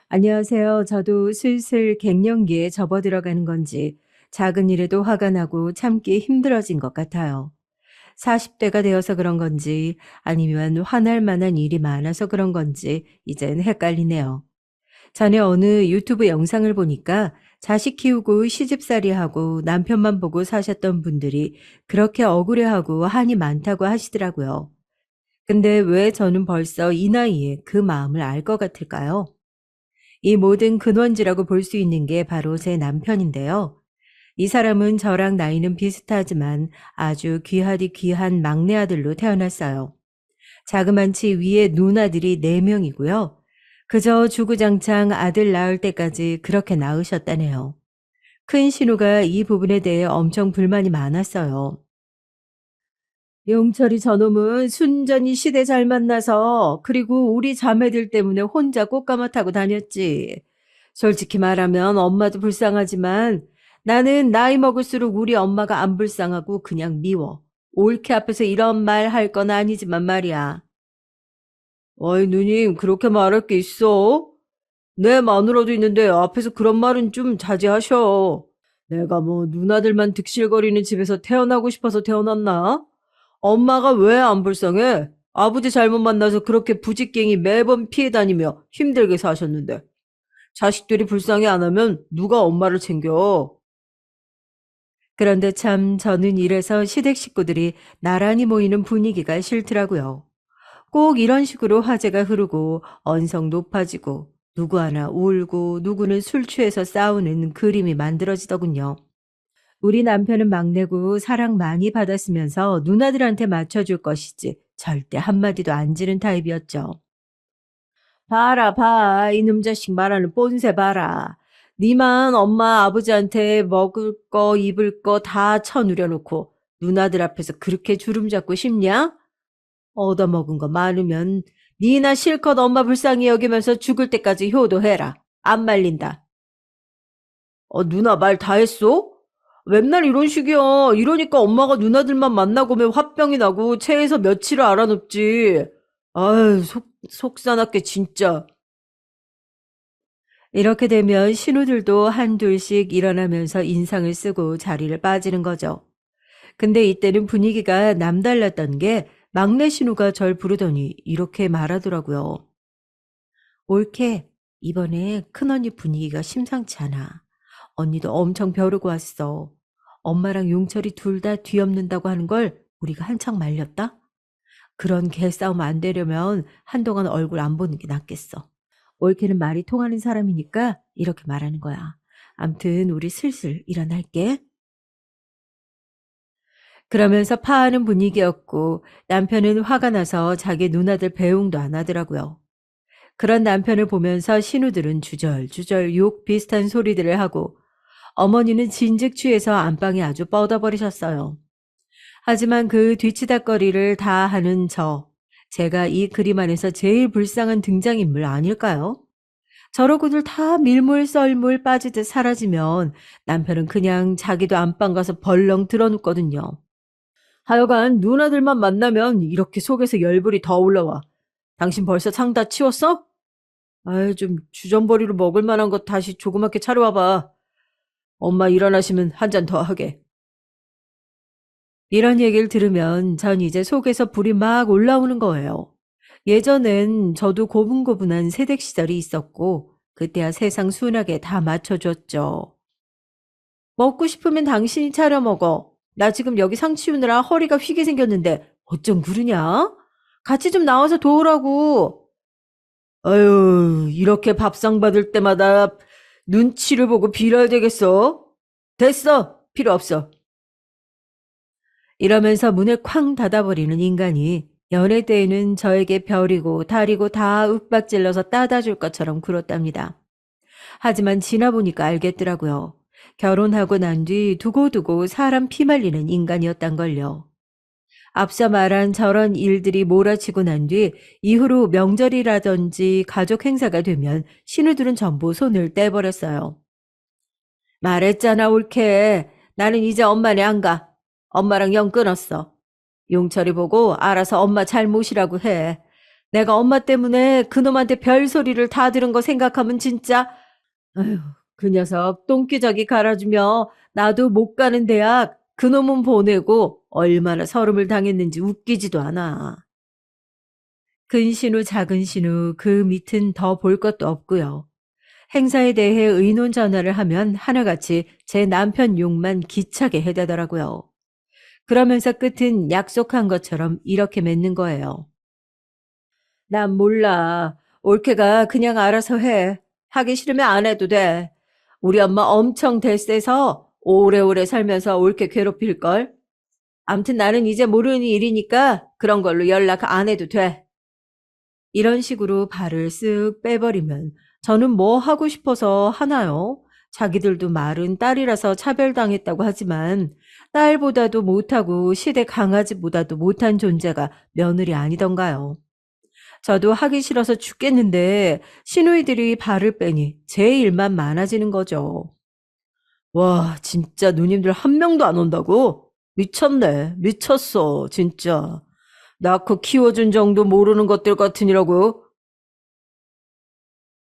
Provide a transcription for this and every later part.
안녕하세요. 저도 슬슬 갱년기에 접어들어가는 건지 작은 일에도 화가 나고 참기 힘들어진 것 같아요. 40대가 되어서 그런 건지 아니면 화날 만한 일이 많아서 그런 건지 이젠 헷갈리네요. 전에 어느 유튜브 영상을 보니까 자식 키우고 시집살이하고 남편만 보고 사셨던 분들이 그렇게 억울해하고 한이 많다고 하시더라고요. 근데 왜 저는 벌써 이 나이에 그 마음을 알 것 같을까요? 이 모든 근원지라고 볼 수 있는 게 바로 제 남편인데요. 이 사람은 저랑 나이는 비슷하지만 아주 귀하디 귀한 막내 아들로 태어났어요. 자그만치 위에 누나들이 4명이고요. 그저 주구장창 아들 낳을 때까지 그렇게 낳으셨다네요. 큰 신우가 이 부분에 대해 엄청 불만이 많았어요. 용철이 저놈은 순전히 시대 잘 만나서 그리고 우리 자매들 때문에 혼자 꽃가마 타고 다녔지. 솔직히 말하면 엄마도 불쌍하지만 나는 나이 먹을수록 우리 엄마가 안 불쌍하고 그냥 미워. 옳게 앞에서 이런 말 할 건 아니지만 말이야. 어이 누님 그렇게 말할 게 있어? 내 마누라도 있는데 앞에서 그런 말은 좀 자제하셔. 내가 뭐 누나들만 득실거리는 집에서 태어나고 싶어서 태어났나? 엄마가 왜 안 불쌍해? 아버지 잘못 만나서 그렇게 부직갱이 매번 피해 다니며 힘들게 사셨는데. 자식들이 불쌍해 안 하면 누가 엄마를 챙겨? 그런데 참 저는 이래서 시댁 식구들이 나란히 모이는 분위기가 싫더라고요. 꼭 이런 식으로 화제가 흐르고 언성 높아지고 누구 하나 울고 누구는 술 취해서 싸우는 그림이 만들어지더군요. 우리 남편은 막내고 사랑 많이 받았으면서 누나들한테 맞춰줄 것이지 절대 한마디도 안 지른 타입이었죠. 봐라 봐. 이놈 자식 말하는 뽐새 봐라. 니만 엄마 아버지한테 먹을 거 입을 거 다 쳐누려 놓고 누나들 앞에서 그렇게 주름 잡고 싶냐? 얻어먹은 거 많으면 니나 실컷 엄마 불쌍히 여기면서 죽을 때까지 효도해라. 안 말린다. 누나 말 다 했어? 맨날 이런 식이야. 이러니까 엄마가 누나들만 만나고 오면 화병이 나고 체해서 며칠을 알아눕지. 아유, 속사납게 진짜. 이렇게 되면 신우들도 한둘씩 일어나면서 인상을 쓰고 자리를 빠지는 거죠. 근데 이때는 분위기가 남달랐던 게 막내 신우가 절 부르더니 이렇게 말하더라고요. 옳게, 이번에 큰언니 분위기가 심상치 않아. 언니도 엄청 벼르고 왔어. 엄마랑 용철이 둘 다 뒤엎는다고 하는 걸 우리가 한창 말렸다? 그런 개싸움 안 되려면 한동안 얼굴 안 보는 게 낫겠어. 옳게는 말이 통하는 사람이니까 이렇게 말하는 거야. 암튼 우리 슬슬 일어날게. 그러면서 파하는 분위기였고 남편은 화가 나서 자기 누나들 배웅도 안 하더라고요. 그런 남편을 보면서 신우들은 주절주절 욕 비슷한 소리들을 하고 어머니는 진즉 취해서 안방에 아주 뻗어버리셨어요. 하지만 그 뒤치다꺼리를 다 하는 제가 이 그림 안에서 제일 불쌍한 등장인물 아닐까요? 저러고들 다 밀물 썰물 빠지듯 사라지면 남편은 그냥 자기도 안방 가서 벌렁 드러눕거든요. 하여간 누나들만 만나면 이렇게 속에서 열불이 더 올라와. 당신 벌써 창 다 치웠어? 아유, 좀 주전버리로 먹을 만한 것 다시 조그맣게 차려와봐. 엄마 일어나시면 한 잔 더 하게. 이런 얘기를 들으면 전 이제 속에서 불이 막 올라오는 거예요. 예전엔 저도 고분고분한 새댁 시절이 있었고 그때야 세상 순하게 다 맞춰줬죠. 먹고 싶으면 당신이 차려 먹어. 나 지금 여기 상 치우느라 허리가 휘게 생겼는데 어쩜 그러냐? 같이 좀 나와서 도우라고. 아유, 이렇게 밥상 받을 때마다 눈치를 보고 빌어야 되겠어? 됐어. 필요 없어. 이러면서 문을 쾅 닫아버리는 인간이 연애 때에는 저에게 별이고 달이고 다 윽박질러서 따다 줄 것처럼 굴었답니다. 하지만 지나보니까 알겠더라고요. 결혼하고 난 뒤 두고두고 사람 피말리는 인간이었단걸요. 앞서 말한 저런 일들이 몰아치고 난 뒤 이후로 명절이라든지 가족 행사가 되면 신우들은 전부 손을 떼버렸어요. 말했잖아 옳게. 나는 이제 엄마네 안 가. 엄마랑 영 끊었어. 용철이 보고 알아서 엄마 잘 모시라고 해. 내가 엄마 때문에 그놈한테 별소리를 다 들은 거 생각하면 진짜 아휴, 그 녀석 똥기저귀 갈아주며 나도 못 가는 대학 그놈은 보내고 얼마나 서름을 당했는지 웃기지도 않아. 큰 신우 작은 신우 그 밑은 더 볼 것도 없고요. 행사에 대해 의논 전화를 하면 하나같이 제 남편 욕만 기차게 해대더라고요. 그러면서 끝은 약속한 것처럼 이렇게 맺는 거예요. 난 몰라. 올케가 그냥 알아서 해. 하기 싫으면 안 해도 돼. 우리 엄마 엄청 대세서 오래오래 살면서 올케 괴롭힐걸. 암튼 나는 이제 모르는 일이니까 그런 걸로 연락 안 해도 돼. 이런 식으로 발을 쓱 빼버리면 저는 뭐 하고 싶어서 하나요? 자기들도 말은 딸이라서 차별당했다고 하지만 딸보다도 못하고 시대 강아지보다도 못한 존재가 며느리 아니던가요? 저도 하기 싫어서 죽겠는데 시누이들이 발을 빼니 제 일만 많아지는 거죠. 와, 진짜 누님들 한 명도 안 온다고? 미쳤네. 미쳤어, 진짜. 낳고 키워준 정도 모르는 것들 같으니라고.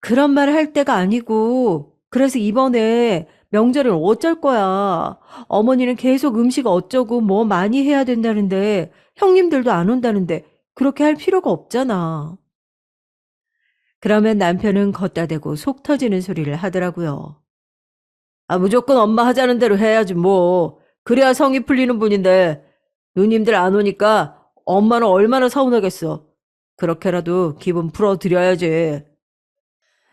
그런 말 할 때가 아니고, 그래서 이번에 명절은 어쩔 거야. 어머니는 계속 음식 어쩌고 뭐 많이 해야 된다는데, 형님들도 안 온다는데, 그렇게 할 필요가 없잖아. 그러면 남편은 걷다 대고 속 터지는 소리를 하더라고요. 아, 무조건 엄마 하자는 대로 해야지 뭐. 그래야 성이 풀리는 분인데 누님들 안 오니까 엄마는 얼마나 서운하겠어. 그렇게라도 기분 풀어드려야지.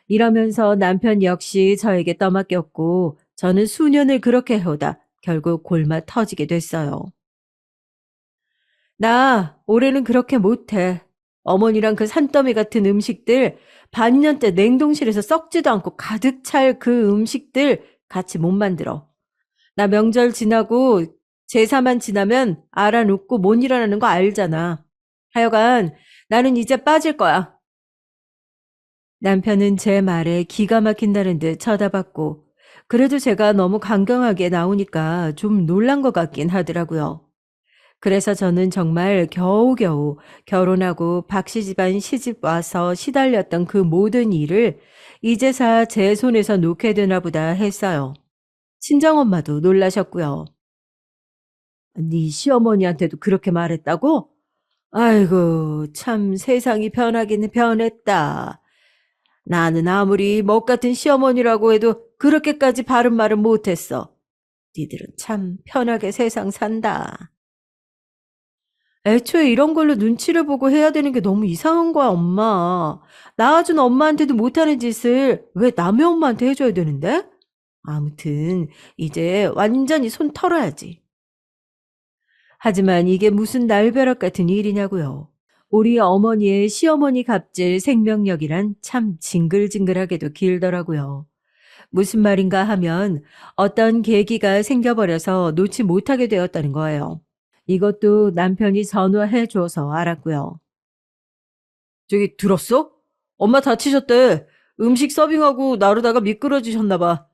이러면서 남편 역시 저에게 떠맡겼고 저는 수년을 그렇게 해오다 결국 골마 터지게 됐어요. 나 올해는 그렇게 못해. 어머니랑 그 산더미 같은 음식들 반년째 냉동실에서 썩지도 않고 가득 찰 그 음식들 같이 못 만들어. 나 명절 지나고 제사만 지나면 알아눕고 못 일어나는 거 알잖아. 하여간 나는 이제 빠질 거야. 남편은 제 말에 기가 막힌다는 듯 쳐다봤고 그래도 제가 너무 강경하게 나오니까 좀 놀란 것 같긴 하더라고요. 그래서 저는 정말 겨우겨우 결혼하고 박씨 집안 시집 와서 시달렸던 그 모든 일을 이제서 제 손에서 놓게 되나 보다 했어요. 친정엄마도 놀라셨고요. 네 시어머니한테도 그렇게 말했다고? 아이고, 참 세상이 변하긴 변했다. 나는 아무리 먹 같은 시어머니라고 해도 그렇게까지 바른 말은 못했어. 니들은 참 편하게 세상 산다. 애초에 이런 걸로 눈치를 보고 해야 되는 게 너무 이상한 거야, 엄마. 낳아준 엄마한테도 못하는 짓을 왜 남의 엄마한테 해줘야 되는데? 아무튼 이제 완전히 손 털어야지. 하지만 이게 무슨 날벼락 같은 일이냐고요. 우리 어머니의 시어머니 갑질 생명력이란 참 징글징글하게도 길더라고요. 무슨 말인가 하면 어떤 계기가 생겨버려서 놓지 못하게 되었다는 거예요. 이것도 남편이 전화해 줘서 알았고요. 저기 들었어? 엄마 다치셨대. 음식 서빙하고 나르다가 미끄러지셨나 봐.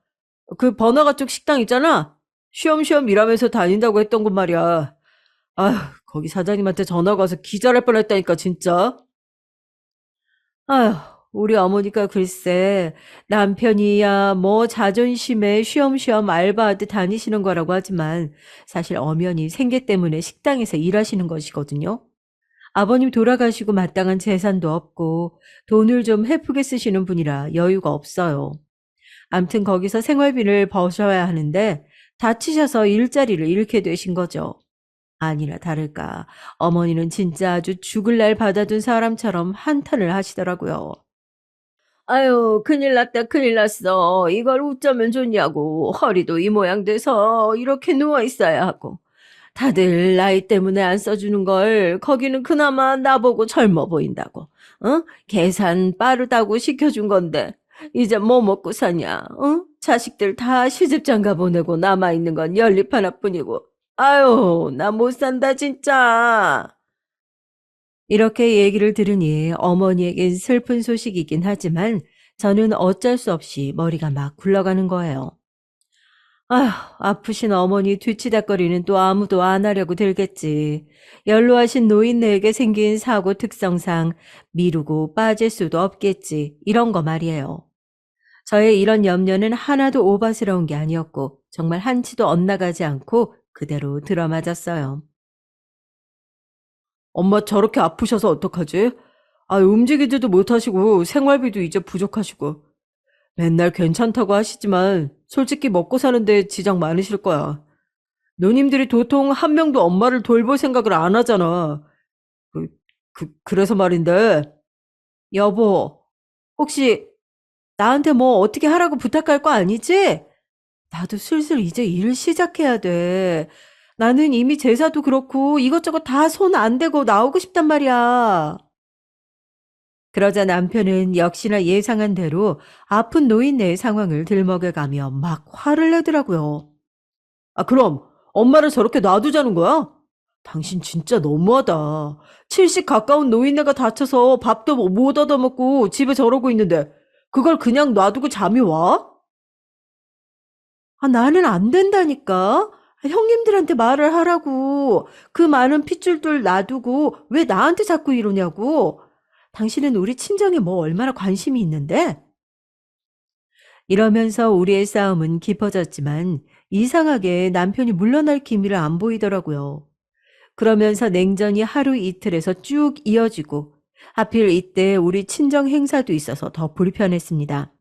그 번화가 쪽 식당 있잖아. 쉬엄쉬엄 일하면서 다닌다고 했던 곳 말이야. 아휴, 거기 사장님한테 전화가 와서 기절할 뻔했다니까 진짜. 아휴, 우리 어머니가 글쎄 남편이야 뭐 자존심에 쉬엄쉬엄 알바하듯 다니시는 거라고 하지만 사실 엄연히 생계 때문에 식당에서 일하시는 것이거든요. 아버님 돌아가시고 마땅한 재산도 없고 돈을 좀 헤프게 쓰시는 분이라 여유가 없어요. 암튼 거기서 생활비를 버셔야 하는데 다치셔서 일자리를 잃게 되신 거죠. 아니나 다를까 어머니는 진짜 아주 죽을 날 받아둔 사람처럼 한탄을 하시더라고요. 아유, 큰일 났다, 큰일 났어. 이걸 어쩌면 좋냐고. 허리도 이 모양 돼서 이렇게 누워 있어야 하고. 다들 나이 때문에 안 써주는 걸 거기는 그나마 나보고 젊어 보인다고. 어? 계산 빠르다고 시켜준 건데 이제 뭐 먹고 사냐? 어? 자식들 다 시집장가 보내고 남아있는 건 연립 하나뿐이고. 아유, 나 못 산다 진짜. 이렇게 얘기를 들으니 어머니에겐 슬픈 소식이긴 하지만 저는 어쩔 수 없이 머리가 막 굴러가는 거예요. 아휴, 아프신 어머니 뒤치다꺼리는 또 아무도 안 하려고 들겠지. 연로하신 노인네에게 생긴 사고 특성상 미루고 빠질 수도 없겠지. 이런 거 말이에요. 저의 이런 염려는 하나도 오바스러운 게 아니었고 정말 한치도 엇나가지 않고 그대로 들어맞았어요. 엄마 저렇게 아프셔서 어떡하지? 아, 움직이지도 못하시고 생활비도 이제 부족하시고 맨날 괜찮다고 하시지만 솔직히 먹고 사는데 지장 많으실 거야. 누님들이 도통 한 명도 엄마를 돌볼 생각을 안 하잖아. 그, 그래서 말인데, 여보, 혹시 나한테 뭐 어떻게 하라고 부탁할 거 아니지? 나도 슬슬 이제 일 시작해야 돼. 나는 이미 제사도 그렇고 이것저것 다 손 안 대고 나오고 싶단 말이야. 그러자 남편은 역시나 예상한 대로 아픈 노인네의 상황을 들먹여가며 막 화를 내더라고요. 아, 그럼 엄마를 저렇게 놔두자는 거야? 당신 진짜 너무하다. 70 가까운 노인네가 다쳐서 밥도 못 얻어먹고 집에 저러고 있는데 그걸 그냥 놔두고 잠이 와? 아, 나는 안 된다니까. 형님들한테 말을 하라고. 그 많은 핏줄들 놔두고 왜 나한테 자꾸 이러냐고. 당신은 우리 친정에 뭐 얼마나 관심이 있는데? 이러면서 우리의 싸움은 깊어졌지만 이상하게 남편이 물러날 기미를 안 보이더라고요. 그러면서 냉전이 하루 이틀에서 쭉 이어지고 하필 이때 우리 친정 행사도 있어서 더 불편했습니다.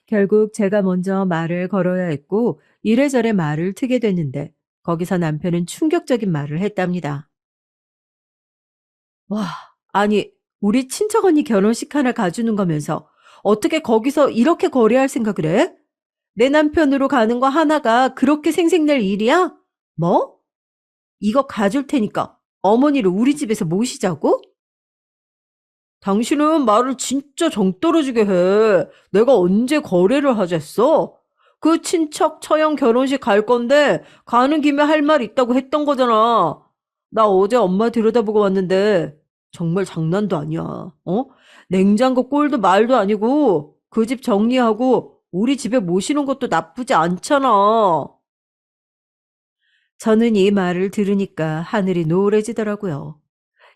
결국 제가 먼저 말을 걸어야 했고 이래저래 말을 트게 됐는데 거기서 남편은 충격적인 말을 했답니다. 와, 아니, 우리 친척 언니 결혼식 하나 가주는 거면서 어떻게 거기서 이렇게 거래할 생각을 해? 내 남편으로 가는 거 하나가 그렇게 생색낼 일이야? 뭐? 이거 가줄 테니까 어머니를 우리 집에서 모시자고? 당신은 말을 진짜 정 떨어지게 해. 내가 언제 거래를 하겠어? 그 친척 처형 결혼식 갈 건데 가는 김에 할 말 있다고 했던 거잖아. 나 어제 엄마 들여다보고 왔는데 정말 장난도 아니야. 어? 냉장고 꼴도 말도 아니고 그 집 정리하고 우리 집에 모시는 것도 나쁘지 않잖아. 저는 이 말을 들으니까 하늘이 노을해지더라고요.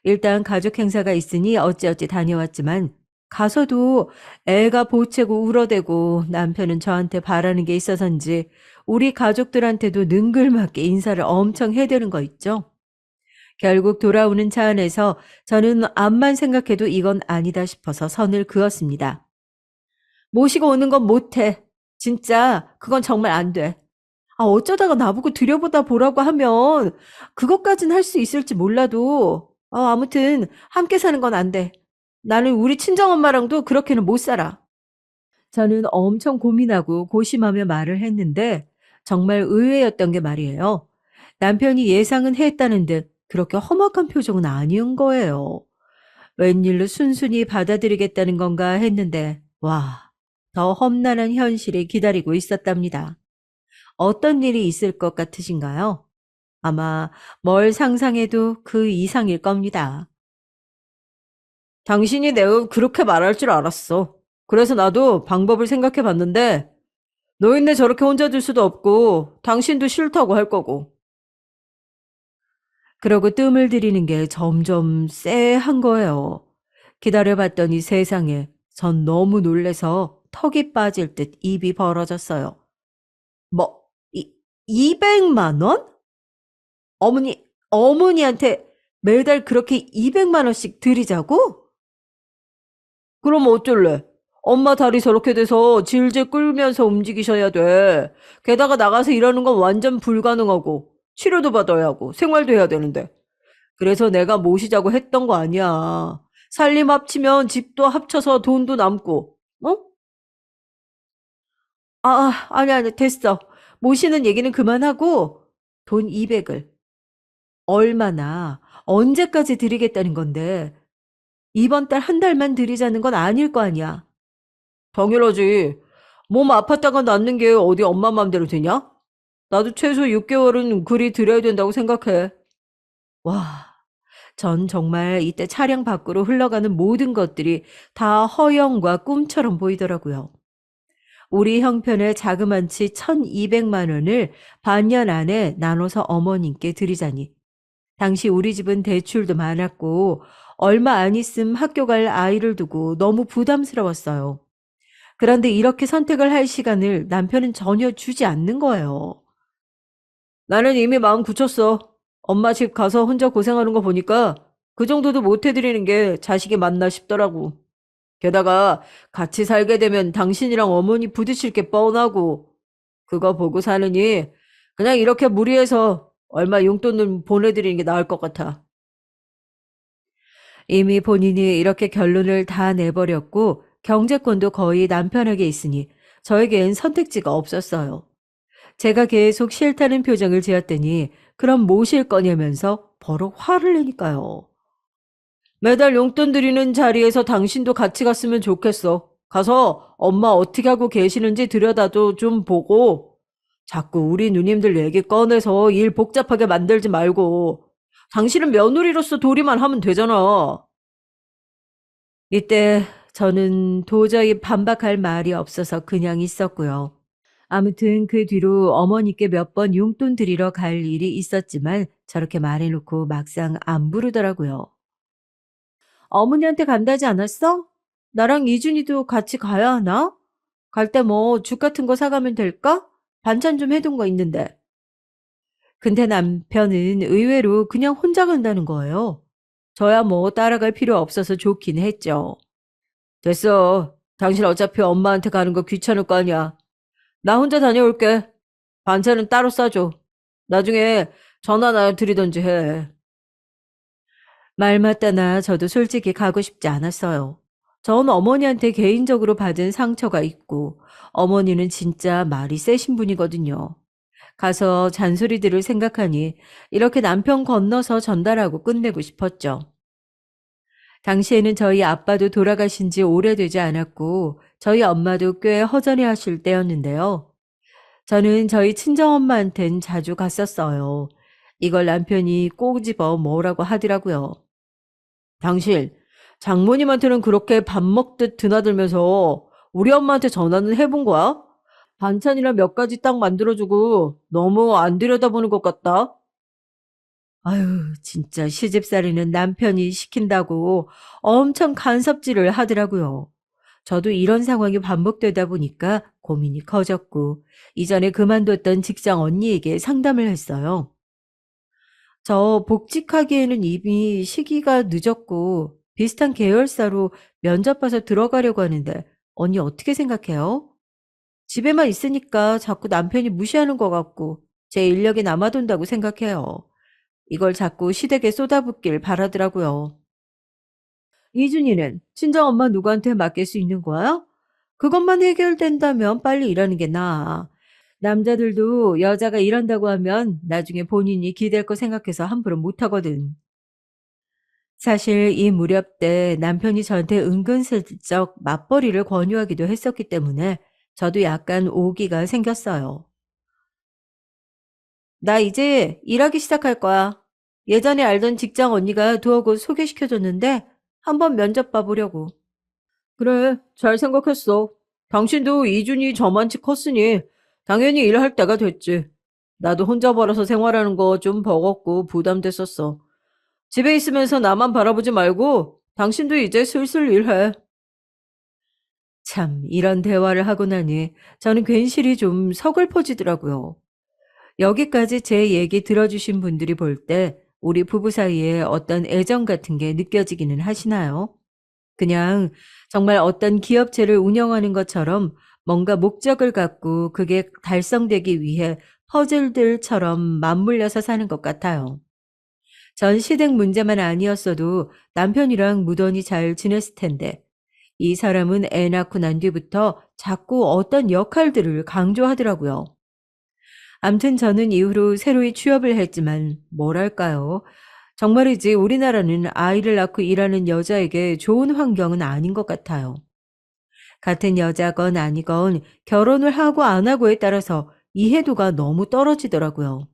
일단 가족 행사가 있으니 어찌어찌 다녀왔지만 가서도 애가 보채고 울어대고 남편은 저한테 바라는 게 있어서인지 우리 가족들한테도 능글맞게 인사를 엄청 해대는 거 있죠. 결국 돌아오는 차 안에서 저는 암만 생각해도 이건 아니다 싶어서 선을 그었습니다. 모시고 오는 건 못해. 진짜 그건 정말 안 돼. 아, 어쩌다가 나보고 들여보다 보라고 하면 그것까진 할 수 있을지 몰라도 아무튼 함께 사는 건 안 돼. 나는 우리 친정엄마랑도 그렇게는 못 살아. 저는 엄청 고민하고 고심하며 말을 했는데 정말 의외였던 게 말이에요. 남편이 예상은 했다는 듯 그렇게 험악한 표정은 아니은 거예요. 웬일로 순순히 받아들이겠다는 건가 했는데 와, 더 험난한 현실이 기다리고 있었답니다. 어떤 일이 있을 것 같으신가요? 아마 뭘 상상해도 그 이상일 겁니다. 당신이 내가 그렇게 말할 줄 알았어. 그래서 나도 방법을 생각해 봤는데 노인네 저렇게 혼자 둘 수도 없고 당신도 싫다고 할 거고. 그러고 뜸을 들이는 게 점점 쎄한 거예요. 기다려봤더니 세상에 전 너무 놀래서 턱이 빠질 듯 입이 벌어졌어요. 뭐, 200만 원? 어머니한테 매달 그렇게 200만 원씩 드리자고? 그럼 어쩔래? 엄마 다리 저렇게 돼서 질질 끌면서 움직이셔야 돼. 게다가 나가서 일하는 건 완전 불가능하고 치료도 받아야 하고 생활도 해야 되는데. 그래서 내가 모시자고 했던 거 아니야. 살림 합치면 집도 합쳐서 돈도 남고. 어? 아니, 됐어. 모시는 얘기는 그만하고 돈 200을 얼마나 언제까지 드리겠다는 건데 이번 달 한 달만 드리자는 건 아닐 거 아니야. 당연하지. 몸 아팠다가 낫는 게 어디 엄마 맘대로 되냐? 나도 최소 6개월은 그리 드려야 된다고 생각해. 와, 전 정말 이때 차량 밖으로 흘러가는 모든 것들이 다 허영과 꿈처럼 보이더라고요. 우리 형편에 자그만치 1,200만 원을 반년 안에 나눠서 어머님께 드리자니 당시 우리 집은 대출도 많았고 얼마 안 있음 학교 갈 아이를 두고 너무 부담스러웠어요. 그런데 이렇게 선택을 할 시간을 남편은 전혀 주지 않는 거예요. 나는 이미 마음 굳혔어. 엄마 집 가서 혼자 고생하는 거 보니까 그 정도도 못 해드리는 게 자식이 맞나 싶더라고. 게다가 같이 살게 되면 당신이랑 어머니 부딪힐 게 뻔하고 그거 보고 사느니 그냥 이렇게 무리해서 얼마 용돈을 보내드리는 게 나을 것 같아. 이미 본인이 이렇게 결론을 다 내버렸고 경제권도 거의 남편에게 있으니 저에겐 선택지가 없었어요. 제가 계속 싫다는 표정을 지었더니 그럼 모실 거냐면서 버럭 화를 내니까요. 매달 용돈 드리는 자리에서 당신도 같이 갔으면 좋겠어. 가서 엄마 어떻게 하고 계시는지 들여다도 좀 보고 자꾸 우리 누님들 얘기 꺼내서 일 복잡하게 만들지 말고 당신은 며느리로서 도리만 하면 되잖아. 이때 저는 도저히 반박할 말이 없어서 그냥 있었고요. 아무튼 그 뒤로 어머니께 몇 번 용돈 드리러 갈 일이 있었지만 저렇게 말해놓고 막상 안 부르더라고요. 어머니한테 간다지 않았어? 나랑 이준이도 같이 가야 하나? 갈 때 뭐 죽 같은 거 사가면 될까? 반찬 좀 해둔 거 있는데. 근데 남편은 의외로 그냥 혼자 간다는 거예요. 저야 뭐 따라갈 필요 없어서 좋긴 했죠. 됐어. 당신 어차피 엄마한테 가는 거 귀찮을 거 아니야. 나 혼자 다녀올게. 반찬은 따로 싸줘. 나중에 전화나 드리던지 해. 말 맞다나 저도 솔직히 가고 싶지 않았어요. 전 어머니한테 개인적으로 받은 상처가 있고 어머니는 진짜 말이 세신 분이거든요. 가서 잔소리 들을 생각하니 이렇게 남편 건너서 전달하고 끝내고 싶었죠. 당시에는 저희 아빠도 돌아가신 지 오래되지 않았고 저희 엄마도 꽤 허전해 하실 때였는데요. 저는 저희 친정엄마한텐 자주 갔었어요. 이걸 남편이 꼬집어 뭐라고 하더라고요. 당신, 장모님한테는 그렇게 밥 먹듯 드나들면서 우리 엄마한테 전화는 해본 거야? 반찬이랑 몇 가지 딱 만들어주고 너무 안 들여다보는 것 같다. 아유, 진짜 시집살이는 남편이 시킨다고 엄청 간섭질을 하더라고요. 저도 이런 상황이 반복되다 보니까 고민이 커졌고, 이전에 그만뒀던 직장 언니에게 상담을 했어요. 저 복직하기에는 이미 시기가 늦었고, 비슷한 계열사로 면접 봐서 들어가려고 하는데, 언니 어떻게 생각해요? 집에만 있으니까 자꾸 남편이 무시하는 것 같고, 제 인력이 남아돈다고 생각해요. 이걸 자꾸 시댁에 쏟아붓길 바라더라고요. 이준이는 친정엄마 누구한테 맡길 수 있는 거야? 그것만 해결된다면 빨리 일하는 게 나아. 남자들도 여자가 일한다고 하면 나중에 본인이 기댈 거 생각해서 함부로 못하거든. 사실 이 무렵 때 남편이 저한테 은근슬쩍 맞벌이를 권유하기도 했었기 때문에 저도 약간 오기가 생겼어요. 나 이제 일하기 시작할 거야. 예전에 알던 직장 언니가 두어고 소개시켜줬는데 한번 면접 봐보려고. 그래, 잘 생각했어. 당신도 이준이 저만치 컸으니 당연히 일할 때가 됐지. 나도 혼자 벌어서 생활하는 거 좀 버겁고 부담됐었어. 집에 있으면서 나만 바라보지 말고 당신도 이제 슬슬 일해. 참, 이런 대화를 하고 나니 저는 괜시리 좀 서글퍼지더라고요. 여기까지 제 얘기 들어주신 분들이 볼 때 우리 부부 사이에 어떤 애정 같은 게 느껴지기는 하시나요? 그냥 정말 어떤 기업체를 운영하는 것처럼 뭔가 목적을 갖고 그게 달성되기 위해 퍼즐들처럼 맞물려서 사는 것 같아요. 전 시댁 문제만 아니었어도 남편이랑 무던히 잘 지냈을 텐데 이 사람은 애 낳고 난 뒤부터 자꾸 어떤 역할들을 강조하더라고요. 암튼 저는 이후로 새로이 취업을 했지만 뭐랄까요. 정말이지 우리나라는 아이를 낳고 일하는 여자에게 좋은 환경은 아닌 것 같아요. 같은 여자건 아니건 결혼을 하고 안 하고에 따라서 이해도가 너무 떨어지더라고요.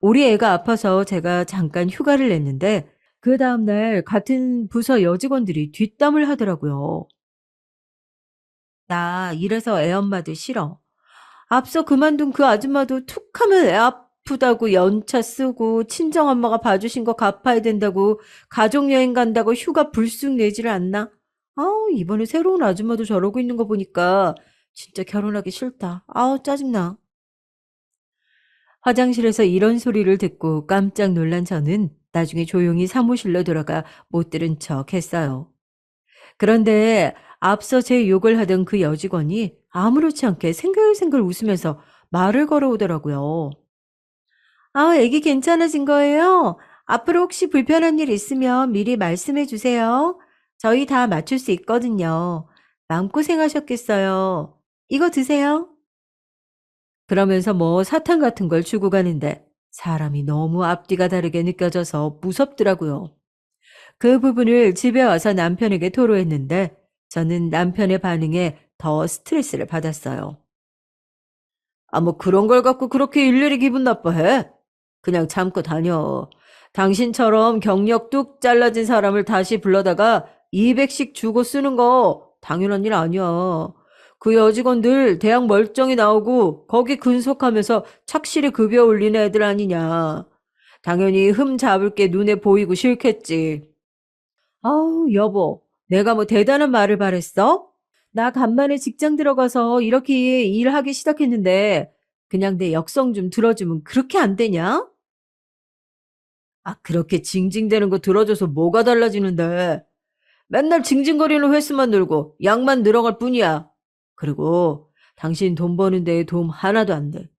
우리 애가 아파서 제가 잠깐 휴가를 냈는데 그 다음날 같은 부서 여직원들이 뒷담을 하더라고요. 나 이래서 애 엄마들 싫어. 앞서 그만둔 그 아줌마도 툭 하면 애 아프다고 연차 쓰고 친정엄마가 봐주신 거 갚아야 된다고 가족여행 간다고 휴가 불쑥 내지를 않나? 아우, 이번에 새로운 아줌마도 저러고 있는 거 보니까 진짜 결혼하기 싫다. 아우, 짜증나. 화장실에서 이런 소리를 듣고 깜짝 놀란 저는 나중에 조용히 사무실로 돌아가 못 들은 척 했어요. 그런데 앞서 제 욕을 하던 그 여직원이 아무렇지 않게 생글생글 웃으면서 말을 걸어오더라고요. 아, 애기 괜찮아진 거예요? 앞으로 혹시 불편한 일 있으면 미리 말씀해 주세요. 저희 다 맞출 수 있거든요. 마음고생하셨겠어요. 이거 드세요. 그러면서 뭐 사탕 같은 걸 주고 가는데 사람이 너무 앞뒤가 다르게 느껴져서 무섭더라고요. 그 부분을 집에 와서 남편에게 토로했는데 저는 남편의 반응에 더 스트레스를 받았어요. 아, 뭐 그런 걸 갖고 그렇게 일일이 기분 나빠해? 그냥 참고 다녀. 당신처럼 경력 뚝 잘라진 사람을 다시 불러다가 200씩 주고 쓰는 거 당연한 일 아니야. 그 여직원들 대학 멀쩡히 나오고 거기 근속하면서 착실히 급여 올리는 애들 아니냐. 당연히 흠 잡을 게 눈에 보이고 싫겠지. 아우, 여보, 내가 뭐 대단한 말을 바랬어? 나 간만에 직장 들어가서 이렇게 일하기 시작했는데 그냥 내 역성 좀 들어주면 그렇게 안 되냐? 아, 그렇게 징징대는 거 들어줘서 뭐가 달라지는데? 맨날 징징거리는 횟수만 늘고 양만 늘어갈 뿐이야. 그리고 당신 돈 버는 데에 도움 하나도 안 돼.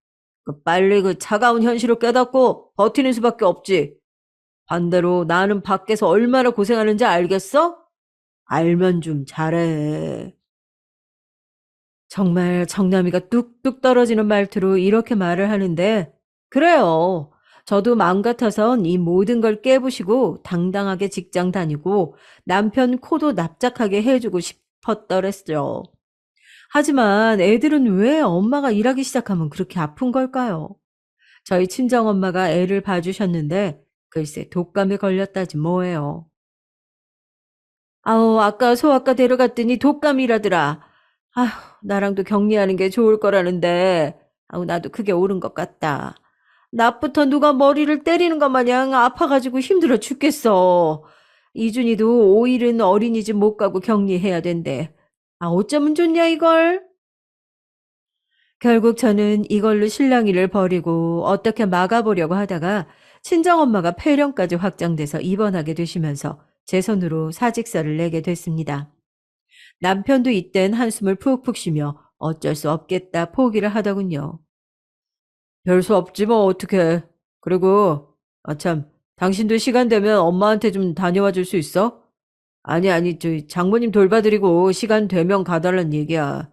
빨리 그 차가운 현실을 깨닫고 버티는 수밖에 없지. 반대로 나는 밖에서 얼마나 고생하는지 알겠어? 알면 좀 잘해. 정말 정남이가 뚝뚝 떨어지는 말투로 이렇게 말을 하는데, 그래요. 저도 마음 같아선 이 모든 걸 깨부시고 당당하게 직장 다니고 남편 코도 납작하게 해주고 싶었더랬죠. 하지만 애들은 왜 엄마가 일하기 시작하면 그렇게 아픈 걸까요? 저희 친정엄마가 애를 봐주셨는데 글쎄 독감에 걸렸다지 뭐예요. 아우, 아까 소아과 데려갔더니 독감이라더라. 아휴, 나랑도 격리하는 게 좋을 거라는데, 아우, 나도 그게 옳은 것 같다. 낮부터 누가 머리를 때리는 것 마냥 아파가지고 힘들어 죽겠어. 이준이도 5일은 어린이집 못 가고 격리해야 된대. 아, 어쩌면 좋냐, 이걸? 결국 저는 이걸로 실랑이를 벌이고 어떻게 막아보려고 하다가 친정엄마가 폐렴까지 확장돼서 입원하게 되시면서 제 손으로 사직서를 내게 됐습니다. 남편도 이땐 한숨을 푹푹 쉬며 어쩔 수 없겠다 포기를 하더군요. 별 수 없지 뭐 어떡해. 그리고 참 당신도 시간 되면 엄마한테 좀 다녀와 줄 수 있어? 아니 저 장모님 돌봐드리고 시간 되면 가달란 얘기야.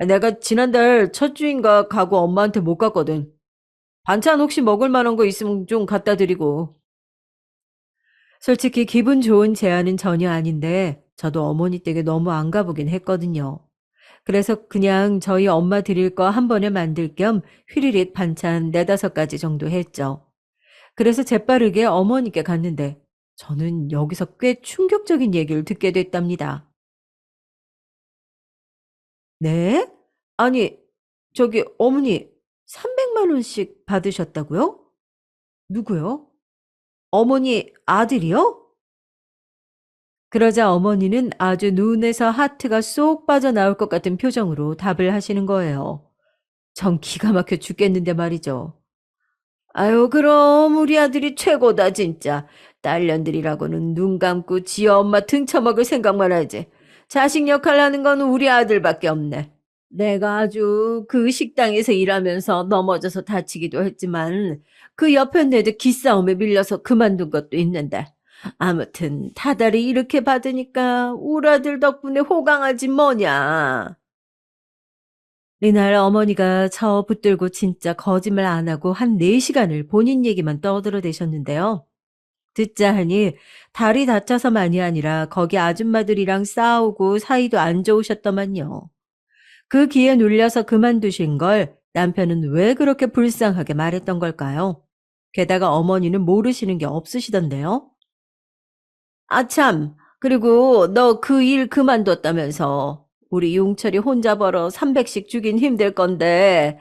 내가 지난달 첫 주인가 가고 엄마한테 못 갔거든. 반찬 혹시 먹을 만한 거 있으면 좀 갖다 드리고. 솔직히 기분 좋은 제안은 전혀 아닌데 저도 어머니 댁에 너무 안 가보긴 했거든요. 그래서 그냥 저희 엄마 드릴 거 한 번에 만들 겸 휘리릭 반찬 네다섯 가지 정도 했죠. 그래서 재빠르게 어머니께 갔는데 저는 여기서 꽤 충격적인 얘기를 듣게 됐답니다. 네? 아니, 저기 어머니 300만 원씩 받으셨다고요? 누구요? 어머니 아들이요? 그러자 어머니는 아주 눈에서 하트가 쏙 빠져나올 것 같은 표정으로 답을 하시는 거예요. 전 기가 막혀 죽겠는데 말이죠. 아유, 그럼 우리 아들이 최고다 진짜. 딸년들이라고는 눈 감고 지 엄마 등쳐먹을 생각만 하지. 자식 역할 하는 건 우리 아들밖에 없네. 내가 아주 그 식당에서 일하면서 넘어져서 다치기도 했지만 그 옆에 애들 기싸움에 밀려서 그만둔 것도 있는데 아무튼 다달이 이렇게 받으니까 우리 아들 덕분에 호강하지 뭐냐. 이날 어머니가 저 붙들고 진짜 거짓말 안 하고 한 4시간을 본인 얘기만 떠들어대셨는데요. 듣자 하니 다리 다쳐서만이 아니라 거기 아줌마들이랑 싸우고 사이도 안 좋으셨더만요. 그 기에 눌려서 그만두신 걸 남편은 왜 그렇게 불쌍하게 말했던 걸까요? 게다가 어머니는 모르시는 게 없으시던데요. 아, 참. 그리고 너 그 일 그만뒀다면서. 우리 용철이 혼자 벌어 300씩 주긴 힘들 건데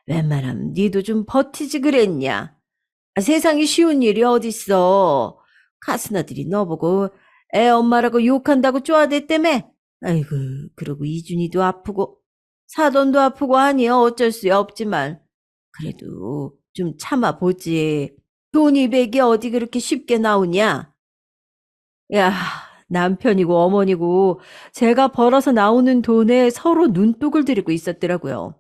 웬만하면 니도 좀 버티지 그랬냐? 세상에 쉬운 일이 어딨어. 카스나들이 너보고 애 엄마라고 욕한다고 쪼아댔다며? 아이고, 그러고 이준이도 아프고 사돈도 아프고 하니 어쩔 수 없지만 그래도 좀 참아보지. 돈 200이 어디 그렇게 쉽게 나오냐? 야, 남편이고 어머니고 제가 벌어서 나오는 돈에 서로 눈독을 들이고 있었더라고요.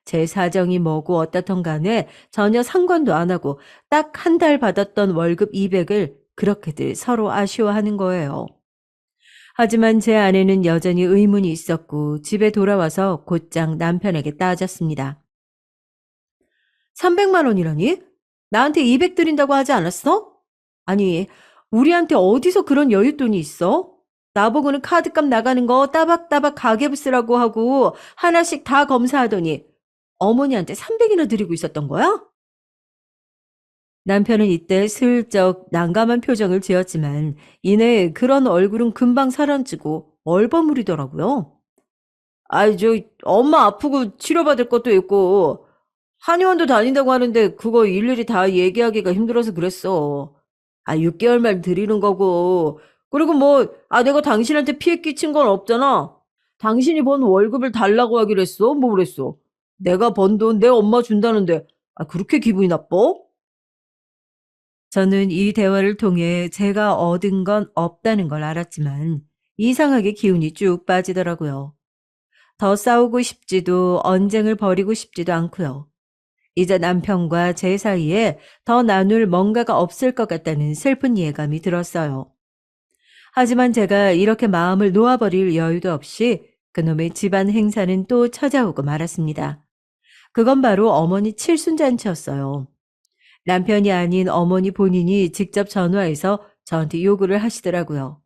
제 사정이 뭐고 어떻든 간에 전혀 상관도 안 하고 딱 한 달 받았던 월급 200을 그렇게들 서로 아쉬워하는 거예요. 하지만 제 아내는 여전히 의문이 있었고 집에 돌아와서 곧장 남편에게 따졌습니다. 300만 원이라니? 나한테 200 드린다고 하지 않았어? 아니, 우리한테 어디서 그런 여윳돈이 있어? 나보고는 카드값 나가는 거 따박따박 가계부 쓰라고 하고 하나씩 다 검사하더니 어머니한테 300이나 드리고 있었던 거야? 남편은 이때 슬쩍 난감한 표정을 지었지만 이내 그런 얼굴은 금방 사라지고 얼버무리더라고요. 아이, 엄마 아프고 치료받을 것도 있고 한의원도 다닌다고 하는데 그거 일일이 다 얘기하기가 힘들어서 그랬어. 6개월만 드리는 거고. 그리고 내가 당신한테 피해 끼친 건 없잖아. 당신이 번 월급을 달라고 하기로 했어? 뭐 그랬어? 내가 번 돈 내 엄마 준다는데, 그렇게 기분이 나빠? 저는 이 대화를 통해 제가 얻은 건 없다는 걸 알았지만 이상하게 기운이 쭉 빠지더라고요. 더 싸우고 싶지도 언쟁을 벌이고 싶지도 않고요. 이제 남편과 제 사이에 더 나눌 뭔가가 없을 것 같다는 슬픈 예감이 들었어요. 하지만 제가 이렇게 마음을 놓아버릴 여유도 없이 그놈의 집안 행사는 또 찾아오고 말았습니다. 그건 바로 어머니 칠순잔치였어요. 남편이 아닌 어머니 본인이 직접 전화해서 저한테 요구를 하시더라고요.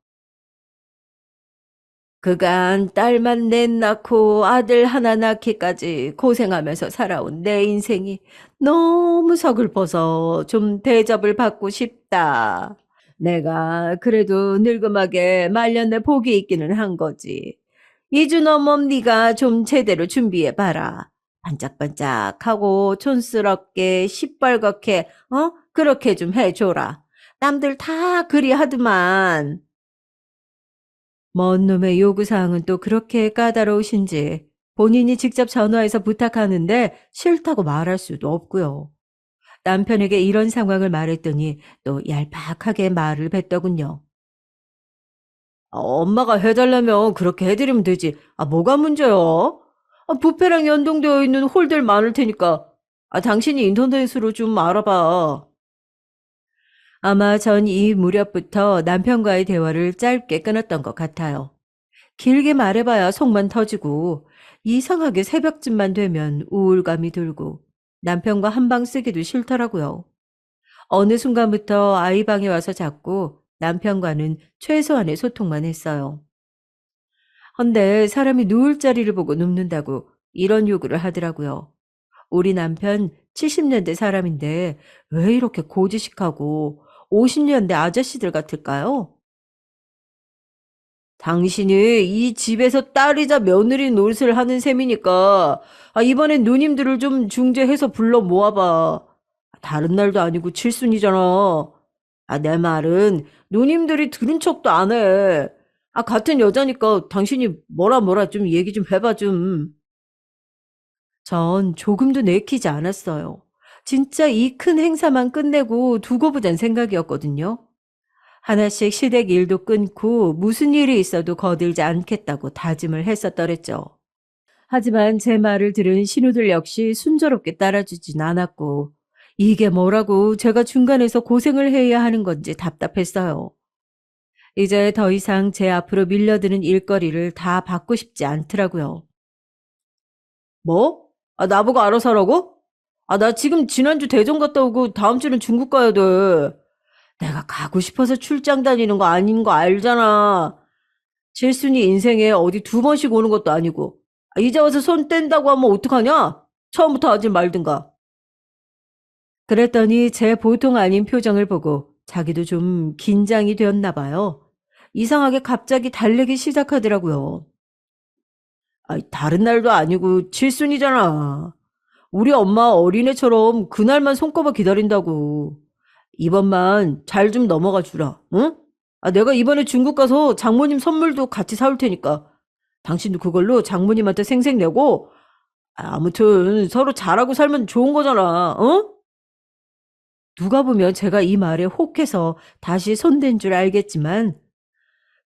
그간 딸만 넷 낳고 아들 하나 낳기까지 고생하면서 살아온 내 인생이 너무 서글퍼서 좀 대접을 받고 싶다. 내가 그래도 늙음하게 말년에 복이 있기는 한 거지. 이주넘엄 네가 좀 제대로 준비해봐라. 반짝반짝하고 촌스럽게 시뻘겋게 그렇게 좀 해줘라. 남들 다 그리 하더만. 먼 놈의 요구사항은 또 그렇게 까다로우신지 본인이 직접 전화해서 부탁하는데 싫다고 말할 수도 없고요. 남편에게 이런 상황을 말했더니 또 얄팍하게 말을 뱉더군요. 엄마가 해달라면 그렇게 해드리면 되지. 뭐가 문제야? 부페랑 연동되어 있는 홀들 많을 테니까. 당신이 인터넷으로 좀 알아봐. 아마 전 이 무렵부터 남편과의 대화를 짧게 끊었던 것 같아요. 길게 말해봐야 속만 터지고 이상하게 새벽쯤만 되면 우울감이 들고 남편과 한방 쓰기도 싫더라고요. 어느 순간부터 아이 방에 와서 잤고 남편과는 최소한의 소통만 했어요. 헌데 사람이 누울 자리를 보고 눕는다고 이런 요구를 하더라고요. 우리 남편 70년대 사람인데 왜 이렇게 고지식하고 50년대 아저씨들 같을까요? 당신이 이 집에서 딸이자 며느리 노릇을 하는 셈이니까 이번엔 누님들을 좀 중재해서 불러 모아봐. 다른 날도 아니고 칠순이잖아. 내 말은 누님들이 들은 척도 안 해. 같은 여자니까 당신이 뭐라 좀 얘기 좀 해봐 좀. 전 조금도 내키지 않았어요. 진짜 이 큰 행사만 끝내고 두고 보잔 생각이었거든요. 하나씩 시댁 일도 끊고 무슨 일이 있어도 거들지 않겠다고 다짐을 했었더랬죠. 하지만 제 말을 들은 신우들 역시 순조롭게 따라주진 않았고 이게 뭐라고 제가 중간에서 고생을 해야 하는 건지 답답했어요. 이제 더 이상 제 앞으로 밀려드는 일거리를 다 받고 싶지 않더라고요. 뭐? 나보고 알아서 하라고? 나 지금 지난주 대전 갔다 오고 다음 주는 중국 가야 돼. 내가 가고 싶어서 출장 다니는 거 아닌 거 알잖아. 칠순이 인생에 어디 두 번씩 오는 것도 아니고. 이제 와서 손 뗀다고 하면 어떡하냐? 처음부터 하지 말든가. 그랬더니 제 보통 아닌 표정을 보고 자기도 좀 긴장이 되었나 봐요. 이상하게 갑자기 달래기 시작하더라고요. 아이, 다른 날도 아니고 칠순이잖아. 우리 엄마 어린애처럼 그날만 손꼽아 기다린다고. 이번만 잘 좀 넘어가 주라, 응? 아, 내가 이번에 중국 가서 장모님 선물도 같이 사올 테니까. 당신도 그걸로 장모님한테 생색내고, 아무튼 서로 잘하고 살면 좋은 거잖아, 어? 누가 보면 제가 이 말에 혹해서 다시 손댄 줄 알겠지만,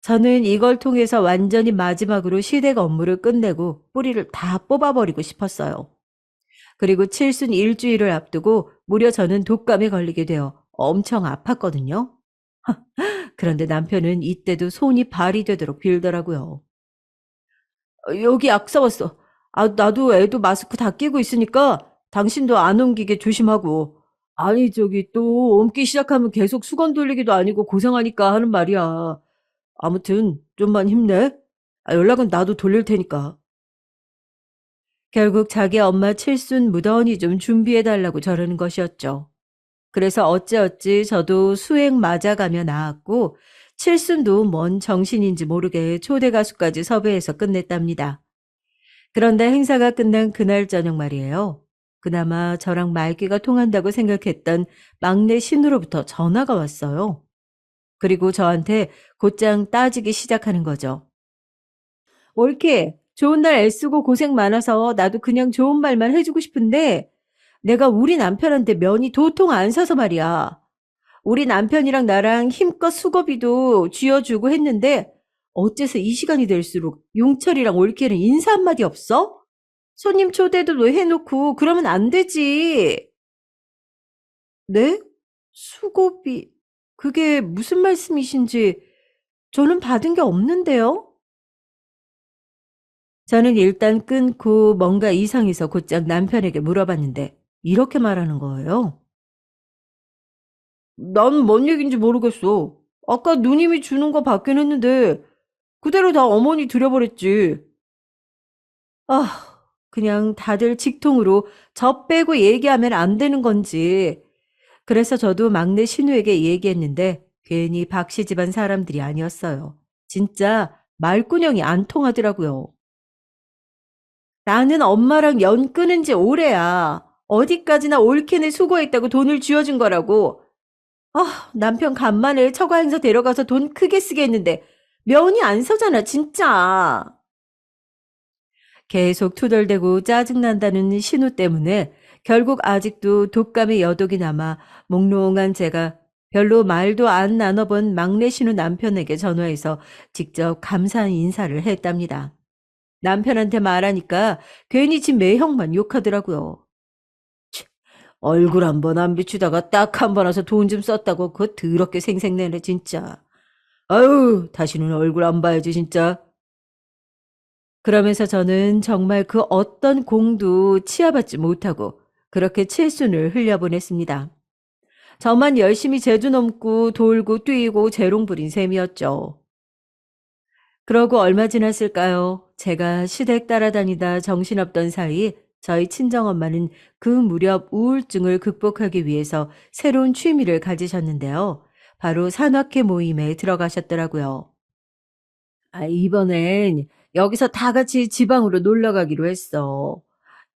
저는 이걸 통해서 완전히 마지막으로 시댁 업무를 끝내고 뿌리를 다 뽑아버리고 싶었어요. 그리고 칠순 일주일을 앞두고 무려 저는 독감에 걸리게 되어 엄청 아팠거든요. 그런데 남편은 이때도 손이 발이 되도록 빌더라고요. 여기 약 사왔어. 아, 나도 애도 마스크 다 끼고 있으니까 당신도 안 옮기게 조심하고. 아니, 저기 또 옮기 시작하면 계속 수건 돌리기도 아니고 고생하니까 하는 말이야. 아무튼 좀만 힘내. 연락은 나도 돌릴 테니까. 결국 자기 엄마 칠순 무던히 좀 준비해달라고 저러는 것이었죠. 그래서 어찌어찌 저도 수행 맞아가며 나았고 칠순도 뭔 정신인지 모르게 초대 가수까지 섭외해서 끝냈답니다. 그런데 행사가 끝난 그날 저녁 말이에요. 그나마 저랑 말귀가 통한다고 생각했던 막내 신우로부터 전화가 왔어요. 그리고 저한테 곧장 따지기 시작하는 거죠. 옳게 좋은 날 애쓰고 고생 많아서 나도 그냥 좋은 말만 해주고 싶은데 내가 우리 남편한테 면이 도통 안 서서 말이야. 우리 남편이랑 나랑 힘껏 수고비도 쥐어주고 했는데 어째서 이 시간이 될수록 용철이랑 올케는 인사 한마디 없어? 손님 초대도 해놓고 그러면 안 되지. 네? 수고비. 그게 무슨 말씀이신지 저는 받은 게 없는데요? 저는 일단 끊고 뭔가 이상해서 곧장 남편에게 물어봤는데 이렇게 말하는 거예요. 난 뭔 얘기인지 모르겠어. 아까 누님이 주는 거 받긴 했는데 그대로 다 어머니 드려버렸지. 아, 그냥 다들 직통으로 저 빼고 얘기하면 안 되는 건지. 그래서 저도 막내 신우에게 얘기했는데 괜히 박씨 집안 사람들이 아니었어요. 진짜 말구녕이 안 통하더라고요. 나는 엄마랑 연 끊은 지 오래야. 어디까지나 올케네 수고했다고 돈을 쥐어준 거라고. 아, 남편 간만에 처가 행사 데려가서 돈 크게 쓰게 했는데 면이 안 서잖아, 진짜. 계속 투덜대고 짜증난다는 신우 때문에 결국 아직도 독감의 여독이 남아 몽롱한 제가 별로 말도 안 나눠본 막내 신우 남편에게 전화해서 직접 감사한 인사를 했답니다. 남편한테 말하니까 괜히 지 매형만 욕하더라고요. 얼굴 한 번 안 비추다가 딱 한 번 와서 돈 좀 썼다고 그거 더럽게 생색내네 진짜. 아유, 다시는 얼굴 안 봐야지 진짜. 그러면서 저는 정말 그 어떤 공도 치아받지 못하고 그렇게 칠순을 흘려보냈습니다. 저만 열심히 제주 넘고 돌고 뛰고 재롱 부린 셈이었죠. 그러고 얼마 지났을까요? 제가 시댁 따라다니다 정신없던 사이 저희 친정엄마는 그 무렵 우울증을 극복하기 위해서 새로운 취미를 가지셨는데요. 바로 산악회 모임에 들어가셨더라고요. 아, 이번엔 여기서 다 같이 지방으로 놀러 가기로 했어.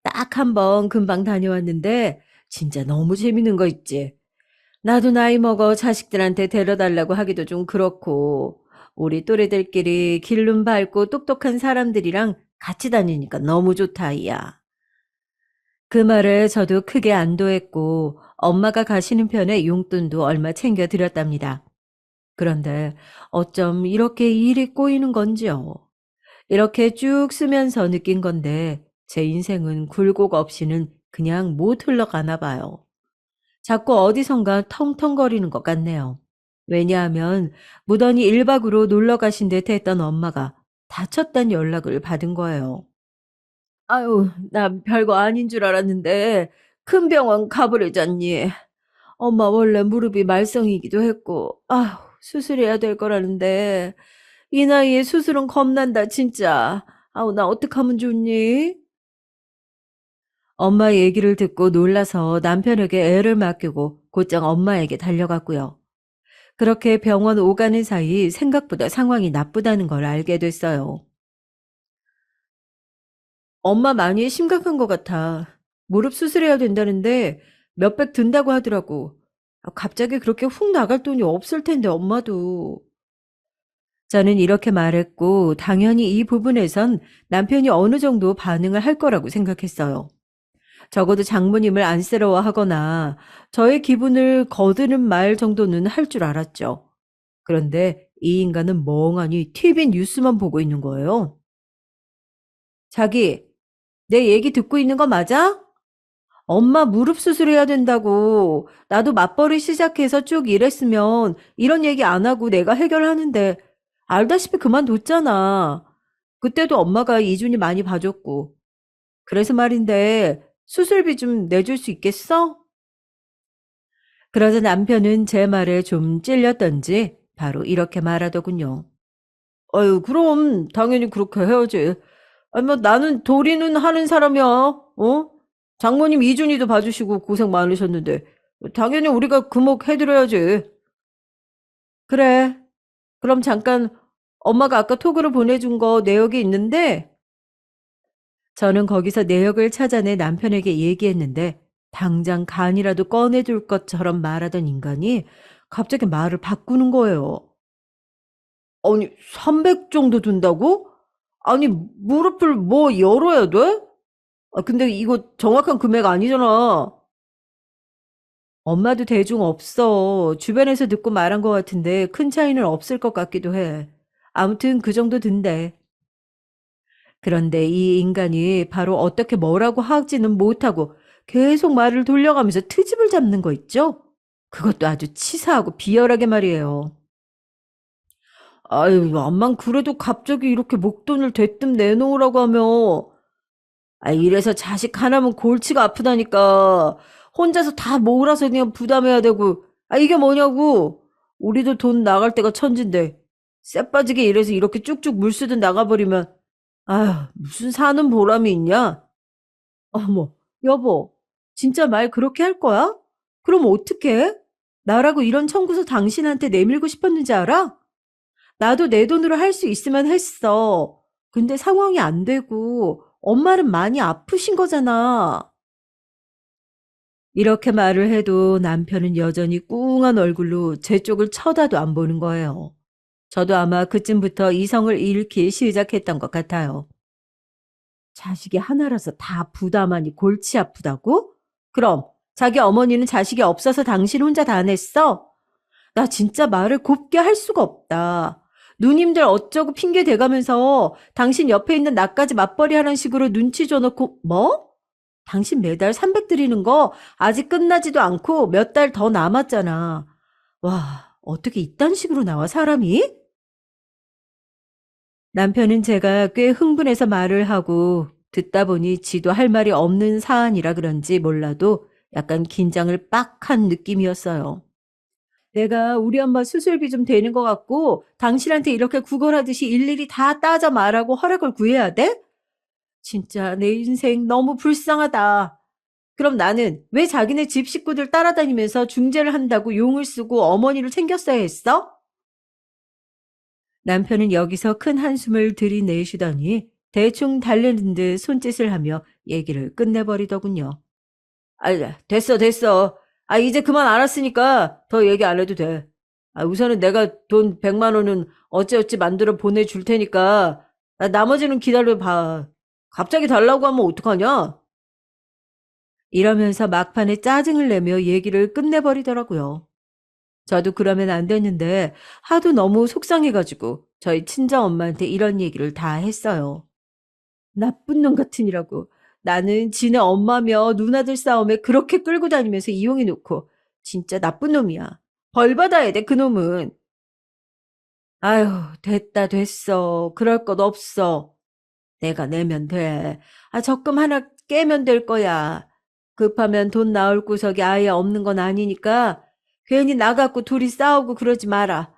딱 한 번 금방 다녀왔는데 진짜 너무 재밌는 거 있지. 나도 나이 먹어 자식들한테 데려달라고 하기도 좀 그렇고 우리 또래들끼리 길눈 밝고 똑똑한 사람들이랑 같이 다니니까 너무 좋다, 야. 그 말에 저도 크게 안도했고 엄마가 가시는 편에 용돈도 얼마 챙겨 드렸답니다. 그런데 어쩜 이렇게 일이 꼬이는 건지요. 이렇게 쭉 쓰면서 느낀 건데 제 인생은 굴곡 없이는 그냥 못 흘러가나 봐요. 자꾸 어디선가 텅텅거리는 것 같네요. 왜냐하면 무던히 1박으로 놀러 가신 듯 했던 엄마가 다쳤다는 연락을 받은 거예요. 아유, 나 별거 아닌 줄 알았는데 큰 병원 가버리잖니. 엄마 원래 무릎이 말썽이기도 했고, 아휴, 수술해야 될 거라는데 이 나이에 수술은 겁난다 진짜. 아우, 나 어떡하면 좋니? 엄마 얘기를 듣고 놀라서 남편에게 애를 맡기고 곧장 엄마에게 달려갔고요. 그렇게 병원 오가는 사이 생각보다 상황이 나쁘다는 걸 알게 됐어요. 엄마 많이 심각한 것 같아. 무릎 수술해야 된다는데 몇백 든다고 하더라고. 갑자기 그렇게 훅 나갈 돈이 없을 텐데 엄마도. 저는 이렇게 말했고 당연히 이 부분에선 남편이 어느 정도 반응을 할 거라고 생각했어요. 적어도 장모님을 안쓰러워하거나 저의 기분을 거드는 말 정도는 할 줄 알았죠. 그런데 이 인간은 멍하니 TV 뉴스만 보고 있는 거예요. 자기, 내 얘기 듣고 있는 거 맞아? 엄마 무릎 수술해야 된다고. 나도 맞벌이 시작해서 쭉 일했으면 이런 얘기 안 하고 내가 해결하는데 알다시피 그만뒀잖아. 그때도 엄마가 이준이 많이 봐줬고. 그래서 말인데 수술비 좀 내줄 수 있겠어? 그러자 남편은 제 말에 좀 찔렸던지 바로 이렇게 말하더군요. 아유, 그럼 당연히 그렇게 해야지. 아니, 뭐 나는 도리는 하는 사람이야. 어? 장모님 이준이도 봐주시고 고생 많으셨는데 당연히 우리가 금옥 해드려야지. 그래. 그럼 잠깐 엄마가 아까 톡으로 보내준 거 내역이 있는데 저는 거기서 내역을 찾아내 남편에게 얘기했는데 당장 간이라도 꺼내줄 것처럼 말하던 인간이 갑자기 말을 바꾸는 거예요. 아니, 300 정도 든다고? 아니, 무릎을 뭐 열어야 돼? 아, 근데 이거 정확한 금액 아니잖아. 엄마도 대중 없어. 주변에서 듣고 말한 것 같은데 큰 차이는 없을 것 같기도 해. 아무튼 그 정도 든대. 그런데 이 인간이 바로 어떻게 뭐라고 하지는 못하고 계속 말을 돌려가면서 트집을 잡는 거 있죠? 그것도 아주 치사하고 비열하게 말이에요. 아유, 암만 그래도 갑자기 이렇게 목돈을 대뜸 내놓으라고 하면, 아, 이래서 자식 하나면 골치가 아프다니까. 혼자서 다 몰아서 그냥 부담해야 되고, 아, 이게 뭐냐고. 우리도 돈 나갈 때가 천진데, 쎄 빠지게 이래서 이렇게 쭉쭉 물쓰듯 나가버리면, 아휴, 무슨 사는 보람이 있냐? 어머, 여보, 진짜 말 그렇게 할 거야? 그럼 어떡해? 나라고 이런 청구서 당신한테 내밀고 싶었는지 알아? 나도 내 돈으로 할 수 있으면 했어. 근데 상황이 안 되고 엄마는 많이 아프신 거잖아. 이렇게 말을 해도 남편은 여전히 꿍한 얼굴로 제 쪽을 쳐다도 안 보는 거예요. 저도 아마 그쯤부터 이성을 잃기 시작했던 것 같아요. 자식이 하나라서 다 부담하니 골치 아프다고? 그럼 자기 어머니는 자식이 없어서 당신 혼자 다 냈어? 나 진짜 말을 곱게 할 수가 없다. 누님들 어쩌고 핑계 대가면서 당신 옆에 있는 나까지 맞벌이 하는 식으로 눈치 줘놓고 뭐? 당신 매달 300 드리는 거 아직 끝나지도 않고 몇 달 더 남았잖아. 와, 어떻게 이딴 식으로 나와 사람이? 남편은 제가 꽤 흥분해서 말을 하고 듣다 보니 지도 할 말이 없는 사안이라 그런지 몰라도 약간 긴장을 빡 한 느낌이었어요. 내가 우리 엄마 수술비 좀 되는 것 같고 당신한테 이렇게 구걸하듯이 일일이 다 따져 말하고 허락을 구해야 돼? 진짜 내 인생 너무 불쌍하다. 그럼 나는 왜 자기네 집 식구들 따라다니면서 중재를 한다고 용을 쓰고 어머니를 챙겼어야 했어? 남편은 여기서 큰 한숨을 들이내쉬더니 대충 달래는 듯 손짓을 하며 얘기를 끝내버리더군요. 아, 됐어, 됐어. 아, 이제 그만 알았으니까 더 얘기 안 해도 돼. 아, 우선은 내가 돈 100만 원은 어찌어찌 만들어 보내줄 테니까 나머지는 기다려봐. 갑자기 달라고 하면 어떡하냐? 이러면서 막판에 짜증을 내며 얘기를 끝내버리더라고요. 저도 그러면 안 됐는데 하도 너무 속상해가지고 저희 친정엄마한테 이런 얘기를 다 했어요. 나쁜 놈 같으니라고. 나는 지네 엄마며 누나들 싸움에 그렇게 끌고 다니면서 이용해 놓고 진짜 나쁜 놈이야. 벌 받아야 돼, 그놈은. 아휴, 됐다, 됐어. 그럴 것 없어. 내가 내면 돼. 아, 적금 하나 깨면 될 거야. 급하면 돈 나올 구석이 아예 없는 건 아니니까 괜히 나 갖고 둘이 싸우고 그러지 마라.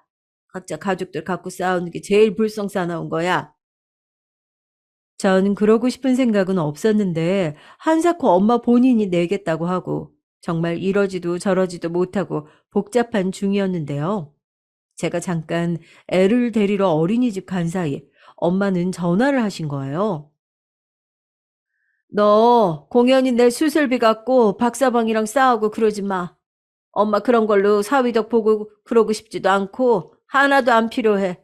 각자 가족들 갖고 싸우는 게 제일 불성사나운 거야. 전 그러고 싶은 생각은 없었는데 한사코 엄마 본인이 내겠다고 하고 정말 이러지도 저러지도 못하고 복잡한 중이었는데요. 제가 잠깐 애를 데리러 어린이집 간 사이에 엄마는 전화를 하신 거예요. 너 공연히 내 수술비 갖고 박사방이랑 싸우고 그러지 마. 엄마 그런 걸로 사위덕 보고 그러고 싶지도 않고 하나도 안 필요해.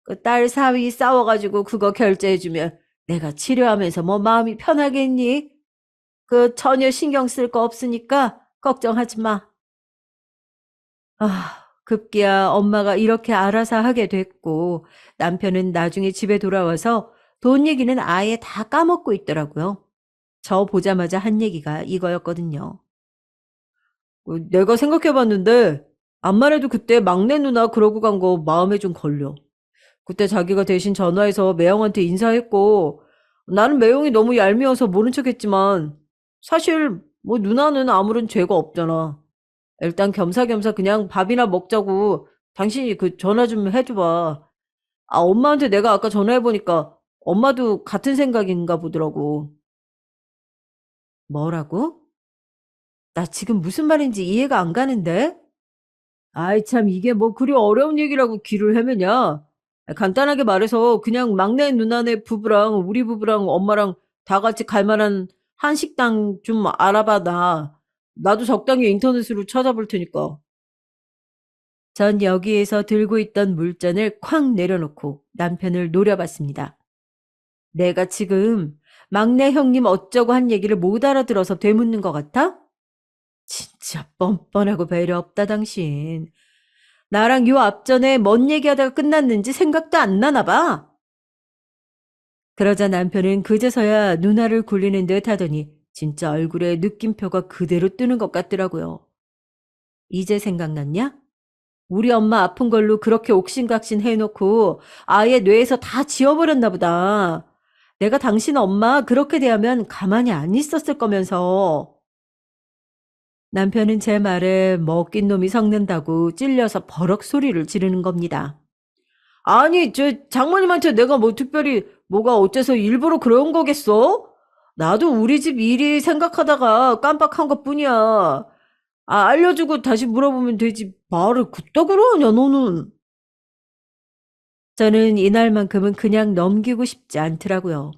그 딸 사위 싸워가지고 그거 결제해주면 내가 치료하면서 뭐 마음이 편하겠니? 그 전혀 신경 쓸 거 없으니까 걱정하지 마. 급기야 엄마가 이렇게 알아서 하게 됐고 남편은 나중에 집에 돌아와서 돈 얘기는 아예 다 까먹고 있더라고요. 저 보자마자 한 얘기가 이거였거든요. 내가 생각해봤는데 암만 해도 그때 막내 누나 그러고 간 거 마음에 좀 걸려. 그때 자기가 대신 전화해서 매형한테 인사했고 나는 매형이 너무 얄미워서 모른 척했지만 사실 뭐 누나는 아무런 죄가 없잖아. 일단 겸사겸사 그냥 밥이나 먹자고 당신이 그 전화 좀 해줘봐. 엄마한테 내가 아까 전화해보니까 엄마도 같은 생각인가 보더라고. 뭐라고? 나 지금 무슨 말인지 이해가 안 가는데? 아이 참 이게 뭐 그리 어려운 얘기라고 귀를 헤매냐? 간단하게 말해서 그냥 막내 누나네 부부랑 우리 부부랑 엄마랑 다 같이 갈 만한 한식당 좀 알아봐 놔. 나도 적당히 인터넷으로 찾아볼 테니까. 전 여기에서 들고 있던 물잔을 쾅 내려놓고 남편을 노려봤습니다. 내가 지금 막내 형님 어쩌고 한 얘기를 못 알아들어서 되묻는 것 같아? 진짜 뻔뻔하고 배려 없다 당신. 나랑 요 앞전에 뭔 얘기하다가 끝났는지 생각도 안 나나 봐. 그러자 남편은 그제서야 누나를 굴리는 듯 하더니 진짜 얼굴에 느낌표가 그대로 뜨는 것 같더라고요. 이제 생각났냐? 우리 엄마 아픈 걸로 그렇게 옥신각신 해놓고 아예 뇌에서 다 지워버렸나 보다. 내가 당신 엄마 그렇게 대하면 가만히 안 있었을 거면서. 남편은 제 말에 먹긴 놈이 섞는다고 찔려서 버럭 소리를 지르는 겁니다. 아니, 장모님한테 내가 뭐 특별히 뭐가 어째서 일부러 그런 거겠어? 나도 우리 집 일이 생각하다가 깜빡한 것 뿐이야. 알려주고 다시 물어보면 되지. 말을 그따구로 하냐, 너는? 저는 이날만큼은 그냥 넘기고 싶지 않더라고요.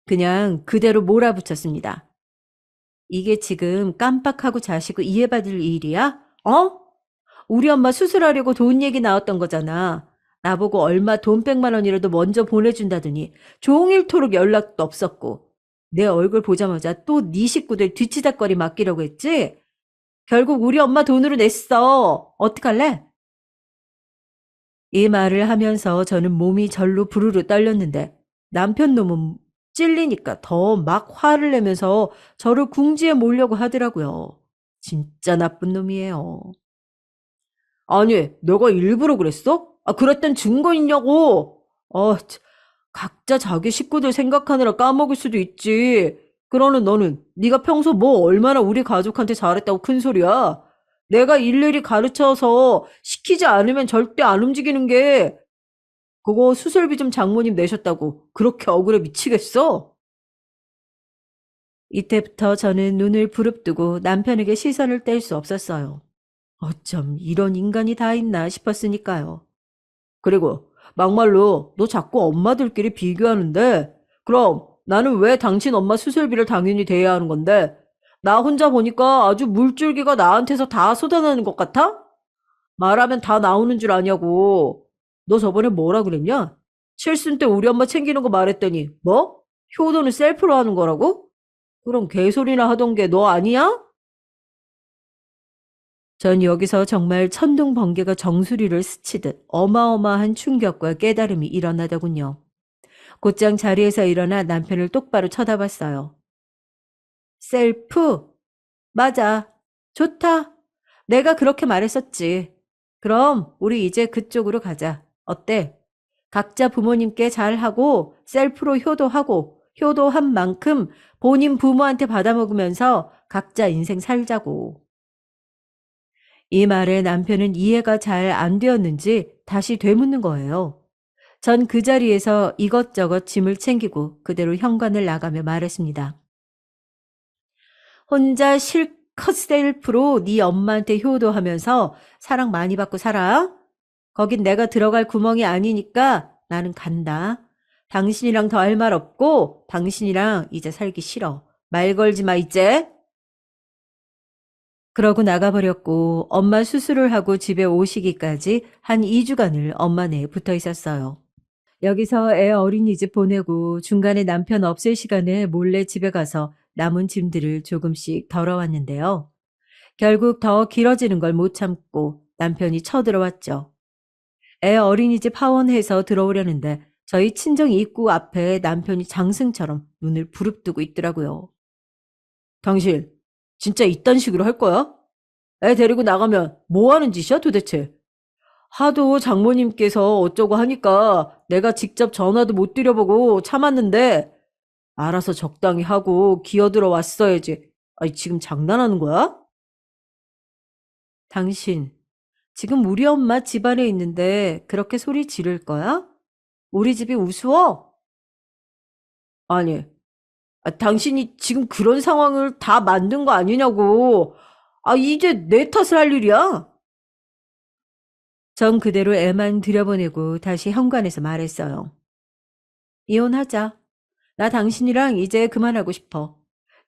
그냥 그대로 몰아붙였습니다. 이게 지금 깜빡하고 자시고 이해받을 일이야? 어? 우리 엄마 수술하려고 돈 얘기 나왔던 거잖아. 나보고 얼마 돈 100만 원이라도 먼저 보내준다더니 종일토록 연락도 없었고 내 얼굴 보자마자 또 네 식구들 뒤치다꺼리 맡기려고 했지? 결국 우리 엄마 돈으로 냈어. 어떡할래? 이 말을 하면서 저는 몸이 절로 부르르 떨렸는데 남편 놈은 찔리니까 더 막 화를 내면서 저를 궁지에 몰려고 하더라고요. 진짜 나쁜 놈이에요. 아니, 내가 일부러 그랬어? 그랬던 증거 있냐고? 각자 자기 식구들 생각하느라 까먹을 수도 있지. 그러는 너는 네가 평소 뭐 얼마나 우리 가족한테 잘했다고 큰 소리야? 내가 일일이 가르쳐서 시키지 않으면 절대 안 움직이는 게 그거 수술비 좀 장모님 내셨다고 그렇게 억울해 미치겠어? 이때부터 저는 눈을 부릅뜨고 남편에게 시선을 뗄 수 없었어요. 어쩜 이런 인간이 다 있나 싶었으니까요. 그리고 막말로 너 자꾸 엄마들끼리 비교하는데 그럼 나는 왜 당신 엄마 수술비를 당연히 대야 하는 건데 나 혼자 보니까 아주 물줄기가 나한테서 다 쏟아나는 것 같아? 말하면 다 나오는 줄 아냐고. 너 저번에 뭐라 그랬냐? 칠순 때 우리 엄마 챙기는 거 말했더니 뭐? 효도는 셀프로 하는 거라고? 그럼 개소리나 하던 게 너 아니야? 전 여기서 정말 천둥 번개가 정수리를 스치듯 어마어마한 충격과 깨달음이 일어나더군요. 곧장 자리에서 일어나 남편을 똑바로 쳐다봤어요. 셀프? 맞아. 좋다. 내가 그렇게 말했었지. 그럼 우리 이제 그쪽으로 가자. 어때? 각자 부모님께 잘하고 셀프로 효도하고 효도한 만큼 본인 부모한테 받아먹으면서 각자 인생 살자고. 이 말에 남편은 이해가 잘 안 되었는지 다시 되묻는 거예요. 전 그 자리에서 이것저것 짐을 챙기고 그대로 현관을 나가며 말했습니다. 혼자 실컷 셀프로 네 엄마한테 효도하면서 사랑 많이 받고 살아. 거긴 내가 들어갈 구멍이 아니니까 나는 간다. 당신이랑 더 할 말 없고 당신이랑 이제 살기 싫어. 말 걸지 마, 이제. 그러고 나가버렸고 엄마 수술을 하고 집에 오시기까지 한 2주간을 엄마네에 붙어 있었어요. 여기서 애 어린이집 보내고 중간에 남편 없을 시간에 몰래 집에 가서 남은 짐들을 조금씩 덜어왔는데요. 결국 더 길어지는 걸 못 참고 남편이 쳐들어왔죠. 애 어린이집 하원해서 들어오려는데 저희 친정 입구 앞에 남편이 장승처럼 눈을 부릅뜨고 있더라고요. 당신 진짜 이딴 식으로 할 거야? 애 데리고 나가면 뭐 하는 짓이야 도대체? 하도 장모님께서 어쩌고 하니까 내가 직접 전화도 못 드려보고 참았는데 알아서 적당히 하고 기어들어 왔어야지. 아니, 지금 장난하는 거야? 당신, 지금 우리 엄마 집안에 있는데 그렇게 소리 지를 거야? 우리 집이 우스워? 아니, 당신이 지금 그런 상황을 다 만든 거 아니냐고. 이제 내 탓을 할 일이야? 전 그대로 애만 들여보내고 다시 현관에서 말했어요. 이혼하자. 나 당신이랑 이제 그만하고 싶어.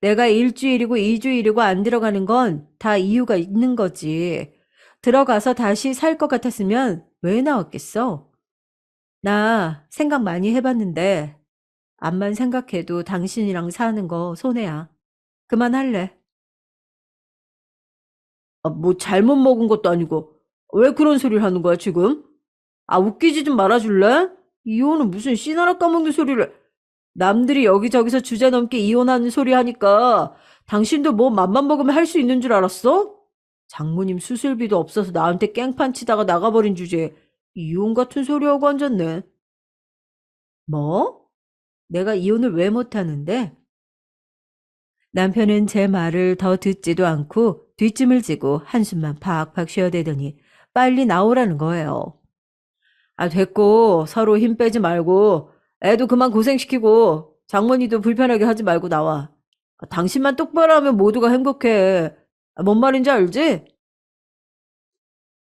내가 일주일이고 이주일이고 안 들어가는 건 다 이유가 있는 거지. 들어가서 다시 살 것 같았으면 왜 나왔겠어? 나 생각 많이 해봤는데 암만 생각해도 당신이랑 사는 거 손해야. 그만할래. 뭐 잘못 먹은 것도 아니고 왜 그런 소리를 하는 거야 지금? 웃기지 좀 말아줄래? 이혼은 무슨 씨나라 까먹는 소리를. 남들이 여기저기서 주제넘게 이혼하는 소리 하니까 당신도 뭐 맘만 먹으면 할 수 있는 줄 알았어? 장모님 수술비도 없어서 나한테 깽판 치다가 나가버린 주제에 이혼 같은 소리하고 앉았네. 뭐? 내가 이혼을 왜 못하는데? 남편은 제 말을 더 듣지도 않고 뒷짐을 지고 한숨만 팍팍 쉬어대더니 빨리 나오라는 거예요. 됐고 서로 힘 빼지 말고 애도 그만 고생시키고 장모님도 불편하게 하지 말고 나와. 당신만 똑바로 하면 모두가 행복해. 뭔 말인지 알지?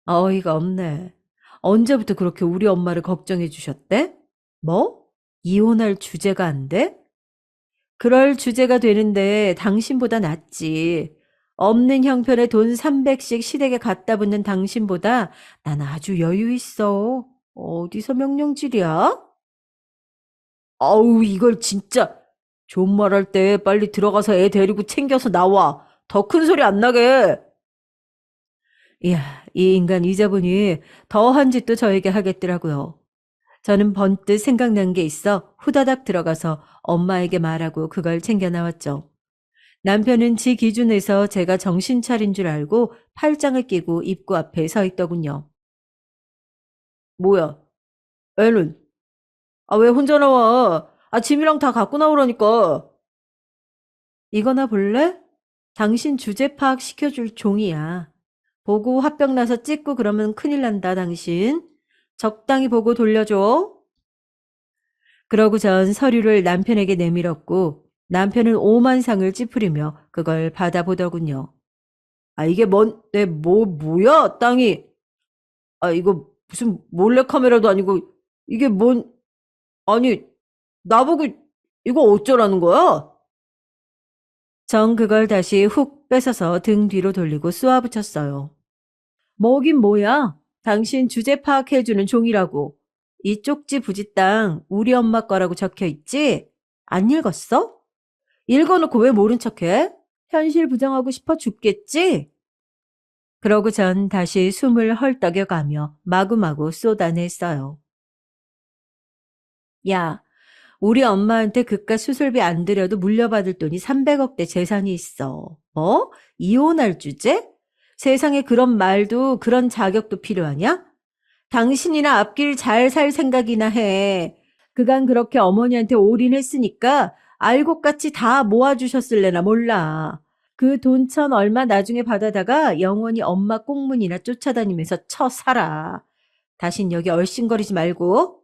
어이가 없네. 언제부터 그렇게 우리 엄마를 걱정해 주셨대? 뭐? 이혼할 주제가 안 돼? 그럴 주제가 되는데 당신보다 낫지. 없는 형편에 돈 300씩 시댁에 갖다 붙는 당신보다 난 아주 여유 있어. 어디서 명령질이야? 이걸 진짜. 존말할 때 빨리 들어가서 애 데리고 챙겨서 나와. 더 큰 소리 안 나게. 이야, 이 인간 이자분이 더한 짓도 저에게 하겠더라고요. 저는 번뜩 생각난 게 있어 후다닥 들어가서 엄마에게 말하고 그걸 챙겨 나왔죠. 남편은 지 기준에서 제가 정신 차린 줄 알고 팔짱을 끼고 입구 앞에 서 있더군요. 뭐야, 애는? 왜 혼자 나와? 짐이랑 다 갖고 나오라니까. 이거나 볼래? 당신 주제 파악 시켜줄 종이야. 보고 화병 나서 찍고 그러면 큰일 난다, 당신. 적당히 보고 돌려줘. 그러고 전 서류를 남편에게 내밀었고 남편은 오만상을 찌푸리며 그걸 받아보더군요. 이게 뭐야, 땅이. 이거 무슨 몰래카메라도 아니고, 이게 아니, 나보고 이거 어쩌라는 거야? 전 그걸 다시 훅 뺏어서 등 뒤로 돌리고 쏘아붙였어요. 뭐긴 뭐야? 당신 주제 파악해주는 종이라고. 이 쪽지 부지 땅 우리 엄마 거라고 적혀 있지? 안 읽었어? 읽어놓고 왜 모른 척해? 현실 부정하고 싶어 죽겠지? 그러고 전 다시 숨을 헐떡여가며 마구마구 쏟아냈어요. 야, 우리 엄마한테 그깟 수술비 안 들여도 물려받을 돈이 300억대 재산이 있어. 뭐? 이혼할 주제? 세상에 그런 말도 그런 자격도 필요하냐? 당신이나 앞길 잘 살 생각이나 해. 그간 그렇게 어머니한테 올인했으니까 알곡같이 다 모아주셨을래나 몰라. 그 돈 천 얼마 나중에 받아다가 영원히 엄마 꽁문이나 쫓아다니면서 쳐 살아. 다신 여기 얼씬거리지 말고.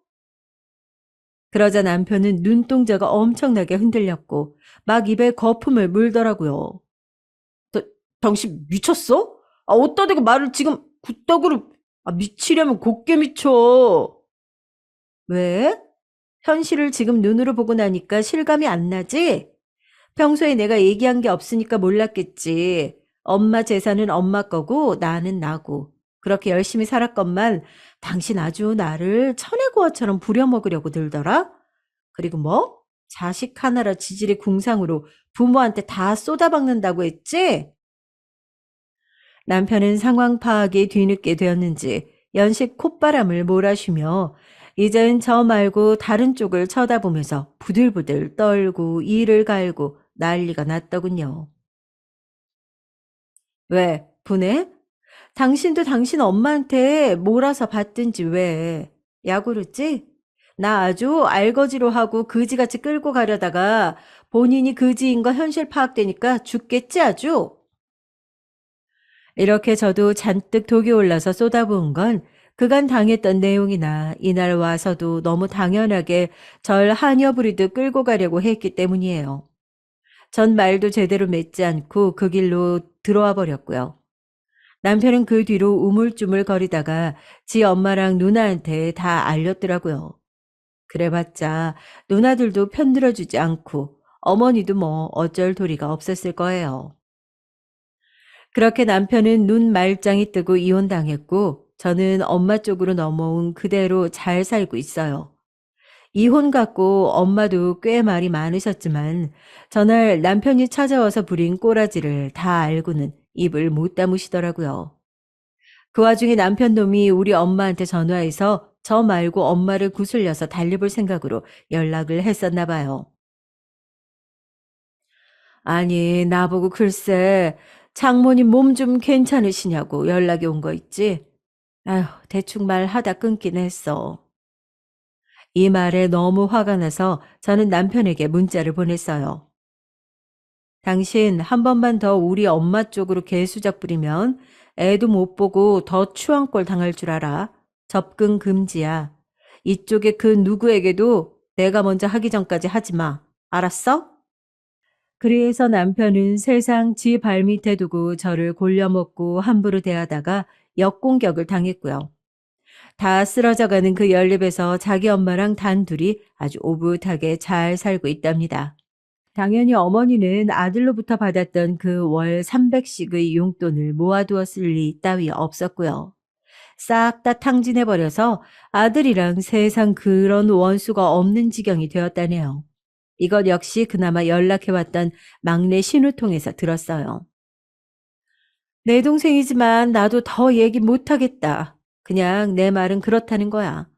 그러자 남편은 눈동자가 엄청나게 흔들렸고 막 입에 거품을 물더라고요. 너, 당신 미쳤어? 어디다 대고 말을 지금 굿떡으로. 미치려면 곱게 미쳐. 왜? 현실을 지금 눈으로 보고 나니까 실감이 안 나지? 평소에 내가 얘기한 게 없으니까 몰랐겠지. 엄마 재산은 엄마 거고 나는 나고. 그렇게 열심히 살았건만 당신 아주 나를 천혜고아처럼 부려먹으려고 들더라? 그리고 뭐? 자식 하나라 지질의 궁상으로 부모한테 다 쏟아박는다고 했지? 남편은 상황 파악이 뒤늦게 되었는지 연식 콧바람을 몰아쉬며 이젠 저 말고 다른 쪽을 쳐다보면서 부들부들 떨고 이를 갈고 난리가 났더군요. 왜? 분해? 당신도 당신 엄마한테 몰아서 받든지 왜? 야구르지? 나 아주 알거지로 하고 그지같이 끌고 가려다가 본인이 그지인 거 현실 파악되니까 죽겠지 아주? 이렇게 저도 잔뜩 독이 올라서 쏟아부은 건 그간 당했던 내용이나 이날 와서도 너무 당연하게 절 하녀 부리듯 끌고 가려고 했기 때문이에요. 전 말도 제대로 맺지 않고 그 길로 들어와 버렸고요. 남편은 그 뒤로 우물쭈물 거리다가 지 엄마랑 누나한테 다 알렸더라고요. 그래봤자 누나들도 편들어주지 않고 어머니도 뭐 어쩔 도리가 없었을 거예요. 그렇게 남편은 눈 말짱이 뜨고 이혼당했고 저는 엄마 쪽으로 넘어온 그대로 잘 살고 있어요. 이혼 갖고 엄마도 꽤 말이 많으셨지만 전날 남편이 찾아와서 부린 꼬라지를 다 알고는 입을 못 다무시더라고요. 그 와중에 남편 놈이 우리 엄마한테 전화해서 저 말고 엄마를 구슬려서 달래볼 생각으로 연락을 했었나 봐요. 아니, 나보고 글쎄, 장모님 몸 좀 괜찮으시냐고 연락이 온 거 있지? 아휴, 대충 말하다 끊긴 했어. 이 말에 너무 화가 나서 저는 남편에게 문자를 보냈어요. 당신 한 번만 더 우리 엄마 쪽으로 개수작 부리면 애도 못 보고 더 추한꼴 당할 줄 알아. 접근 금지야. 이쪽에 그 누구에게도 내가 먼저 하기 전까지 하지 마. 알았어? 그래서 남편은 세상 지 발밑에 두고 저를 골려먹고 함부로 대하다가 역공격을 당했고요. 다 쓰러져가는 그 연립에서 자기 엄마랑 단둘이 아주 오붓하게 잘 살고 있답니다. 당연히 어머니는 아들로부터 받았던 그 월 300씩의 용돈을 모아두었을 리 따위 없었고요. 싹 다 탕진해버려서 아들이랑 세상 그런 원수가 없는 지경이 되었다네요. 이것 역시 그나마 연락해왔던 막내 신우통에서 들었어요. 내 동생이지만 나도 더 얘기 못하겠다. 그냥 내 말은 그렇다는 거야.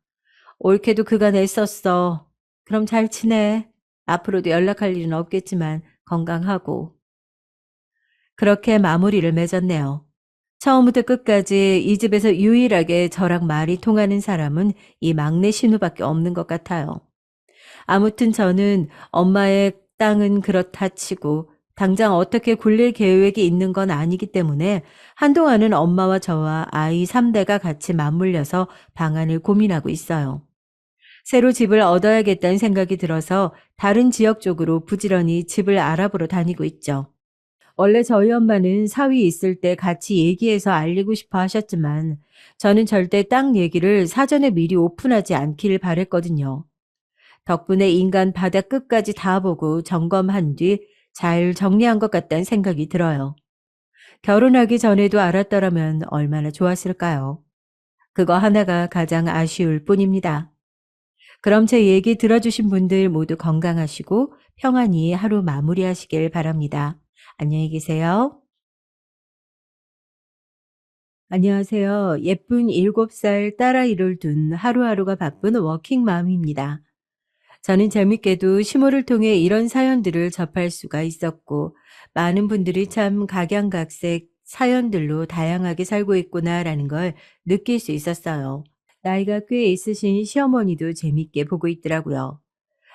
옳게도 그간 애썼어. 그럼 잘 지내. 앞으로도 연락할 일은 없겠지만 건강하고. 그렇게 마무리를 맺었네요. 처음부터 끝까지 이 집에서 유일하게 저랑 말이 통하는 사람은 이 막내 신우밖에 없는 것 같아요. 아무튼 저는 엄마의 땅은 그렇다 치고 당장 어떻게 굴릴 계획이 있는 건 아니기 때문에 한동안은 엄마와 저와 아이 3대가 같이 맞물려서 방안을 고민하고 있어요. 새로 집을 얻어야겠다는 생각이 들어서 다른 지역 쪽으로 부지런히 집을 알아보러 다니고 있죠. 원래 저희 엄마는 사위 있을 때 같이 얘기해서 알리고 싶어 하셨지만 저는 절대 땅 얘기를 사전에 미리 오픈하지 않기를 바랬거든요. 덕분에 인간 바다 끝까지 다 보고 점검한 뒤 잘 정리한 것 같다는 생각이 들어요. 결혼하기 전에도 알았더라면 얼마나 좋았을까요? 그거 하나가 가장 아쉬울 뿐입니다. 그럼 제 얘기 들어주신 분들 모두 건강하시고 평안히 하루 마무리하시길 바랍니다. 안녕히 계세요. 안녕하세요. 예쁜 7살 딸아이를 둔 하루하루가 바쁜 워킹맘입니다. 저는 재밌게도 시모를 통해 이런 사연들을 접할 수가 있었고, 많은 분들이 참 각양각색 사연들로 다양하게 살고 있구나라는 걸 느낄 수 있었어요. 나이가 꽤 있으신 시어머니도 재밌게 보고 있더라고요.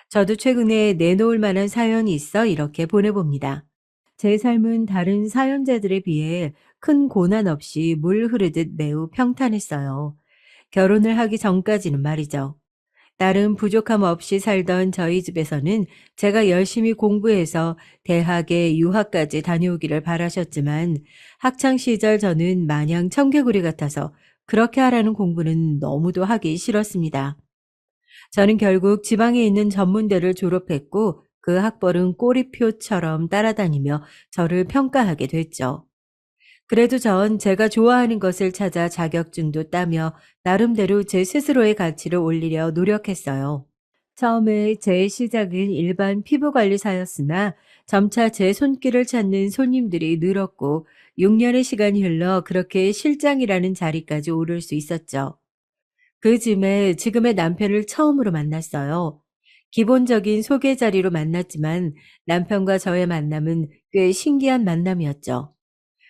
저도 최근에 내놓을 만한 사연이 있어 이렇게 보내봅니다. 제 삶은 다른 사연자들에 비해 큰 고난 없이 물 흐르듯 매우 평탄했어요. 결혼을 하기 전까지는 말이죠. 나름 부족함 없이 살던 저희 집에서는 제가 열심히 공부해서 대학에 유학까지 다녀오기를 바라셨지만 학창 시절 저는 마냥 청개구리 같아서 그렇게 하라는 공부는 너무도 하기 싫었습니다. 저는 결국 지방에 있는 전문대를 졸업했고 그 학벌은 꼬리표처럼 따라다니며 저를 평가하게 됐죠. 그래도 전 제가 좋아하는 것을 찾아 자격증도 따며 나름대로 제 스스로의 가치를 올리려 노력했어요. 처음에 제 시작은 일반 피부관리사였으나 점차 제 손길을 찾는 손님들이 늘었고 6년의 시간이 흘러 그렇게 실장이라는 자리까지 오를 수 있었죠. 그 즈음에 지금의 남편을 처음으로 만났어요. 기본적인 소개 자리로 만났지만 남편과 저의 만남은 꽤 신기한 만남이었죠.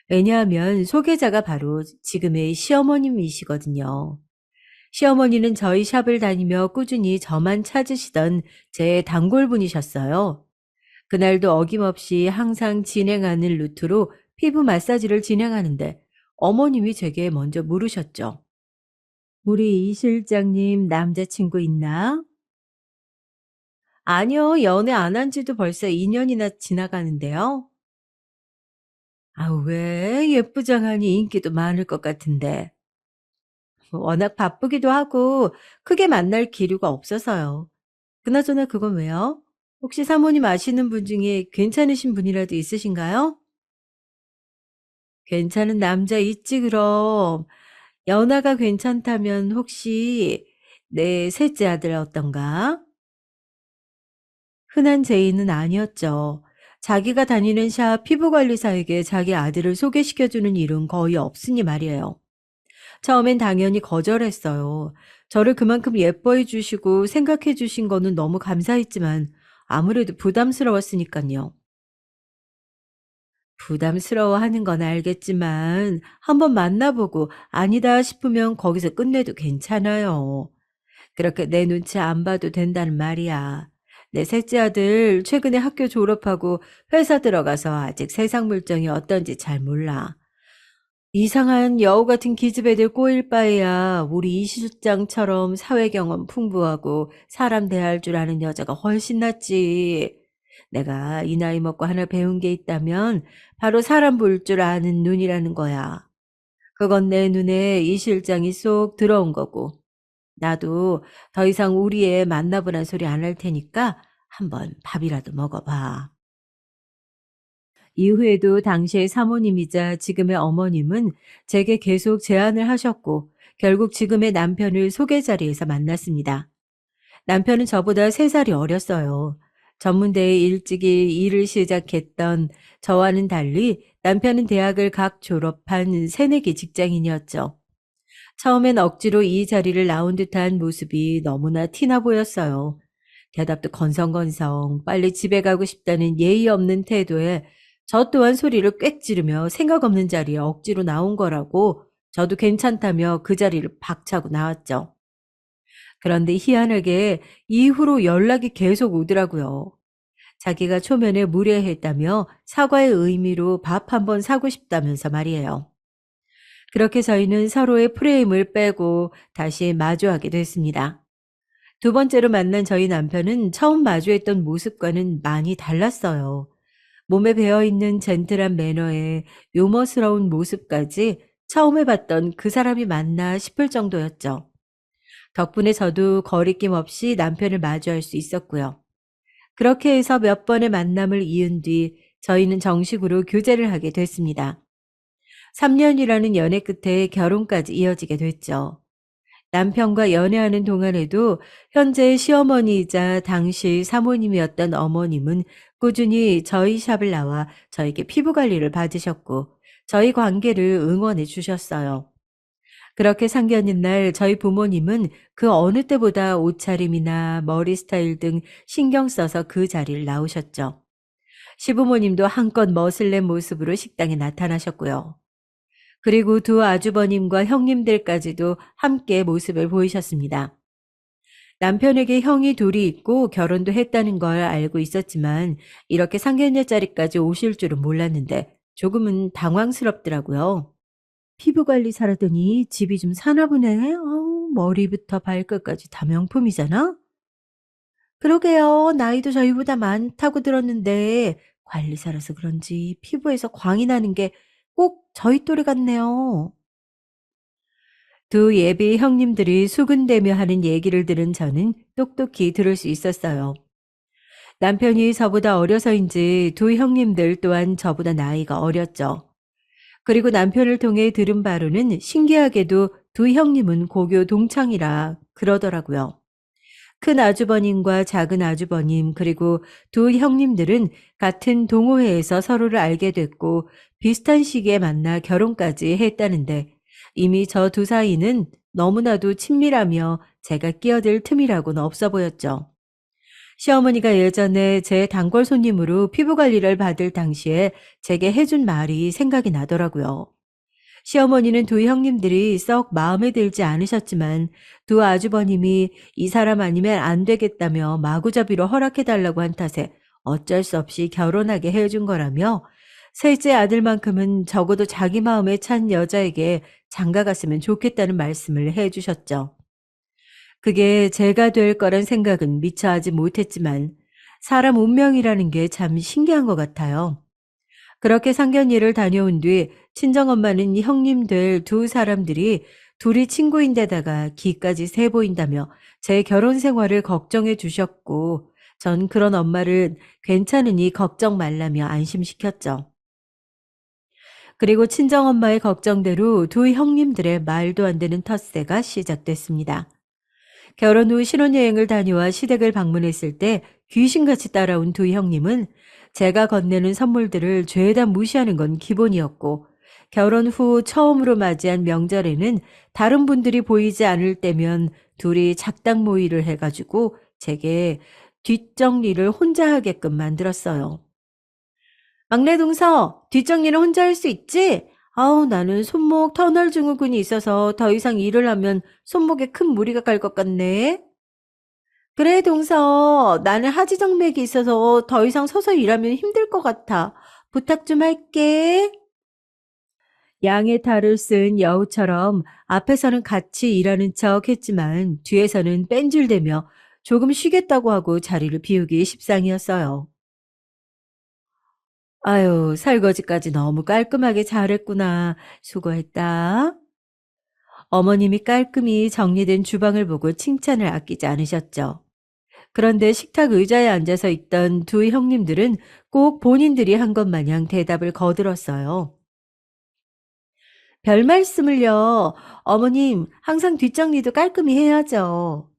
왜냐하면 소개자가 바로 지금의 시어머님이시거든요. 시어머니는 저희 샵을 다니며 꾸준히 저만 찾으시던 제 단골분이셨어요. 그날도 어김없이 항상 진행하는 루트로 피부 마사지를 진행하는데 어머님이 제게 먼저 물으셨죠. 우리 이 실장님 남자친구 있나? 아니요, 연애 안 한 지도 벌써 2년이나 지나가는데요. 아, 왜? 예쁘장하니 인기도 많을 것 같은데. 워낙 바쁘기도 하고 크게 만날 기류가 없어서요. 그나저나 그건 왜요? 혹시 사모님 아시는 분 중에 괜찮으신 분이라도 있으신가요? 괜찮은 남자 있지 그럼. 연하가 괜찮다면 혹시 내 셋째 아들 어떤가? 흔한 제의는 아니었죠. 자기가 다니는 샵 피부관리사에게 자기 아들을 소개시켜주는 일은 거의 없으니 말이에요. 처음엔 당연히 거절했어요. 저를 그만큼 예뻐해 주시고 생각해 주신 거는 너무 감사했지만 아무래도 부담스러웠으니깐요. 부담스러워하는 건 알겠지만 한번 만나보고 아니다 싶으면 거기서 끝내도 괜찮아요. 그렇게 내 눈치 안 봐도 된다는 말이야. 내 셋째 아들 최근에 학교 졸업하고 회사 들어가서 아직 세상 물정이 어떤지 잘 몰라. 이상한 여우 같은 기집애들 꼬일 바에야 우리 이 실장처럼 사회 경험 풍부하고 사람 대할 줄 아는 여자가 훨씬 낫지. 내가 이 나이 먹고 하나 배운 게 있다면 바로 사람 볼 줄 아는 눈이라는 거야. 그건 내 눈에 이 실장이 쏙 들어온 거고. 나도 더 이상 우리 애 만나보란 소리 안 할 테니까 한번 밥이라도 먹어봐. 이후에도 당시의 사모님이자 지금의 어머님은 제게 계속 제안을 하셨고 결국 지금의 남편을 소개 자리에서 만났습니다. 남편은 저보다 3살이 어렸어요. 전문대에 일찍이 일을 시작했던 저와는 달리 남편은 대학을 각 졸업한 새내기 직장인이었죠. 처음엔 억지로 이 자리를 나온 듯한 모습이 너무나 티나 보였어요. 대답도 건성건성 빨리 집에 가고 싶다는 예의 없는 태도에 저 또한 소리를 꽥 지르며 생각 없는 자리에 억지로 나온 거라고 저도 괜찮다며 그 자리를 박차고 나왔죠. 그런데 희한하게 이후로 연락이 계속 오더라고요. 자기가 초면에 무례했다며 사과의 의미로 밥 한번 사고 싶다면서 말이에요. 그렇게 저희는 서로의 프레임을 빼고 다시 마주하게 됐습니다. 두 번째로 만난 저희 남편은 처음 마주했던 모습과는 많이 달랐어요. 몸에 배어있는 젠틀한 매너에 유머스러운 모습까지 처음에 봤던 그 사람이 맞나 싶을 정도였죠. 덕분에 저도 거리낌 없이 남편을 마주할 수 있었고요. 그렇게 해서 몇 번의 만남을 이은 뒤 저희는 정식으로 교제를 하게 됐습니다. 3년이라는 연애 끝에 결혼까지 이어지게 됐죠. 남편과 연애하는 동안에도 현재 시어머니이자 당시 사모님이었던 어머님은 꾸준히 저희 샵을 나와 저에게 피부 관리를 받으셨고 저희 관계를 응원해 주셨어요. 그렇게 상견인 날 저희 부모님은 그 어느 때보다 옷차림이나 머리 스타일 등 신경 써서 그 자리를 나오셨죠. 시부모님도 한껏 멋을 낸 모습으로 식당에 나타나셨고요. 그리고 두 아주버님과 형님들까지도 함께 모습을 보이셨습니다. 남편에게 형이 둘이 있고 결혼도 했다는 걸 알고 있었지만 이렇게 상견례 자리까지 오실 줄은 몰랐는데 조금은 당황스럽더라고요. 피부관리 사라더니 집이 좀 사나 보네. 머리부터 발끝까지 다 명품이잖아. 그러게요. 나이도 저희보다 많다고 들었는데 관리사라서 그런지 피부에서 광이 나는 게 꼭 저희 또래 같네요. 두 예비 형님들이 수군대며 하는 얘기를 들은 저는 똑똑히 들을 수 있었어요. 남편이 저보다 어려서인지 두 형님들 또한 저보다 나이가 어렸죠. 그리고 남편을 통해 들은 바로는 신기하게도 두 형님은 고교 동창이라 그러더라고요. 큰 아주버님과 작은 아주버님 그리고 두 형님들은 같은 동호회에서 서로를 알게 됐고 비슷한 시기에 만나 결혼까지 했다는데 이미 저 두 사이는 너무나도 친밀하며 제가 끼어들 틈이라고는 없어 보였죠. 시어머니가 예전에 제 단골 손님으로 피부 관리를 받을 당시에 제게 해준 말이 생각이 나더라고요. 시어머니는 두 형님들이 썩 마음에 들지 않으셨지만 두 아주버님이 이 사람 아니면 안 되겠다며 마구잡이로 허락해달라고 한 탓에 어쩔 수 없이 결혼하게 해준 거라며 셋째 아들만큼은 적어도 자기 마음에 찬 여자에게 장가갔으면 좋겠다는 말씀을 해주셨죠. 그게 제가 될 거란 생각은 미처 하지 못했지만 사람 운명이라는 게 참 신기한 것 같아요. 그렇게 상견례를 다녀온 뒤 친정엄마는 형님들 두 사람들이 둘이 친구인데다가 기까지 세 보인다며 제 결혼 생활을 걱정해 주셨고 전 그런 엄마를 괜찮으니 걱정 말라며 안심시켰죠. 그리고 친정엄마의 걱정대로 두 형님들의 말도 안 되는 텃세가 시작됐습니다. 결혼 후 신혼여행을 다녀와 시댁을 방문했을 때 귀신같이 따라온 두 형님은 제가 건네는 선물들을 죄다 무시하는 건 기본이었고 결혼 후 처음으로 맞이한 명절에는 다른 분들이 보이지 않을 때면 둘이 작당 모의를 해가지고 제게 뒷정리를 혼자 하게끔 만들었어요. 막내 동서, 뒷정리는 혼자 할 수 있지? 아우, 나는 손목 터널 증후군이 있어서 더 이상 일을 하면 손목에 큰 무리가 갈 것 같네. 그래, 동서. 나는 하지정맥이 있어서 더 이상 서서 일하면 힘들 것 같아. 부탁 좀 할게. 양의 탈을 쓴 여우처럼 앞에서는 같이 일하는 척 했지만 뒤에서는 뺀질대며 조금 쉬겠다고 하고 자리를 비우기 십상이었어요. 아유, 설거지까지 너무 깔끔하게 잘했구나. 수고했다. 어머님이 깔끔히 정리된 주방을 보고 칭찬을 아끼지 않으셨죠. 그런데 식탁 의자에 앉아서 있던 두 형님들은 꼭 본인들이 한 것 마냥 대답을 거들었어요. 별 말씀을요. 어머님, 항상 뒷정리도 깔끔히 해야죠.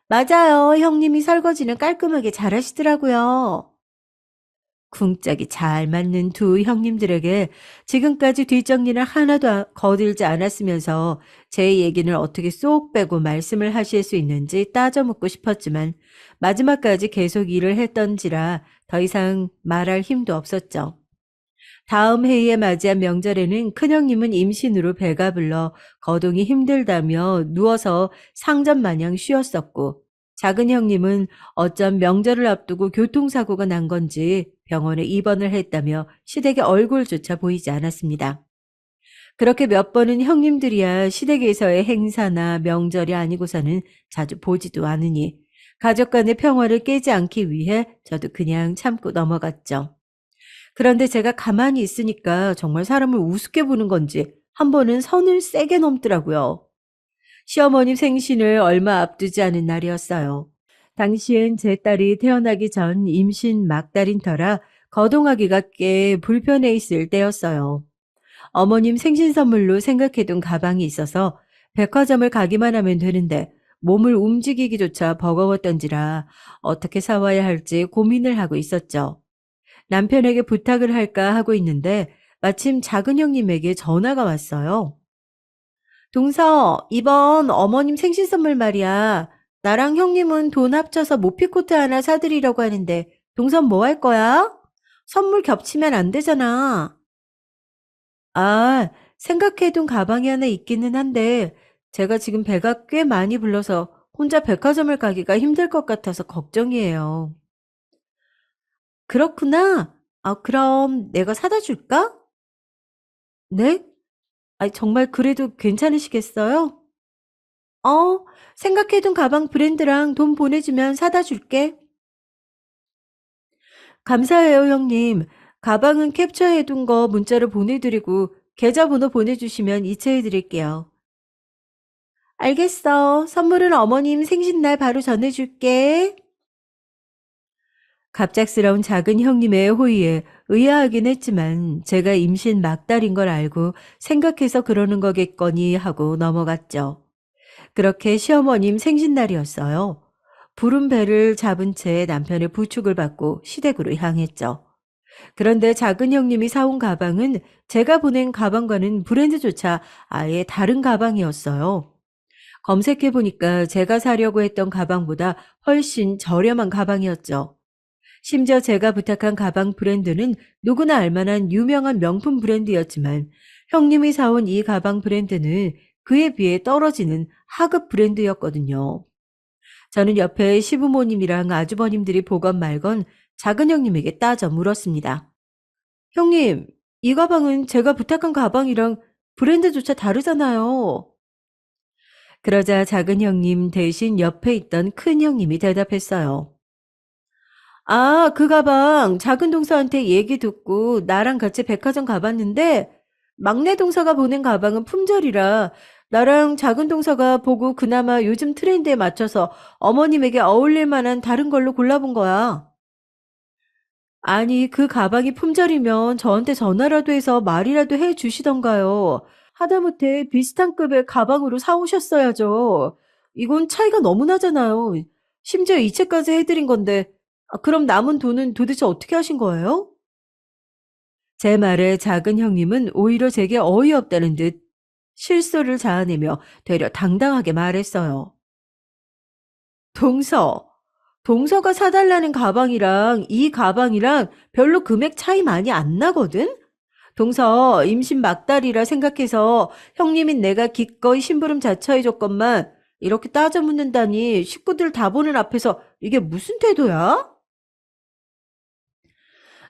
맞아요. 형님이 설거지는 깔끔하게 잘하시더라고요. 궁짝이 잘 맞는 두 형님들에게 지금까지 뒷정리를 하나도 거들지 않았으면서 제 얘기는 어떻게 쏙 빼고 말씀을 하실 수 있는지 따져 묻고 싶었지만 마지막까지 계속 일을 했던지라 더 이상 말할 힘도 없었죠. 다음 회의에 맞이한 명절에는 큰형님은 임신으로 배가 불러 거동이 힘들다며 누워서 상전 마냥 쉬었었고 작은 형님은 어쩜 명절을 앞두고 교통사고가 난 건지 병원에 입원을 했다며 시댁의 얼굴조차 보이지 않았습니다. 그렇게 몇 번은 형님들이야 시댁에서의 행사나 명절이 아니고서는 자주 보지도 않으니 가족 간의 평화를 깨지 않기 위해 저도 그냥 참고 넘어갔죠. 그런데 제가 가만히 있으니까 정말 사람을 우습게 보는 건지 한 번은 선을 세게 넘더라고요. 시어머님 생신을 얼마 앞두지 않은 날이었어요. 당시엔 제 딸이 태어나기 전 임신 막달인 터라 거동하기가 꽤 불편해 있을 때였어요. 어머님 생신 선물로 생각해둔 가방이 있어서 백화점을 가기만 하면 되는데 몸을 움직이기조차 버거웠던지라 어떻게 사와야 할지 고민을 하고 있었죠. 남편에게 부탁을 할까 하고 있는데 마침 작은 형님에게 전화가 왔어요. 동서, 이번 어머님 생신 선물 말이야. 나랑 형님은 돈 합쳐서 모피코트 하나 사드리려고 하는데 동선 뭐 할 거야? 선물 겹치면 안 되잖아. 아, 생각해둔 가방이 하나 있기는 한데 제가 지금 배가 꽤 많이 불러서 혼자 백화점을 가기가 힘들 것 같아서 걱정이에요. 그렇구나. 아, 그럼 내가 사다 줄까? 네? 아니, 정말 그래도 괜찮으시겠어요? 어, 생각해둔 가방 브랜드랑 돈 보내주면 사다 줄게. 감사해요, 형님. 가방은 캡처해둔 거 문자로 보내드리고 계좌번호 보내주시면 이체해드릴게요. 알겠어. 선물은 어머님 생신날 바로 전해줄게. 갑작스러운 작은 형님의 호의에 의아하긴 했지만 제가 임신 막달인 걸 알고 생각해서 그러는 거겠거니 하고 넘어갔죠. 그렇게 시어머님 생신날이었어요. 부른 배를 잡은 채 남편의 부축을 받고 시댁으로 향했죠. 그런데 작은 형님이 사온 가방은 제가 보낸 가방과는 브랜드조차 아예 다른 가방이었어요. 검색해 보니까 제가 사려고 했던 가방보다 훨씬 저렴한 가방이었죠. 심지어 제가 부탁한 가방 브랜드는 누구나 알만한 유명한 명품 브랜드였지만 형님이 사온 이 가방 브랜드는 그에 비해 떨어지는 하급 브랜드였거든요. 저는 옆에 시부모님이랑 아주버님들이 보건 말건 작은 형님에게 따져 물었습니다. 형님, 이 가방은 제가 부탁한 가방이랑 브랜드조차 다르잖아요. 그러자 작은 형님 대신 옆에 있던 큰 형님이 대답했어요. 아, 그 가방 작은 동서한테 얘기 듣고 나랑 같이 백화점 가봤는데 막내 동서가 보낸 가방은 품절이라 나랑 작은 동서가 보고 그나마 요즘 트렌드에 맞춰서 어머님에게 어울릴 만한 다른 걸로 골라본 거야. 아니, 그 가방이 품절이면 저한테 전화라도 해서 말이라도 해 주시던가요. 하다못해 비슷한 급의 가방으로 사오셨어야죠. 이건 차이가 너무 나잖아요. 심지어 이체까지 해드린 건데, 아, 그럼 남은 돈은 도대체 어떻게 하신 거예요? 제 말에 작은 형님은 오히려 제게 어이없다는 듯 실소를 자아내며 되려 당당하게 말했어요. 동서, 동서가 사달라는 가방이랑 이 가방이랑 별로 금액 차이 많이 안 나거든? 동서 임신 막달이라 생각해서 형님인 내가 기꺼이 심부름 자처해줬건만 이렇게 따져 묻는다니 식구들 다 보는 앞에서 이게 무슨 태도야?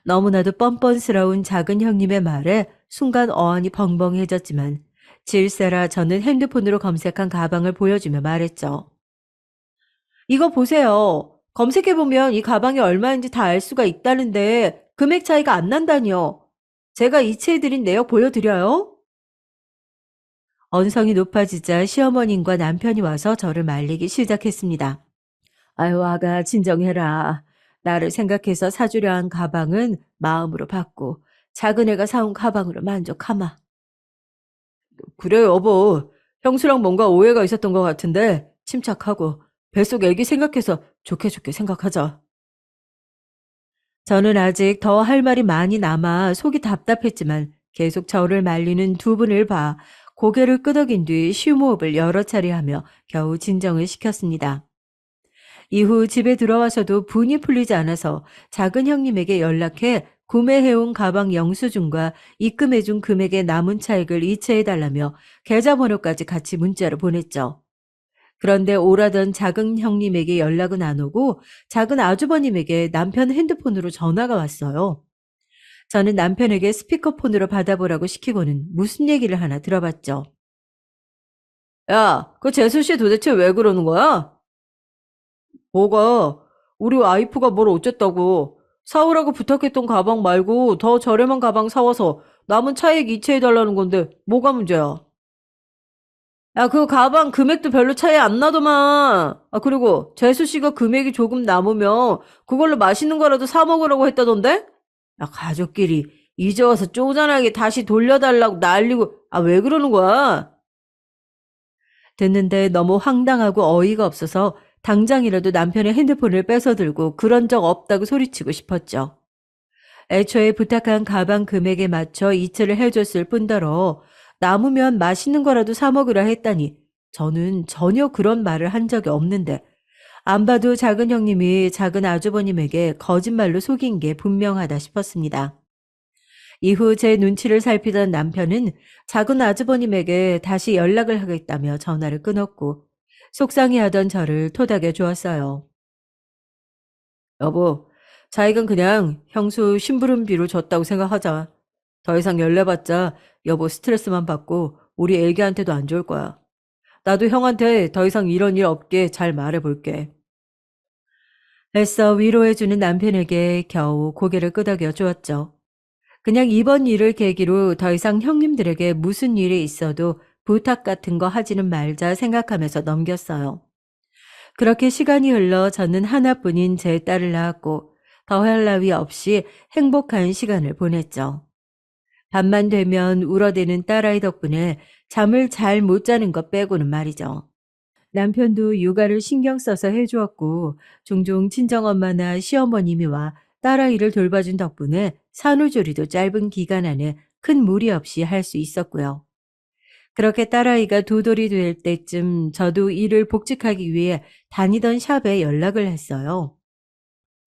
너무나도 뻔뻔스러운 작은 형님의 말에 순간 어안이 벙벙해졌지만 질세라 저는 핸드폰으로 검색한 가방을 보여주며 말했죠. 이거 보세요. 검색해보면 이 가방이 얼마인지 다 알 수가 있다는데 금액 차이가 안 난다니요. 제가 이체해드린 내역 보여드려요? 언성이 높아지자 시어머님과 남편이 와서 저를 말리기 시작했습니다. 아유, 아가, 진정해라. 나를 생각해서 사주려 한 가방은 마음으로 받고 작은 애가 사온 가방으로 만족하마. 그래, 여보. 형수랑 뭔가 오해가 있었던 것 같은데 침착하고 뱃속 애기 생각해서 좋게 좋게 생각하자. 저는 아직 더 할 말이 많이 남아 속이 답답했지만 계속 저를 말리는 두 분을 봐 고개를 끄덕인 뒤 쉬호흡을 여러 차례 하며 겨우 진정을 시켰습니다. 이후 집에 들어와서도 분이 풀리지 않아서 작은 형님에게 연락해 구매해온 가방 영수증과 입금해준 금액의 남은 차액을 이체해달라며 계좌번호까지 같이 문자로 보냈죠. 그런데 오라던 작은 형님에게 연락은 안 오고 작은 아주버님에게 남편 핸드폰으로 전화가 왔어요. 저는 남편에게 스피커폰으로 받아보라고 시키고는 무슨 얘기를 하나 들어봤죠. 야, 그 재수 씨 도대체 왜 그러는 거야? 뭐가? 우리 와이프가 뭘 어쨌다고. 사오라고 부탁했던 가방 말고 더 저렴한 가방 사와서 남은 차액 이체해달라는 건데 뭐가 문제야? 야, 그 가방 금액도 별로 차이 안 나더만. 아, 그리고 재수 씨가 금액이 조금 남으면 그걸로 맛있는 거라도 사 먹으라고 했다던데? 야, 가족끼리 이제 와서 쪼잔하게 다시 돌려달라고 난리고. 아, 왜 그러는 거야? 듣는데 너무 황당하고 어이가 없어서 당장이라도 남편의 핸드폰을 뺏어들고 그런 적 없다고 소리치고 싶었죠. 애초에 부탁한 가방 금액에 맞춰 이체를 해줬을 뿐더러 남으면 맛있는 거라도 사 먹으라 했다니 저는 전혀 그런 말을 한 적이 없는데 안 봐도 작은 형님이 작은 아주버님에게 거짓말로 속인 게 분명하다 싶었습니다. 이후 제 눈치를 살피던 남편은 작은 아주버님에게 다시 연락을 하겠다며 전화를 끊었고 속상해하던 저를 토닥여 주었어요. 여보, 자익은 그냥 형수 심부름비로 줬다고 생각하자. 더 이상 연락봤자 여보 스트레스만 받고 우리 애기한테도 안 좋을 거야. 나도 형한테 더 이상 이런 일 없게 잘 말해볼게. 애써 위로해주는 남편에게 겨우 고개를 끄덕여 주었죠. 그냥 이번 일을 계기로 더 이상 형님들에게 무슨 일이 있어도 부탁 같은 거 하지는 말자 생각하면서 넘겼어요. 그렇게 시간이 흘러 저는 하나뿐인 제 딸을 낳았고 더할 나위 없이 행복한 시간을 보냈죠. 밤만 되면 울어대는 딸아이 덕분에 잠을 잘 못 자는 것 빼고는 말이죠. 남편도 육아를 신경 써서 해주었고 종종 친정엄마나 시어머님이 와 딸아이를 돌봐준 덕분에 산후조리도 짧은 기간 안에 큰 무리 없이 할 수 있었고요. 그렇게 딸아이가 두 돌이 될 때쯤 저도 일을 복직하기 위해 다니던 샵에 연락을 했어요.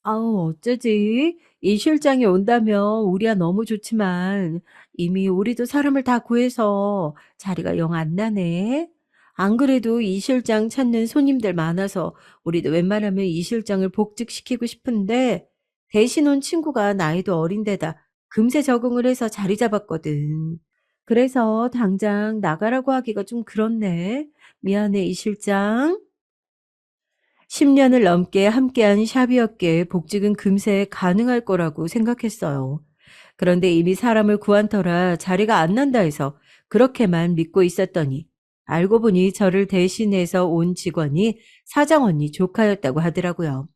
아우, 어쩌지? 이 실장이 온다면 우리야 너무 좋지만 이미 우리도 사람을 다 구해서 자리가 영 안 나네. 안 그래도 이 실장 찾는 손님들 많아서 우리도 웬만하면 이 실장을 복직시키고 싶은데 대신 온 친구가 나이도 어린데다 금세 적응을 해서 자리 잡았거든. 그래서 당장 나가라고 하기가 좀 그렇네. 미안해, 이 실장. 10년을 넘게 함께한 샵이었기에 복직은 금세 가능할 거라고 생각했어요. 그런데 이미 사람을 구한 터라 자리가 안 난다 해서 그렇게만 믿고 있었더니 알고 보니 저를 대신해서 온 직원이 사장 언니 조카였다고 하더라고요.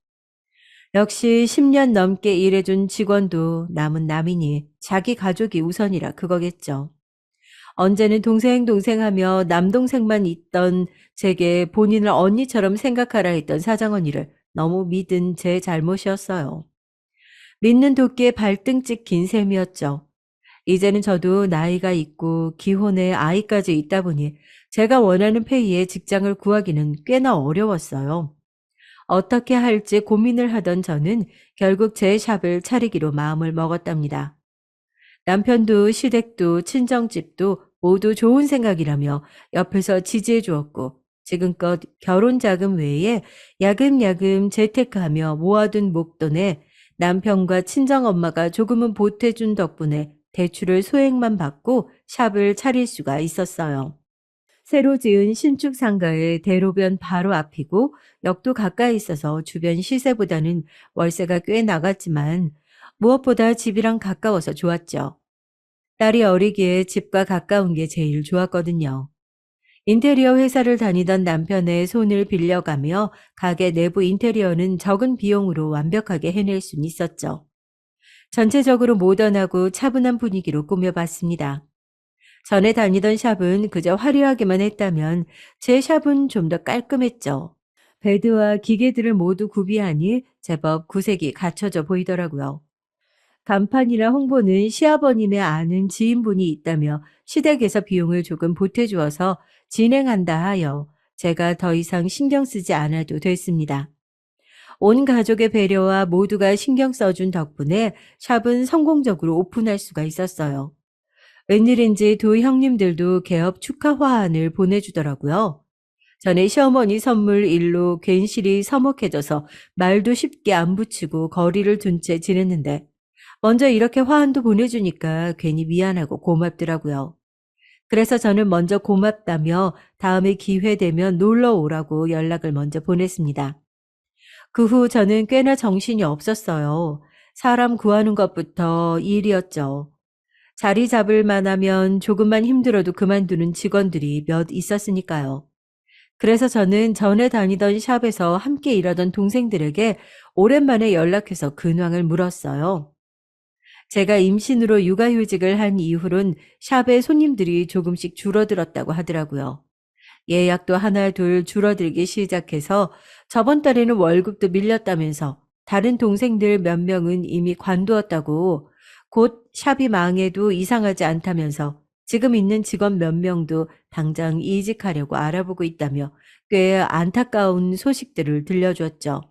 역시 10년 넘게 일해준 직원도 남은 남이니 자기 가족이 우선이라 그거겠죠. 언제는 동생 동생 하며 남동생만 있던 제게 본인을 언니처럼 생각하라 했던 사장언니를 너무 믿은 제 잘못이었어요. 믿는 도끼에 발등 찍힌 셈이었죠. 이제는 저도 나이가 있고 기혼에 아이까지 있다 보니 제가 원하는 페이에 직장을 구하기는 꽤나 어려웠어요. 어떻게 할지 고민을 하던 저는 결국 제 샵을 차리기로 마음을 먹었답니다. 남편도 시댁도 친정집도 모두 좋은 생각이라며 옆에서 지지해 주었고 지금껏 결혼 자금 외에 야금야금 재테크하며 모아둔 목돈에 남편과 친정엄마가 조금은 보태준 덕분에 대출을 소액만 받고 샵을 차릴 수가 있었어요. 새로 지은 신축 상가의 대로변 바로 앞이고 역도 가까이 있어서 주변 시세보다는 월세가 꽤 나갔지만 무엇보다 집이랑 가까워서 좋았죠. 딸이 어리기에 집과 가까운 게 제일 좋았거든요. 인테리어 회사를 다니던 남편의 손을 빌려가며 가게 내부 인테리어는 적은 비용으로 완벽하게 해낼 수는 있었죠. 전체적으로 모던하고 차분한 분위기로 꾸며봤습니다. 전에 다니던 샵은 그저 화려하게만 했다면 제 샵은 좀 더 깔끔했죠. 베드와 기계들을 모두 구비하니 제법 구색이 갖춰져 보이더라고요. 간판이나 홍보는 시아버님의 아는 지인분이 있다며 시댁에서 비용을 조금 보태주어서 진행한다 하여 제가 더 이상 신경 쓰지 않아도 됐습니다. 온 가족의 배려와 모두가 신경 써준 덕분에 샵은 성공적으로 오픈할 수가 있었어요. 웬일인지 두 형님들도 개업 축하 화환을 보내주더라고요. 전에 시어머니 선물 일로 괜시리 서먹해져서 말도 쉽게 안 붙이고 거리를 둔 채 지냈는데 먼저 이렇게 화환도 보내주니까 괜히 미안하고 고맙더라고요. 그래서 저는 먼저 고맙다며 다음에 기회 되면 놀러 오라고 연락을 먼저 보냈습니다. 그 후 저는 꽤나 정신이 없었어요. 사람 구하는 것부터 일이었죠. 자리 잡을 만하면 조금만 힘들어도 그만두는 직원들이 몇 있었으니까요. 그래서 저는 전에 다니던 샵에서 함께 일하던 동생들에게 오랜만에 연락해서 근황을 물었어요. 제가 임신으로 육아휴직을 한 이후론 샵에 손님들이 조금씩 줄어들었다고 하더라고요. 예약도 하나 둘 줄어들기 시작해서 저번 달에는 월급도 밀렸다면서 다른 동생들 몇 명은 이미 관두었다고 곧 샵이 망해도 이상하지 않다면서 지금 있는 직원 몇 명도 당장 이직하려고 알아보고 있다며 꽤 안타까운 소식들을 들려줬죠.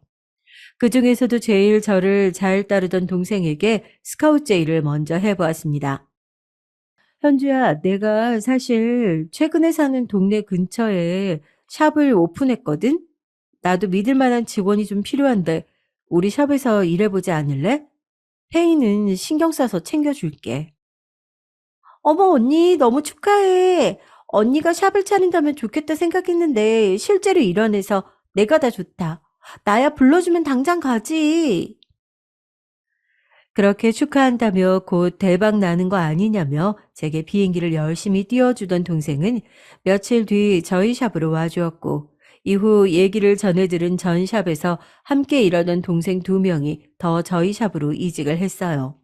그중에서도 제일 저를 잘 따르던 동생에게 스카우트 제의를 먼저 해보았습니다. 현주야, 내가 사실 최근에 사는 동네 근처에 샵을 오픈했거든? 나도 믿을 만한 직원이 좀 필요한데 우리 샵에서 일해보지 않을래? 페이는 신경 써서 챙겨줄게. 어머, 언니, 너무 축하해. 언니가 샵을 차린다면 좋겠다 생각했는데 실제로 일원해서 내가 다 좋다. 나야 불러주면 당장 가지. 그렇게 축하한다며 곧 대박 나는 거 아니냐며 제게 비행기를 열심히 띄워주던 동생은 며칠 뒤 저희 샵으로 와주었고, 이후 얘기를 전해들은 전 샵에서 함께 일하던 동생 2명이 더 저희 샵으로 이직을 했어요.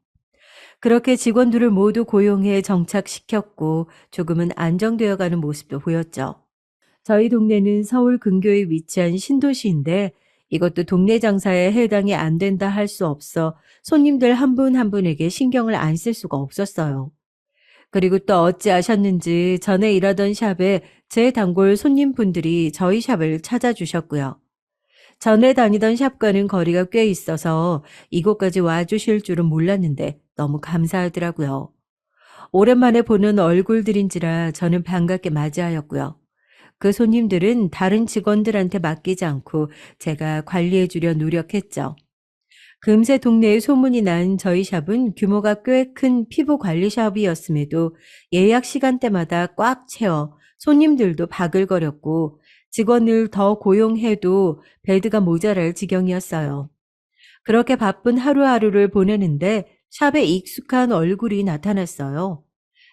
그렇게 직원들을 모두 고용해 정착시켰고 조금은 안정되어 가는 모습도 보였죠. 저희 동네는 서울 근교에 위치한 신도시인데 이것도 동네 장사에 해당이 안 된다 할 수 없어 손님들 한 분 한 분에게 신경을 안 쓸 수가 없었어요. 그리고 또 어찌아셨는지 전에 일하던 샵에 제 단골 손님분들이 저희 샵을 찾아주셨고요. 전에 다니던 샵과는 거리가 꽤 있어서 이곳까지 와주실 줄은 몰랐는데 너무 감사하더라고요. 오랜만에 보는 얼굴들인지라 저는 반갑게 맞이하였고요. 그 손님들은 다른 직원들한테 맡기지 않고 제가 관리해 주려 노력했죠. 금세 동네에 소문이 난 저희 샵은 규모가 꽤 큰 피부 관리 샵이었음에도 예약 시간대마다 꽉 채워 손님들도 바글거렸고 직원을 더 고용해도 베드가 모자랄 지경이었어요. 그렇게 바쁜 하루하루를 보내는데 샵에 익숙한 얼굴이 나타났어요.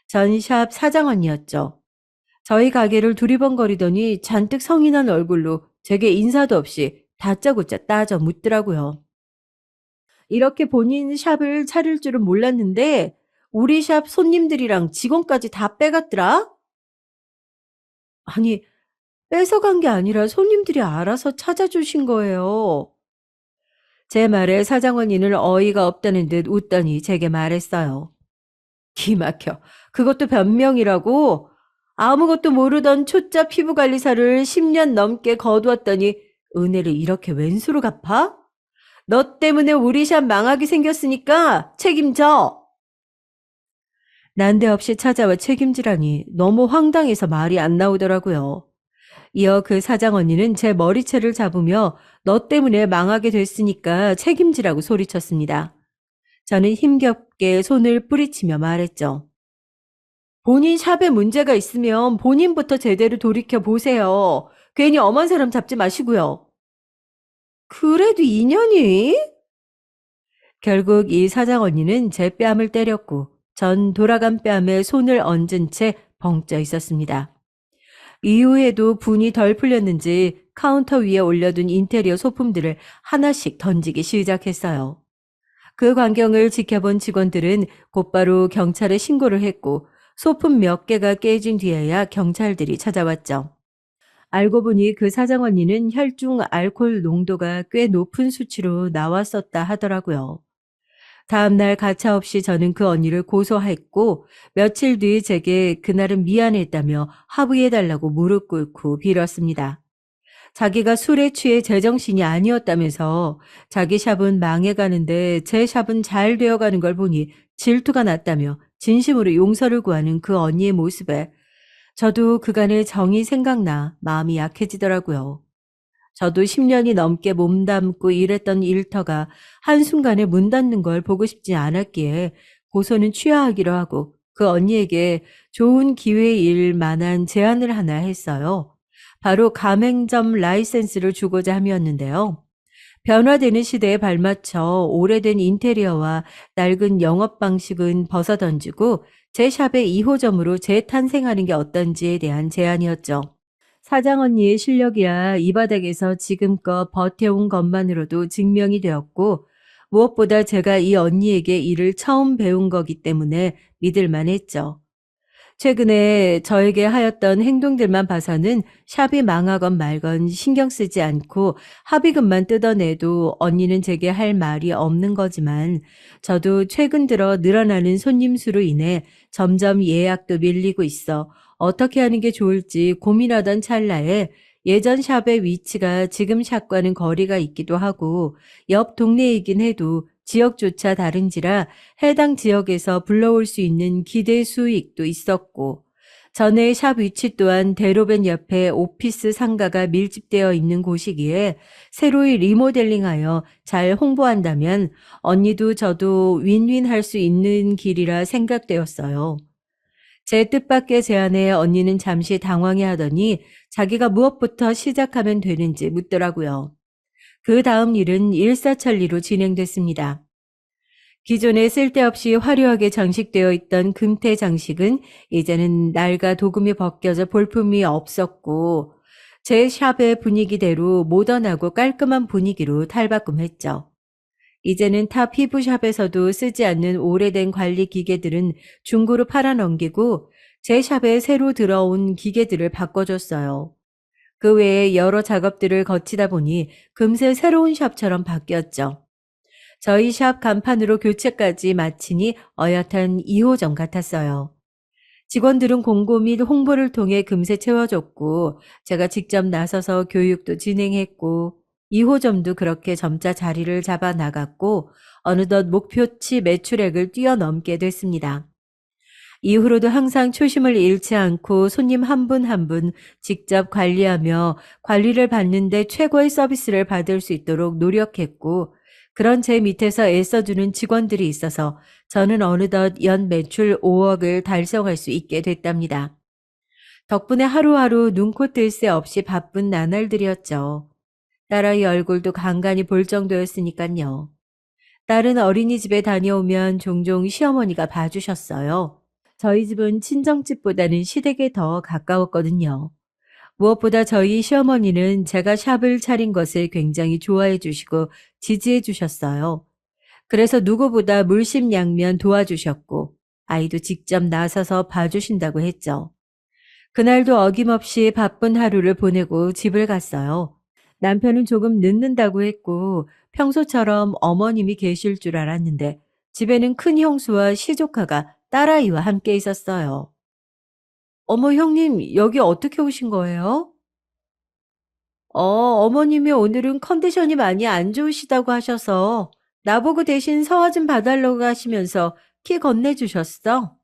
전 샵 사장언니였죠. 저희 가게를 두리번거리더니 잔뜩 성이 난 얼굴로 제게 인사도 없이 다짜고짜 따져 묻더라고요. 이렇게 본인 샵을 차릴 줄은 몰랐는데 우리 샵 손님들이랑 직원까지 다 빼갔더라? 아니, 뺏어간 게 아니라 손님들이 알아서 찾아주신 거예요. 제 말에 사장언니는 어이가 없다는 듯 웃더니 제게 말했어요. 기막혀. 그것도 변명이라고? 아무것도 모르던 초짜 피부관리사를 10년 넘게 거두었더니 은혜를 이렇게 웬수로 갚아? 너 때문에 우리 샵 망하게 생겼으니까 책임져. 난데없이 찾아와 책임지라니 너무 황당해서 말이 안 나오더라고요. 이어 그 사장 언니는 제 머리채를 잡으며 너 때문에 망하게 됐으니까 책임지라고 소리쳤습니다. 저는 힘겹게 손을 뿌리치며 말했죠. 본인 샵에 문제가 있으면 본인부터 제대로 돌이켜 보세요. 괜히 엄한 사람 잡지 마시고요. 그래도 인연이? 결국 이 사장 언니는 제 뺨을 때렸고 전 돌아간 뺨에 손을 얹은 채 벙쪄 있었습니다. 이후에도 분이 덜 풀렸는지 카운터 위에 올려둔 인테리어 소품들을 하나씩 던지기 시작했어요. 그 광경을 지켜본 직원들은 곧바로 경찰에 신고를 했고 소품 몇 개가 깨진 뒤에야 경찰들이 찾아왔죠. 알고 보니 그 사장 언니는 혈중 알코올 농도가 꽤 높은 수치로 나왔었다 하더라고요. 다음날 가차없이 저는 그 언니를 고소했고 며칠 뒤 제게 그날은 미안했다며 화부해달라고 무릎 꿇고 빌었습니다. 자기가 술에 취해 제정신이 아니었다면서 자기 샵은 망해가는데 제 샵은 잘 되어가는 걸 보니 질투가 났다며 진심으로 용서를 구하는 그 언니의 모습에 저도 그간의 정이 생각나 마음이 약해지더라고요. 저도 10년이 넘게 몸담고 일했던 일터가 한순간에 문 닫는 걸 보고 싶지 않았기에 고소는 취하하기로 하고 그 언니에게 좋은 기회일 만한 제안을 하나 했어요. 바로 가맹점 라이센스를 주고자 함이었는데요. 변화되는 시대에 발맞춰 오래된 인테리어와 낡은 영업 방식은 벗어던지고 제 샵의 2호점으로 재탄생하는 게 어떤지에 대한 제안이었죠. 사장 언니의 실력이야 이 바닥에서 지금껏 버텨온 것만으로도 증명이 되었고 무엇보다 제가 이 언니에게 일을 처음 배운 거기 때문에 믿을만 했죠. 최근에 저에게 하였던 행동들만 봐서는 샵이 망하건 말건 신경 쓰지 않고 합의금만 뜯어내도 언니는 제게 할 말이 없는 거지만 저도 최근 들어 늘어나는 손님 수로 인해 점점 예약도 밀리고 있어 어떻게 하는 게 좋을지 고민하던 찰나에 예전 샵의 위치가 지금 샵과는 거리가 있기도 하고 옆 동네이긴 해도 지역조차 다른지라 해당 지역에서 불러올 수 있는 기대 수익도 있었고 전에 샵 위치 또한 대로변 옆에 오피스 상가가 밀집되어 있는 곳이기에 새로이 리모델링하여 잘 홍보한다면 언니도 저도 윈윈할 수 있는 길이라 생각되었어요. 제 뜻밖의 제안에 언니는 잠시 당황해하더니 자기가 무엇부터 시작하면 되는지 묻더라고요. 그 다음 일은 일사천리로 진행됐습니다. 기존에 쓸데없이 화려하게 장식되어 있던 금태 장식은 이제는 낡아 도금이 벗겨져 볼품이 없었고 제 샵의 분위기대로 모던하고 깔끔한 분위기로 탈바꿈했죠. 이제는 타 피부샵에서도 쓰지 않는 오래된 관리 기계들은 중고로 팔아넘기고 제 샵에 새로 들어온 기계들을 바꿔줬어요. 그 외에 여러 작업들을 거치다 보니 금세 새로운 샵처럼 바뀌었죠. 저희 샵 간판으로 교체까지 마치니 어엿한 2호점 같았어요. 직원들은 공고 및 홍보를 통해 금세 채워줬고 제가 직접 나서서 교육도 진행했고 2호점도 그렇게 점차 자리를 잡아 나갔고 어느덧 목표치 매출액을 뛰어넘게 됐습니다. 이후로도 항상 초심을 잃지 않고 손님 한 분 한 분 직접 관리하며 관리를 받는데 최고의 서비스를 받을 수 있도록 노력했고 그런 제 밑에서 애써주는 직원들이 있어서 저는 어느덧 연 매출 5억을 달성할 수 있게 됐답니다. 덕분에 하루하루 눈코 뜰 새 없이 바쁜 나날들이었죠. 딸아이 얼굴도 간간히 볼 정도였으니깐요. 딸은 어린이집에 다녀오면 종종 시어머니가 봐주셨어요. 저희 집은 친정집보다는 시댁에 더 가까웠거든요. 무엇보다 저희 시어머니는 제가 샵을 차린 것을 굉장히 좋아해 주시고 지지해 주셨어요. 그래서 누구보다 물심양면 도와주셨고 아이도 직접 나서서 봐주신다고 했죠. 그날도 어김없이 바쁜 하루를 보내고 집을 갔어요. 남편은 조금 늦는다고 했고 평소처럼 어머님이 계실 줄 알았는데 집에는 큰 형수와 시조카가 딸아이와 함께 있었어요. 어머, 형님, 여기 어떻게 오신 거예요? 어머님이 오늘은 컨디션이 많이 안 좋으시다고 하셔서 나보고 대신 서화 좀 봐달라고 하시면서 키 건네주셨어.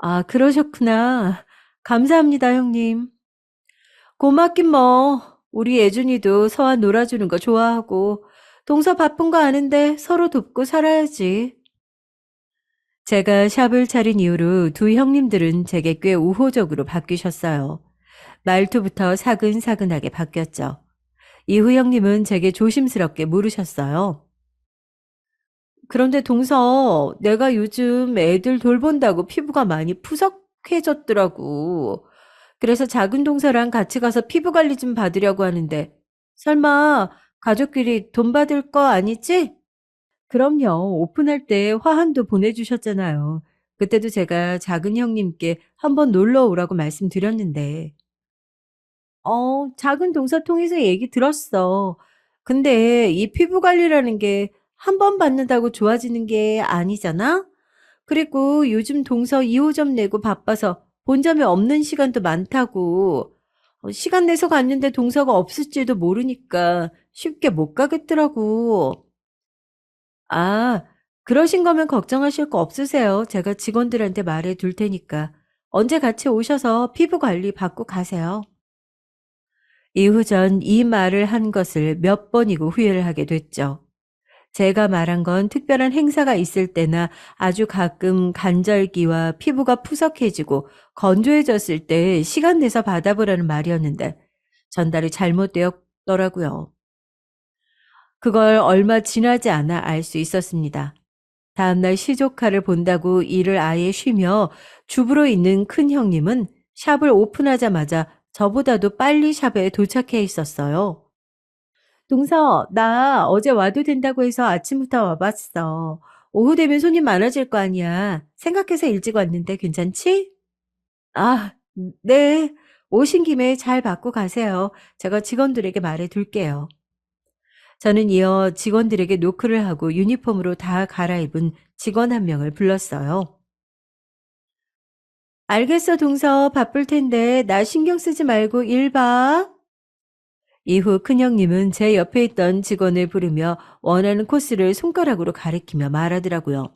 아, 그러셨구나. 감사합니다, 형님. 고맙긴 뭐. 우리 예준이도 서화 놀아주는 거 좋아하고 동서 바쁜 거 아는데 서로 돕고 살아야지. 제가 샵을 차린 이후로 두 형님들은 제게 꽤 우호적으로 바뀌셨어요. 말투부터 사근사근하게 바뀌었죠. 이후 형님은 제게 조심스럽게 물으셨어요. 그런데 동서, 내가 요즘 애들 돌본다고 피부가 많이 푸석해졌더라고. 그래서 작은 동서랑 같이 가서 피부 관리 좀 받으려고 하는데, 설마 가족끼리 돈 받을 거 아니지? 그럼요. 오픈할 때 화환도 보내주셨잖아요. 그때도 제가 작은 형님께 한번 놀러 오라고 말씀드렸는데. 작은 동서 통해서 얘기 들었어. 근데 이 피부 관리라는 게 한 번 받는다고 좋아지는 게 아니잖아? 그리고 요즘 동서 2호점 내고 바빠서 본점에 없는 시간도 많다고. 시간 내서 갔는데 동서가 없을지도 모르니까 쉽게 못 가겠더라고. 아, 그러신 거면 걱정하실 거 없으세요. 제가 직원들한테 말해 둘 테니까. 언제 같이 오셔서 피부 관리 받고 가세요. 이후 전 이 말을 한 것을 몇 번이고 후회를 하게 됐죠. 제가 말한 건 특별한 행사가 있을 때나 아주 가끔 간절기와 피부가 푸석해지고 건조해졌을 때 시간 내서 받아보라는 말이었는데 전달이 잘못되었더라고요. 그걸 얼마 지나지 않아 알 수 있었습니다. 다음날 시조카를 본다고 일을 아예 쉬며 주부로 있는 큰 형님은 샵을 오픈하자마자 저보다도 빨리 샵에 도착해 있었어요. 동서, 나 어제 와도 된다고 해서 아침부터 와봤어. 오후 되면 손님 많아질 거 아니야. 생각해서 일찍 왔는데 괜찮지? 아, 네. 오신 김에 잘 받고 가세요. 제가 직원들에게 말해 둘게요. 저는 이어 직원들에게 노크를 하고 유니폼으로 다 갈아입은 직원 한 명을 불렀어요. 알겠어, 동서. 바쁠 텐데 나 신경 쓰지 말고 일 봐. 이후 큰형님은 제 옆에 있던 직원을 부르며 원하는 코스를 손가락으로 가리키며 말하더라고요.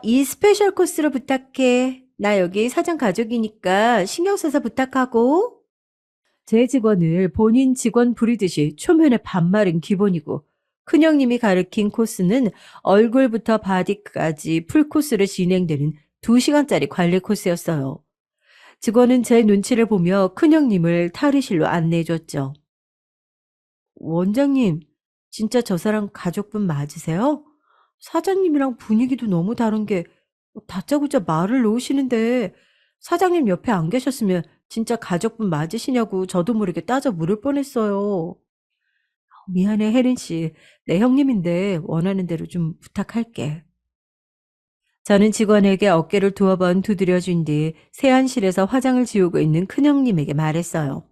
이 스페셜 코스로 부탁해. 나 여기 사장 가족이니까 신경 써서 부탁하고. 제 직원을 본인 직원 부리듯이 초면에 반말은 기본이고 큰형님이 가르친 코스는 얼굴부터 바디까지 풀코스로 진행되는 2시간짜리 관리 코스였어요. 직원은 제 눈치를 보며 큰형님을 탈의실로 안내해줬죠. 원장님, 진짜 저 사람 가족분 맞으세요? 사장님이랑 분위기도 너무 다른 게 다짜고짜 말을 놓으시는데 사장님 옆에 안 계셨으면 진짜 가족분 맞으시냐고 저도 모르게 따져 물을 뻔했어요. 미안해, 혜린 씨. 내 형님인데 원하는 대로 좀 부탁할게. 저는 직원에게 어깨를 두어 번 두드려 준 뒤 세안실에서 화장을 지우고 있는 큰형님에게 말했어요.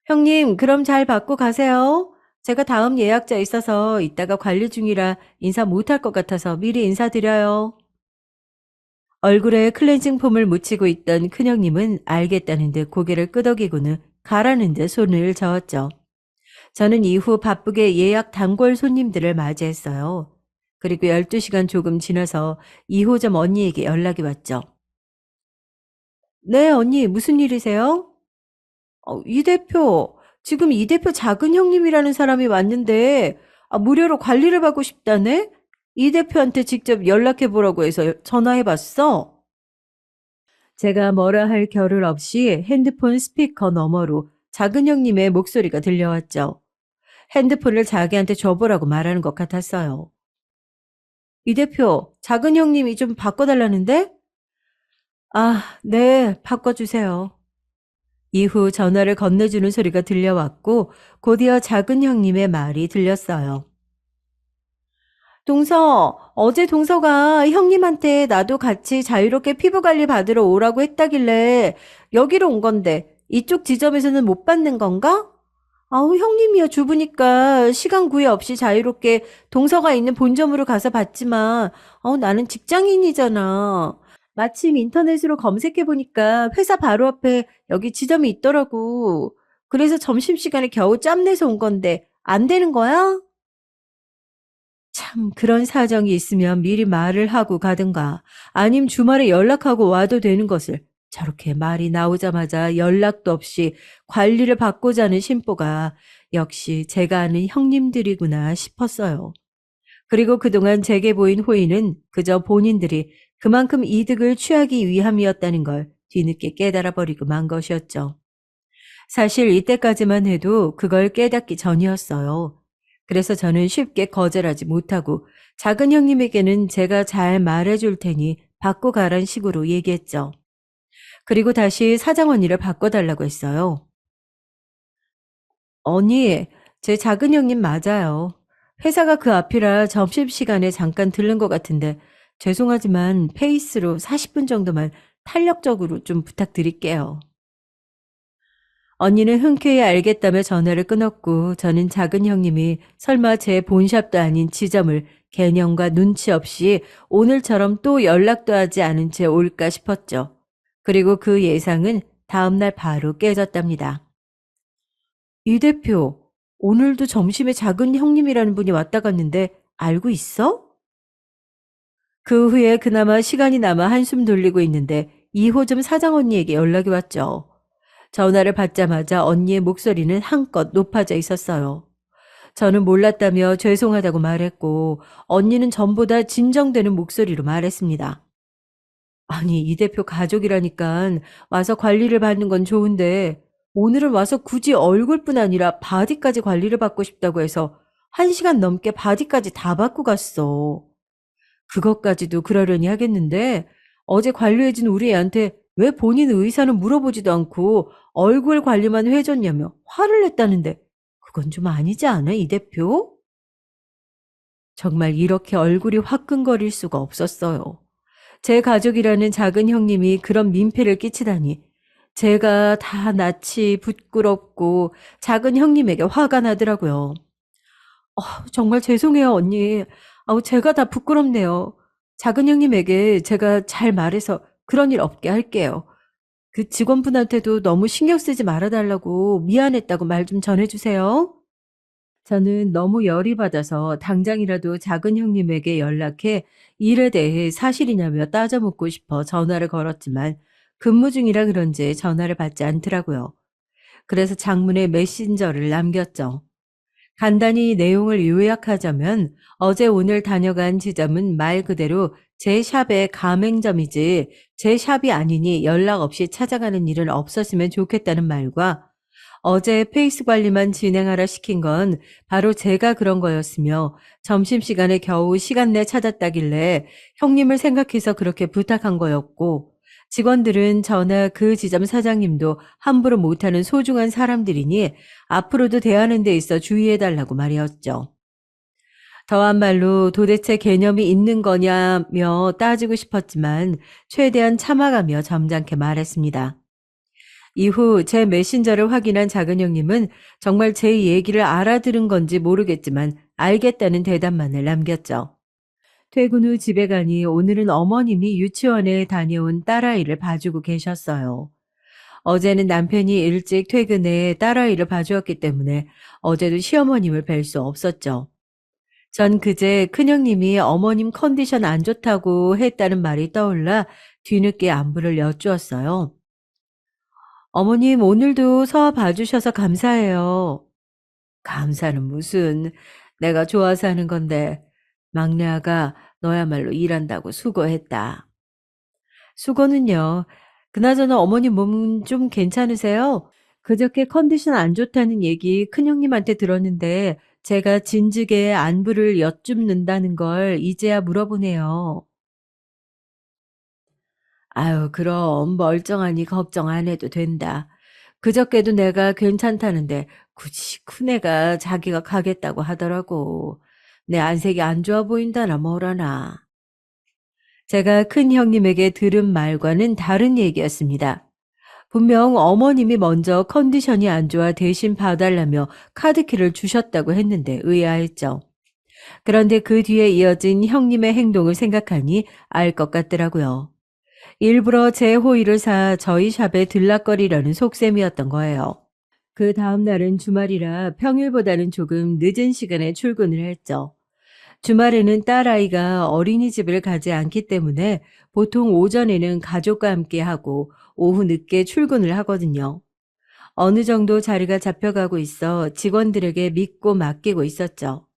형님, 그럼 잘 받고 가세요. 제가 다음 예약자 있어서 이따가 관리 중이라 인사 못할 것 같아서 미리 인사드려요. 얼굴에 클렌징 폼을 묻히고 있던 큰형님은 알겠다는 듯 고개를 끄덕이고는 가라는 듯 손을 저었죠. 저는 이후 바쁘게 예약 단골 손님들을 맞이했어요. 그리고 12시간 조금 지나서 2호점 언니에게 연락이 왔죠. 네, 언니, 무슨 일이세요? 이 대표, 지금 이 대표 작은 형님이라는 사람이 왔는데, 무료로 관리를 받고 싶다네? 이 대표한테 직접 연락해 보라고 해서 전화해 봤어. 제가 뭐라 할 겨를 없이 핸드폰 스피커 너머로 작은 형님의 목소리가 들려왔죠. 핸드폰을 자기한테 줘보라고 말하는 것 같았어요. 이 대표, 작은 형님이 좀 바꿔달라는데? 네, 바꿔주세요. 이후 전화를 건네주는 소리가 들려왔고 곧이어 작은 형님의 말이 들렸어요. 어제 동서가 형님한테 나도 같이 자유롭게 피부 관리 받으러 오라고 했다길래 여기로 온 건데 이쪽 지점에서는 못 받는 건가? 아우, 형님이야 주부니까 시간 구애 없이 자유롭게 동서가 있는 본점으로 가서 받지만, 나는 직장인이잖아. 마침 인터넷으로 검색해보니까 회사 바로 앞에 여기 지점이 있더라고. 그래서 점심시간에 겨우 짬내서 온 건데, 안 되는 거야? 참, 그런 사정이 있으면 미리 말을 하고 가든가, 아님 주말에 연락하고 와도 되는 것을 저렇게 말이 나오자마자 연락도 없이 관리를 받고자 하는 심보가 역시 제가 아는 형님들이구나 싶었어요. 그리고 그동안 제게 보인 호의는 그저 본인들이 그만큼 이득을 취하기 위함이었다는 걸 뒤늦게 깨달아 버리고 만 것이었죠. 사실 이때까지만 해도 그걸 깨닫기 전이었어요. 그래서 저는 쉽게 거절하지 못하고 작은 형님에게는 제가 잘 말해줄 테니 바꿔 가란 식으로 얘기했죠. 그리고 다시 사장 언니를 바꿔달라고 했어요. 언니, 제 작은 형님 맞아요. 회사가 그 앞이라 점심시간에 잠깐 들른 것 같은데 죄송하지만 페이스로 40분 정도만 탄력적으로 좀 부탁드릴게요. 언니는 흔쾌히 알겠다며 전화를 끊었고 저는 작은 형님이 설마 제 본샵도 아닌 지점을 개념과 눈치 없이 오늘처럼 또 연락도 하지 않은 채 올까 싶었죠. 그리고 그 예상은 다음날 바로 깨졌답니다. 이 대표, 오늘도 점심에 작은 형님이라는 분이 왔다 갔는데 알고 있어? 그 후에 그나마 시간이 남아 한숨 돌리고 있는데 2호점 사장 언니에게 연락이 왔죠. 전화를 받자마자 언니의 목소리는 한껏 높아져 있었어요. 저는 몰랐다며 죄송하다고 말했고 언니는 전보다 진정되는 목소리로 말했습니다. 아니, 이 대표 가족이라니까 와서 관리를 받는 건 좋은데 오늘은 와서 굳이 얼굴뿐 아니라 바디까지 관리를 받고 싶다고 해서 1시간 넘게 바디까지 다 받고 갔어. 그것까지도 그러려니 하겠는데 어제 관리해준 우리 애한테 왜 본인 의사는 물어보지도 않고 얼굴 관리만 해줬냐며 화를 냈다는데 그건 좀 아니지 않아, 이 대표? 정말 이렇게 얼굴이 화끈거릴 수가 없었어요. 제 가족이라는 작은 형님이 그런 민폐를 끼치다니 제가 다 낯이 부끄럽고 작은 형님에게 화가 나더라고요. 정말 죄송해요, 언니. 제가 다 부끄럽네요. 작은 형님에게 제가 잘 말해서 그런 일 없게 할게요. 그 직원분한테도 너무 신경 쓰지 말아달라고 미안했다고 말 좀 전해주세요. 저는 너무 열이 받아서 당장이라도 작은 형님에게 연락해 일에 대해 사실이냐며 따져 묻고 싶어 전화를 걸었지만 근무 중이라 그런지 전화를 받지 않더라고요. 그래서 장문의 메신저를 남겼죠. 간단히 내용을 요약하자면 어제 오늘 다녀간 지점은 말 그대로 제 샵의 가맹점이지 제 샵이 아니니 연락 없이 찾아가는 일은 없었으면 좋겠다는 말과 어제 페이스 관리만 진행하라 시킨 건 바로 제가 그런 거였으며 점심시간에 겨우 시간 내 찾았다길래 형님을 생각해서 그렇게 부탁한 거였고 직원들은 저나 그 지점 사장님도 함부로 못하는 소중한 사람들이니 앞으로도 대하는 데 있어 주의해달라고 말이었죠. 더한 말로 도대체 개념이 있는 거냐며 따지고 싶었지만 최대한 참아가며 점잖게 말했습니다. 이후 제 메신저를 확인한 작은 형님은 정말 제 얘기를 알아들은 건지 모르겠지만 알겠다는 대답만을 남겼죠. 퇴근 후 집에 가니 오늘은 어머님이 유치원에 다녀온 딸아이를 봐주고 계셨어요. 어제는 남편이 일찍 퇴근해 딸아이를 봐주었기 때문에 어제도 시어머님을 뵐 수 없었죠. 전 그제 큰형님이 어머님 컨디션 안 좋다고 했다는 말이 떠올라 뒤늦게 안부를 여쭈었어요. 어머님 오늘도 서와 봐주셔서 감사해요. 감사는 무슨, 내가 좋아서 하는 건데. 막내 아가 너야말로 일한다고 수고했다. 수고는요. 그나저나 어머님 몸은 좀 괜찮으세요? 그저께 컨디션 안 좋다는 얘기 큰형님한테 들었는데 제가 진즉에 안부를 여쭙는다는 걸 이제야 물어보네요. 아유, 그럼 멀쩡하니 걱정 안 해도 된다. 그저께도 내가 괜찮다는데 굳이 큰애가 자기가 가겠다고 하더라고. 내 안색이 안 좋아 보인다나 뭐라나. 제가 큰 형님에게 들은 말과는 다른 얘기였습니다. 분명 어머님이 먼저 컨디션이 안 좋아 대신 봐달라며 카드키를 주셨다고 했는데 의아했죠. 그런데 그 뒤에 이어진 형님의 행동을 생각하니 알 것 같더라고요. 일부러 제 호의를 사 저희 샵에 들락거리려는 속셈이었던 거예요. 그 다음 날은 주말이라 평일보다는 조금 늦은 시간에 출근을 했죠. 주말에는 딸아이가 어린이집을 가지 않기 때문에 보통 오전에는 가족과 함께 하고 오후 늦게 출근을 하거든요. 어느 정도 자리가 잡혀가고 있어 직원들에게 믿고 맡기고 있었죠.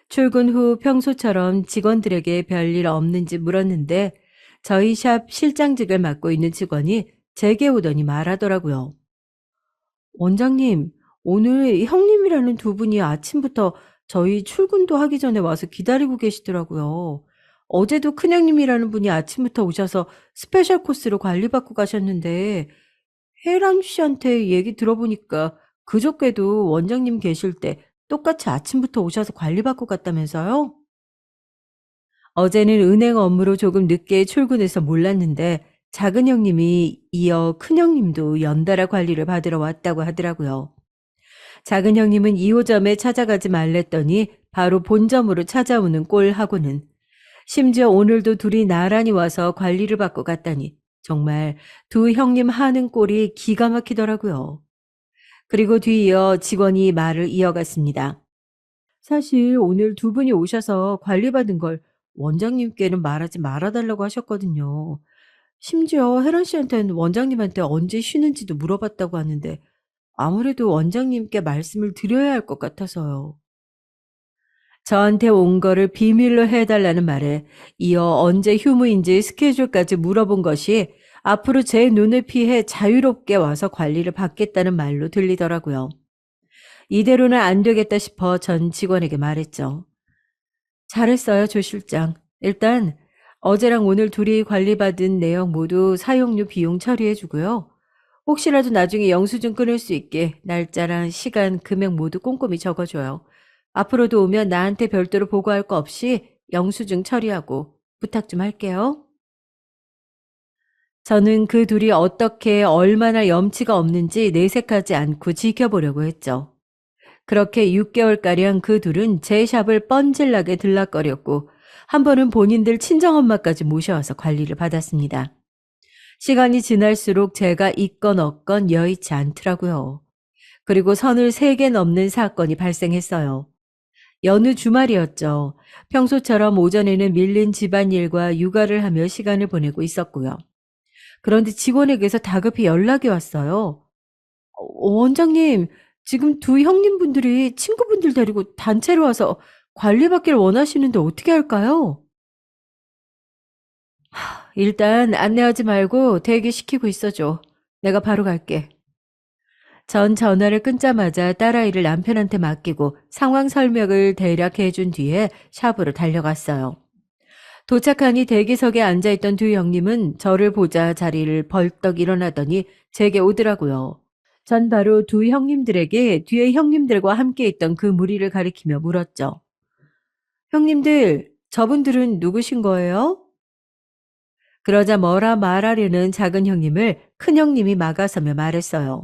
출근 후 평소처럼 직원들에게 별일 없는지 물었는데 저희 샵 실장직을 맡고 있는 직원이 제게 오더니 말하더라고요. 원장님, 오늘 형님이라는 두 분이 아침부터 저희 출근도 하기 전에 와서 기다리고 계시더라고요. 어제도 큰형님이라는 분이 아침부터 오셔서 스페셜 코스로 관리받고 가셨는데 혜란 씨한테 얘기 들어보니까 그저께도 원장님 계실 때 똑같이 아침부터 오셔서 관리받고 갔다면서요? 어제는 은행 업무로 조금 늦게 출근해서 몰랐는데 작은 형님이 이어 큰 형님도 연달아 관리를 받으러 왔다고 하더라고요. 작은 형님은 2호점에 찾아가지 말랬더니 바로 본점으로 찾아오는 꼴하고는 심지어 오늘도 둘이 나란히 와서 관리를 받고 갔다니 정말 두 형님 하는 꼴이 기가 막히더라고요. 그리고 뒤이어 직원이 말을 이어갔습니다. 사실 오늘 두 분이 오셔서 관리받은 걸 원장님께는 말하지 말아달라고 하셨거든요. 심지어 혜란 씨한테는 원장님한테 언제 쉬는지도 물어봤다고 하는데 아무래도 원장님께 말씀을 드려야 할 것 같아서요. 저한테 온 거를 비밀로 해달라는 말에 이어 언제 휴무인지 스케줄까지 물어본 것이 앞으로 제 눈을 피해 자유롭게 와서 관리를 받겠다는 말로 들리더라고요. 이대로는 안 되겠다 싶어 전 직원에게 말했죠. 잘했어요, 조 실장. 일단 어제랑 오늘 둘이 관리받은 내역 모두 사용료 비용 처리해주고요. 혹시라도 나중에 영수증 끊을 수 있게 날짜랑 시간, 금액 모두 꼼꼼히 적어줘요. 앞으로도 오면 나한테 별도로 보고할 거 없이 영수증 처리하고 부탁 좀 할게요. 저는 그 둘이 어떻게 얼마나 염치가 없는지 내색하지 않고 지켜보려고 했죠. 그렇게 6개월가량 그 둘은 제 샵을 뻔질나게 들락거렸고 한 번은 본인들 친정엄마까지 모셔와서 관리를 받았습니다. 시간이 지날수록 제가 있건 없건 여의치 않더라고요. 그리고 선을 3개 넘는 사건이 발생했어요. 여느 주말이었죠. 평소처럼 오전에는 밀린 집안일과 육아를 하며 시간을 보내고 있었고요. 그런데 직원에게서 다급히 연락이 왔어요. 원장님, 지금 두 형님분들이 친구분들 데리고 단체로 와서 관리받기를 원하시는데 어떻게 할까요? 일단 안내하지 말고 대기시키고 있어줘. 내가 바로 갈게. 전 전화를 끊자마자 딸아이를 남편한테 맡기고 상황 설명을 대략 해준 뒤에 샵으로 달려갔어요. 도착하니 대기석에 앉아있던 두 형님은 저를 보자 자리를 벌떡 일어나더니 제게 오더라고요. 전 바로 두 형님들에게 뒤에 형님들과 함께 있던 그 무리를 가리키며 물었죠. 형님들, 저분들은 누구신 거예요? 그러자 뭐라 말하려는 작은 형님을 큰 형님이 막아서며 말했어요.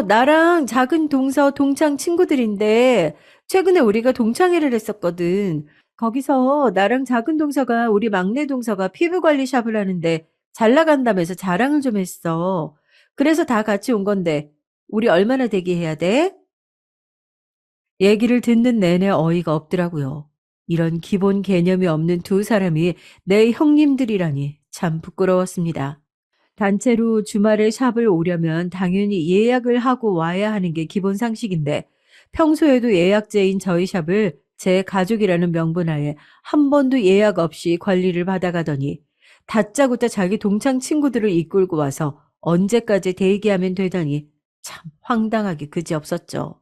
나랑 작은 동서 동창 친구들인데 최근에 우리가 동창회를 했었거든. 거기서 나랑 작은 동서가 우리 막내 동서가 피부 관리 샵을 하는데 잘 나간다면서 자랑을 좀 했어. 그래서 다 같이 온 건데 우리 얼마나 대기해야 돼? 얘기를 듣는 내내 어이가 없더라고요. 이런 기본 개념이 없는 두 사람이 내 형님들이라니 참 부끄러웠습니다. 단체로 주말에 샵을 오려면 당연히 예약을 하고 와야 하는 게 기본 상식인데 평소에도 예약제인 저희 샵을 제 가족이라는 명분하에 한 번도 예약 없이 관리를 받아가더니 다짜고짜 자기 동창 친구들을 이끌고 와서 언제까지 대기하면 되더니 참 황당하기 그지없었죠.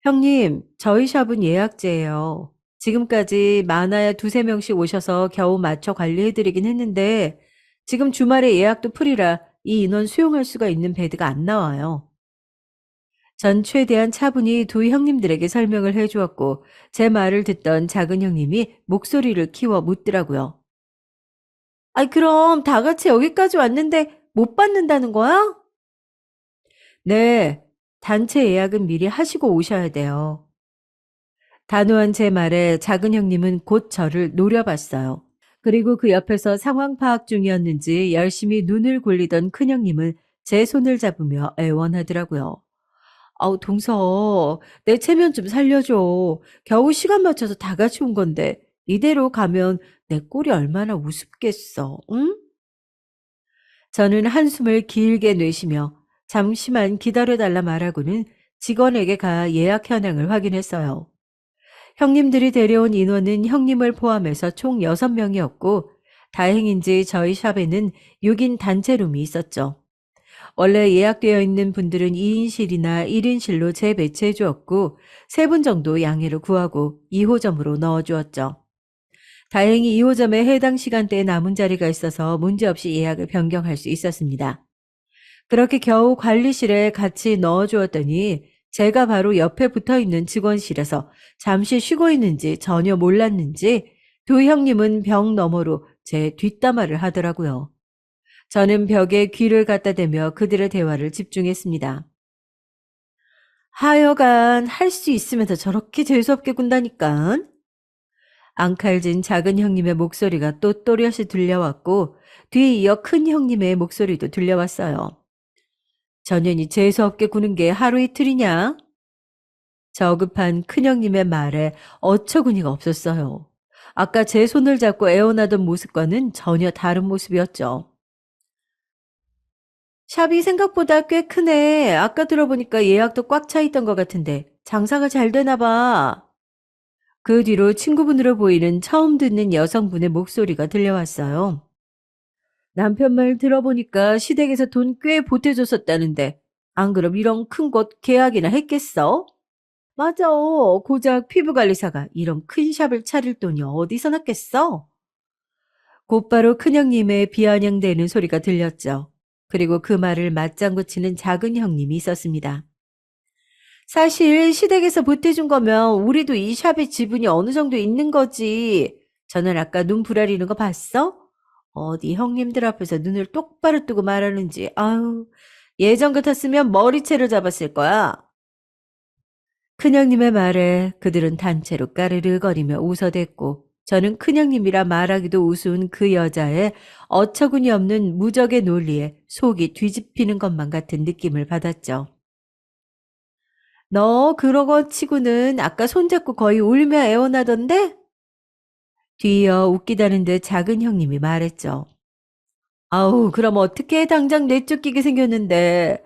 형님, 저희 샵은 예약제예요. 지금까지 많아야 두세 명씩 오셔서 겨우 맞춰 관리해드리긴 했는데 지금 주말에 예약도 풀이라 이 인원 수용할 수가 있는 베드가 안 나와요. 전 최대한 차분히 두 형님들에게 설명을 해주었고 제 말을 듣던 작은 형님이 목소리를 키워 묻더라고요. 아이, 그럼 다 같이 여기까지 왔는데 못 받는다는 거야? 네, 단체 예약은 미리 하시고 오셔야 돼요. 단호한 제 말에 작은 형님은 곧 저를 노려봤어요. 그리고 그 옆에서 상황 파악 중이었는지 열심히 눈을 굴리던 큰형님은 제 손을 잡으며 애원하더라고요. 아우, 동서, 내 체면 좀 살려줘. 겨우 시간 맞춰서 다 같이 온 건데, 이대로 가면 내 꼴이 얼마나 우습겠어, 응? 저는 한숨을 길게 내쉬며 잠시만 기다려달라 말하고는 직원에게 가 예약 현황을 확인했어요. 형님들이 데려온 인원은 형님을 포함해서 총 6명이었고 다행인지 저희 샵에는 6인 단체룸이 있었죠. 원래 예약되어 있는 분들은 2인실이나 1인실로 재배치해 주었고 3분 정도 양해를 구하고 2호점으로 넣어 주었죠. 다행히 2호점에 해당 시간대에 남은 자리가 있어서 문제없이 예약을 변경할 수 있었습니다. 그렇게 겨우 관리실에 같이 넣어 주었더니 제가 바로 옆에 붙어 있는 직원실에서 잠시 쉬고 있는지 전혀 몰랐는지 두 형님은 벽 너머로 제 뒷담화를 하더라고요. 저는 벽에 귀를 갖다 대며 그들의 대화를 집중했습니다. 하여간 할 수 있으면서 저렇게 재수없게 군다니깐. 앙칼진 작은 형님의 목소리가 또 또렷이 들려왔고 뒤에 이어 큰 형님의 목소리도 들려왔어요. 전현이 재수없게 구는 게 하루 이틀이냐? 저급한 큰형님의 말에 어처구니가 없었어요. 아까 제 손을 잡고 애원하던 모습과는 전혀 다른 모습이었죠. 샵이 생각보다 꽤 크네. 아까 들어보니까 예약도 꽉 차 있던 것 같은데 장사가 잘 되나 봐. 그 뒤로 친구분으로 보이는 처음 듣는 여성분의 목소리가 들려왔어요. 남편 말 들어보니까 시댁에서 돈 꽤 보태줬었다는데 안 그럼 이런 큰 곳 계약이나 했겠어? 맞아. 고작 피부관리사가 이런 큰 샵을 차릴 돈이 어디서 났겠어? 곧바로 큰형님의 비아냥대는 소리가 들렸죠. 그리고 그 말을 맞장구 치는 작은 형님이 있었습니다. 사실 시댁에서 보태준 거면 우리도 이 샵의 지분이 어느 정도 있는 거지. 저는 아까 눈 부라리는 거 봤어? 어디 형님들 앞에서 눈을 똑바로 뜨고 말하는지. 아유, 예전 같았으면 머리채를 잡았을 거야. 큰형님의 말에 그들은 단체로 까르르거리며 웃어댔고 저는 큰형님이라 말하기도 우스운 그 여자의 어처구니 없는 무적의 논리에 속이 뒤집히는 것만 같은 느낌을 받았죠. 너 그러고 치고는 아까 손잡고 거의 울며 애원하던데? 뒤이어 웃기다는 듯 작은 형님이 말했죠. 아우, 그럼 어떻게 당장 내쫓기게 생겼는데.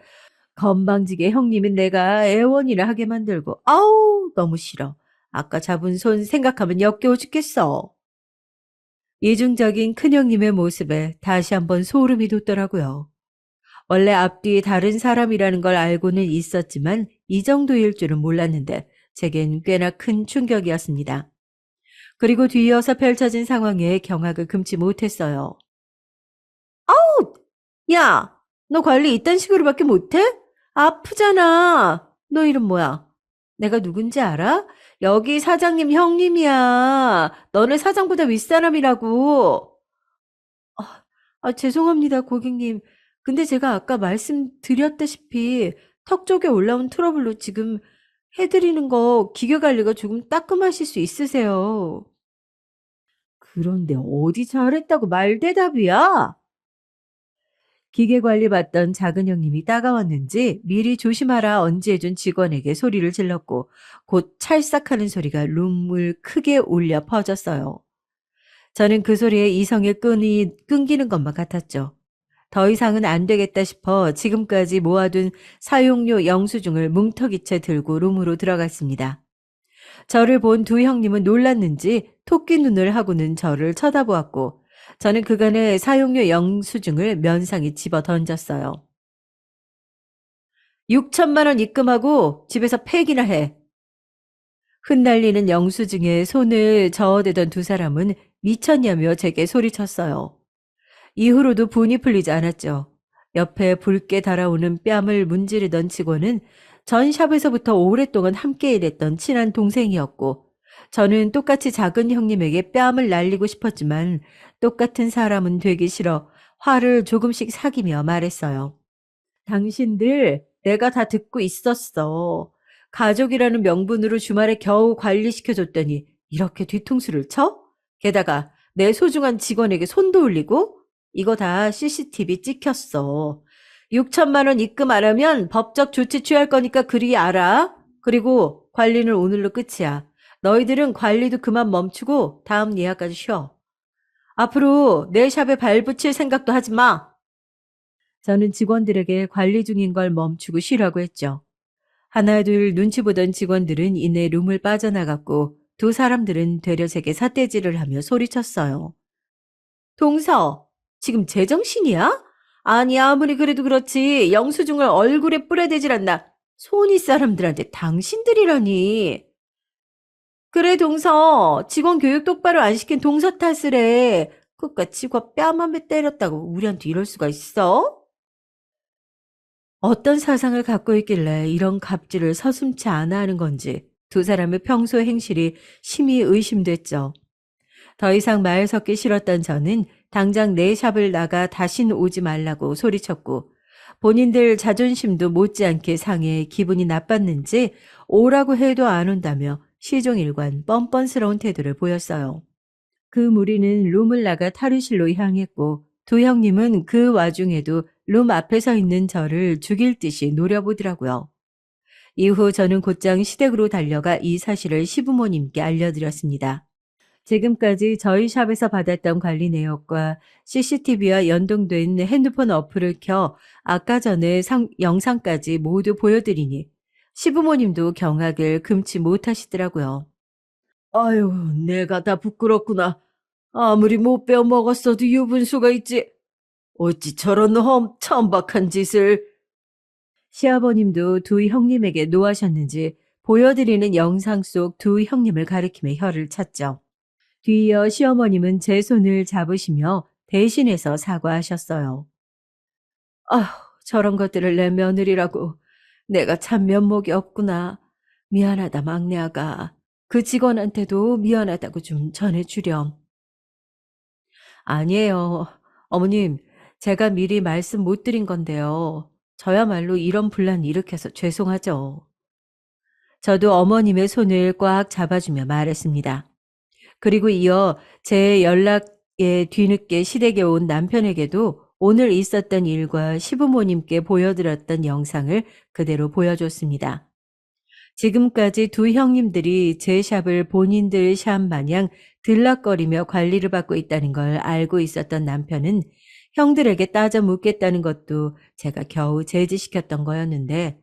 건방지게 형님은 내가 애원이라 하게 만들고 아우 너무 싫어. 아까 잡은 손 생각하면 역겨워 죽겠어. 이중적인 큰형님의 모습에 다시 한번 소름이 돋더라고요. 원래 앞뒤 다른 사람이라는 걸 알고는 있었지만 이 정도일 줄은 몰랐는데 제겐 꽤나 큰 충격이었습니다. 그리고 뒤이어서 펼쳐진 상황에 경악을 금치 못했어요. 야, 너 관리 이딴 식으로밖에 못해? 아프잖아. 너 이름 뭐야? 내가 누군지 알아? 여기 사장님 형님이야. 너네 사장보다 윗사람이라고. 죄송합니다, 고객님. 근데 제가 아까 말씀드렸다시피 턱 쪽에 올라온 트러블로 지금 해드리는 거 기계 관리가 조금 따끔하실 수 있으세요. 그런데 어디 잘했다고 말대답이야? 기계 관리 받던 작은 형님이 따가웠는지 미리 조심하라 언지해준 직원에게 소리를 질렀고 곧 찰싹하는 소리가 룸을 크게 울려 퍼졌어요. 저는 그 소리에 이성의 끈이 끊기는 것만 같았죠. 더 이상은 안 되겠다 싶어 지금까지 모아둔 사용료 영수증을 뭉텅이채 들고 룸으로 들어갔습니다. 저를 본 두 형님은 놀랐는지 토끼 눈을 하고는 저를 쳐다보았고 저는 그간의 사용료 영수증을 면상에 집어 던졌어요. 6천만 원 입금하고 집에서 폐기나 해. 흩날리는 영수증에 손을 저어대던 두 사람은 미쳤냐며 제게 소리쳤어요. 이후로도 분이 풀리지 않았죠. 옆에 붉게 달아오는 뺨을 문지르던 직원은 전 샵에서부터 오랫동안 함께 일했던 친한 동생이었고 저는 똑같이 작은 형님에게 뺨을 날리고 싶었지만 똑같은 사람은 되기 싫어 화를 조금씩 사귀며 말했어요. 당신들 내가 다 듣고 있었어. 가족이라는 명분으로 주말에 겨우 관리시켜줬더니 이렇게 뒤통수를 쳐? 게다가 내 소중한 직원에게 손도 올리고? 이거 다 CCTV 찍혔어. 6천만 원 입금 안 하면 법적 조치 취할 거니까 그리 알아. 그리고 관리는 오늘로 끝이야. 너희들은 관리도 그만 멈추고 다음 예약까지 쉬어. 앞으로 내 샵에 발붙일 생각도 하지 마. 저는 직원들에게 관리 중인 걸 멈추고 쉬라고 했죠. 하나 둘 눈치 보던 직원들은 이내 룸을 빠져나갔고 두 사람들은 되려 제게 삿대질을 하며 소리쳤어요. 동서, 지금 제정신이야? 아니 아무리 그래도 그렇지 영수증을 얼굴에 뿌려대질 않나. 손이 사람들한테 당신들이라니. 그래 동서, 직원 교육 똑바로 안 시킨 동서 탓을 해. 그깟 직원 뺨 한 대 때렸다고 우리한테 이럴 수가 있어? 어떤 사상을 갖고 있길래 이런 갑질을 서슴지 않아 하는 건지 두 사람의 평소 행실이 심히 의심됐죠. 더 이상 말 섞기 싫었던 저는 당장 내 샵을 나가 다신 오지 말라고 소리쳤고 본인들 자존심도 못지않게 상해 기분이 나빴는지 오라고 해도 안 온다며 시종일관 뻔뻔스러운 태도를 보였어요. 그 무리는 룸을 나가 탈의실로 향했고 두 형님은 그 와중에도 룸 앞에 서 있는 저를 죽일 듯이 노려보더라고요. 이후 저는 곧장 시댁으로 달려가 이 사실을 시부모님께 알려드렸습니다. 지금까지 저희 샵에서 받았던 관리 내역과 CCTV와 연동된 핸드폰 어플을 켜 아까 전에 영상까지 모두 보여드리니 시부모님도 경악을 금치 못하시더라고요. 아유, 내가 다 부끄럽구나. 아무리 못 배워 먹었어도 유분수가 있지. 어찌 저런 천박한 짓을. 시아버님도 두 형님에게 노하셨는지 보여드리는 영상 속 두 형님을 가리키며 혀를 찼죠. 뒤이어 시어머님은 제 손을 잡으시며 대신해서 사과하셨어요. 아휴, 저런 것들을 내 며느리라고. 내가 참 면목이 없구나. 미안하다, 막내 아가. 그 직원한테도 미안하다고 좀 전해주렴. 아니에요. 어머님, 제가 미리 말씀 못 드린 건데요. 저야말로 이런 분란 일으켜서 죄송하죠. 저도 어머님의 손을 꽉 잡아주며 말했습니다. 그리고 이어 제 연락에 뒤늦게 시댁에 온 남편에게도 오늘 있었던 일과 시부모님께 보여드렸던 영상을 그대로 보여줬습니다. 지금까지 두 형님들이 제 샵을 본인들 샵 마냥 들락거리며 관리를 받고 있다는 걸 알고 있었던 남편은 형들에게 따져 묻겠다는 것도 제가 겨우 제지시켰던 거였는데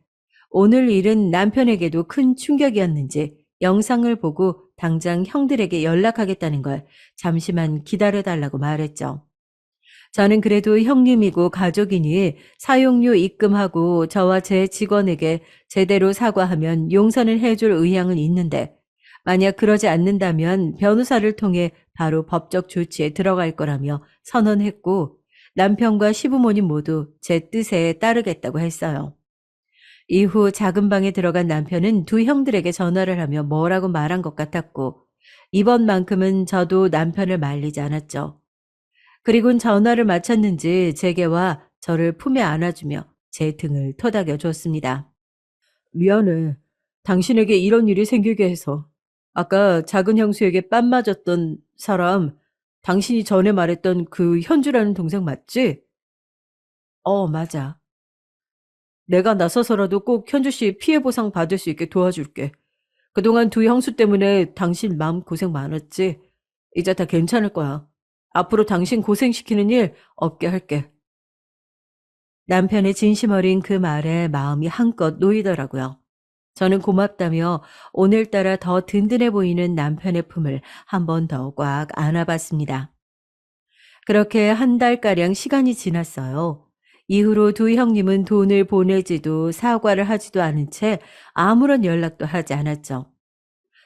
오늘 일은 남편에게도 큰 충격이었는지 영상을 보고 당장 형들에게 연락하겠다는 걸 잠시만 기다려달라고 말했죠. 저는 그래도 형님이고 가족이니 사용료 입금하고 저와 제 직원에게 제대로 사과하면 용서는 해줄 의향은 있는데 만약 그러지 않는다면 변호사를 통해 바로 법적 조치에 들어갈 거라며 선언했고 남편과 시부모님 모두 제 뜻에 따르겠다고 했어요. 이후 작은 방에 들어간 남편은 두 형들에게 전화를 하며 뭐라고 말한 것 같았고 이번만큼은 저도 남편을 말리지 않았죠. 그리곤 전화를 마쳤는지 제게와 저를 품에 안아주며 제 등을 토닥여 줬습니다. 미안해. 당신에게 이런 일이 생기게 해서. 아까 작은 형수에게 뺨 맞았던 사람, 당신이 전에 말했던 그 현주라는 동생 맞지? 맞아. 내가 나서서라도 꼭 현주 씨 피해 보상 받을 수 있게 도와줄게. 그동안 두 형수 때문에 당신 마음 고생 많았지? 이제 다 괜찮을 거야. 앞으로 당신 고생시키는 일 없게 할게. 남편의 진심 어린 그 말에 마음이 한껏 놓이더라고요. 저는 고맙다며 오늘따라 더 든든해 보이는 남편의 품을 한 번 더 꽉 안아봤습니다. 그렇게 한 달가량 시간이 지났어요. 이후로 두 형님은 돈을 보내지도 사과를 하지도 않은 채 아무런 연락도 하지 않았죠.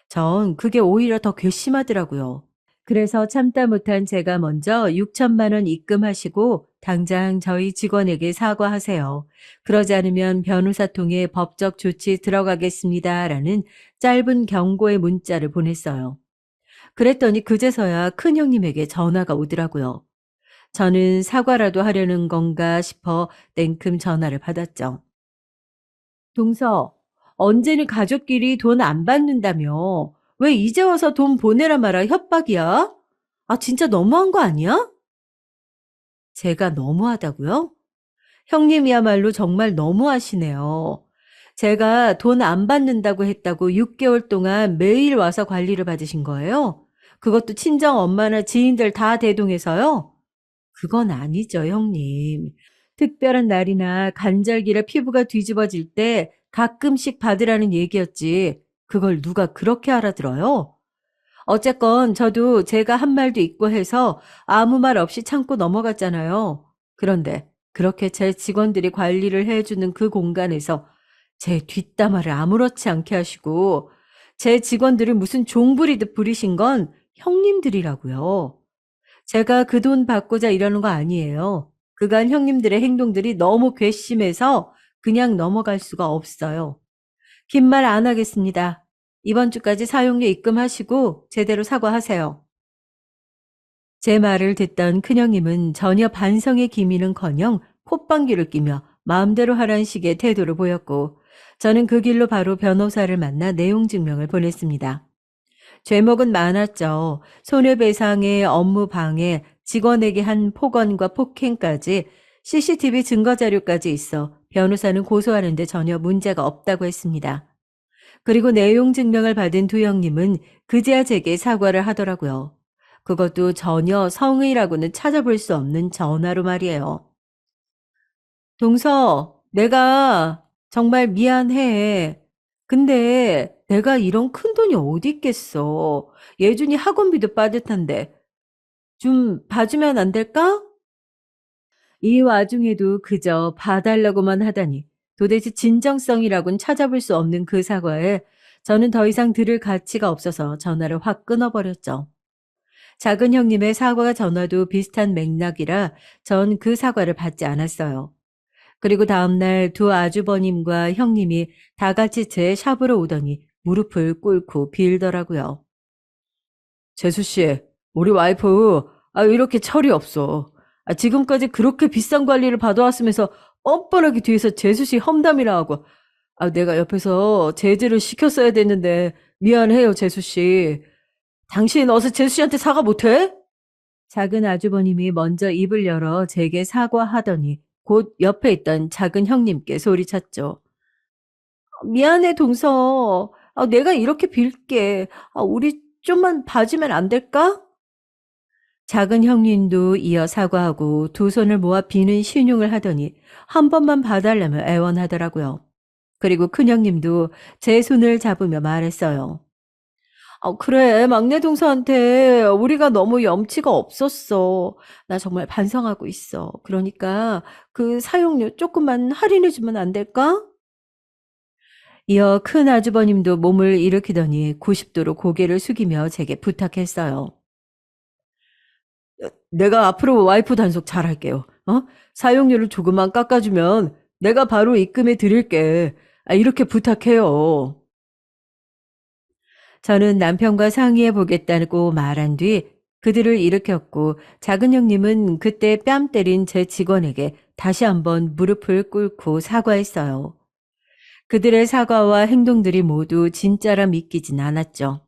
전 그게 오히려 더 괘씸하더라고요. 그래서 참다 못한 제가 먼저 6천만 원 입금하시고 당장 저희 직원에게 사과하세요. 그러지 않으면 변호사 통해 법적 조치 들어가겠습니다라는 짧은 경고의 문자를 보냈어요. 그랬더니 그제서야 큰형님에게 전화가 오더라고요. 저는 사과라도 하려는 건가 싶어 냉큼 전화를 받았죠. 동서, 언제는 가족끼리 돈 안 받는다며? 왜 이제 와서 돈 보내라 마라 협박이야? 아, 진짜 너무한 거 아니야? 제가 너무하다고요? 형님이야말로 정말 너무하시네요. 제가 돈 안 받는다고 했다고 6개월 동안 매일 와서 관리를 받으신 거예요? 그것도 친정 엄마나 지인들 다 대동해서요? 그건 아니죠, 형님. 특별한 날이나 간절기라 피부가 뒤집어질 때 가끔씩 받으라는 얘기였지. 그걸 누가 그렇게 알아들어요? 어쨌건 저도 제가 한 말도 있고 해서 아무 말 없이 참고 넘어갔잖아요. 그런데 그렇게 제 직원들이 관리를 해주는 그 공간에서 제 뒷담화를 아무렇지 않게 하시고 제 직원들을 무슨 종부리듯 부리신 건 형님들이라고요. 제가 그 돈 받고자 이러는 거 아니에요. 그간 형님들의 행동들이 너무 괘씸해서 그냥 넘어갈 수가 없어요. 긴 말 안 하겠습니다. 이번 주까지 사용료 입금하시고 제대로 사과하세요. 제 말을 듣던 큰형님은 전혀 반성의 기미는커녕 콧방귀를 끼며 마음대로 하라는 식의 태도를 보였고 저는 그 길로 바로 변호사를 만나 내용 증명을 보냈습니다. 죄목은 많았죠. 손해배상에 업무 방해, 직원에게 한 폭언과 폭행까지 CCTV 증거 자료까지 있어 변호사는 고소하는데 전혀 문제가 없다고 했습니다. 그리고 내용 증명을 받은 두 형님은 그제야 제게 사과를 하더라고요. 그것도 전혀 성의라고는 찾아볼 수 없는 전화로 말이에요. 동서, 내가 정말 미안해. 근데 내가 이런 큰돈이 어디 있겠어. 예준이 학원비도 빠듯한데 좀 봐주면 안 될까? 이 와중에도 그저 봐달라고만 하다니 도대체 진정성이라곤 찾아볼 수 없는 그 사과에 저는 더 이상 들을 가치가 없어서 전화를 확 끊어버렸죠. 작은 형님의 사과 전화도 비슷한 맥락이라 전 그 사과를 받지 않았어요. 그리고 다음날 두 아주버님과 형님이 다 같이 제 샵으로 오더니 무릎을 꿇고 빌더라고요. 재수 씨, 우리 와이프 이렇게 철이 없어. 지금까지 그렇게 비싼 관리를 받아왔으면서 뻔뻔하게 뒤에서 재수 씨 험담이라 하고 내가 옆에서 제지를 시켰어야 됐는데 미안해요, 재수 씨. 당신 어서 재수 씨한테 사과 못해? 작은 아주버님이 먼저 입을 열어 제게 사과하더니 곧 옆에 있던 작은 형님께 소리쳤죠. 미안해, 동서. 내가 이렇게 빌게. 우리 좀만 봐주면 안 될까? 작은 형님도 이어 사과하고 두 손을 모아 비는 신용을 하더니 한 번만 봐달라며 애원하더라고요. 그리고 큰 형님도 제 손을 잡으며 말했어요. 그래. 막내 동서한테 우리가 너무 염치가 없었어. 나 정말 반성하고 있어. 그러니까 그 사용료 조금만 할인해 주면 안 될까? 이어 큰 아주버님도 몸을 일으키더니 90도로 고개를 숙이며 제게 부탁했어요. 내가 앞으로 와이프 단속 잘할게요. 사용료를 조금만 깎아주면 내가 바로 입금해 드릴게. 이렇게 부탁해요. 저는 남편과 상의해 보겠다고 말한 뒤 그들을 일으켰고 작은 형님은 그때 뺨 때린 제 직원에게 다시 한번 무릎을 꿇고 사과했어요. 그들의 사과와 행동들이 모두 진짜라 믿기진 않았죠.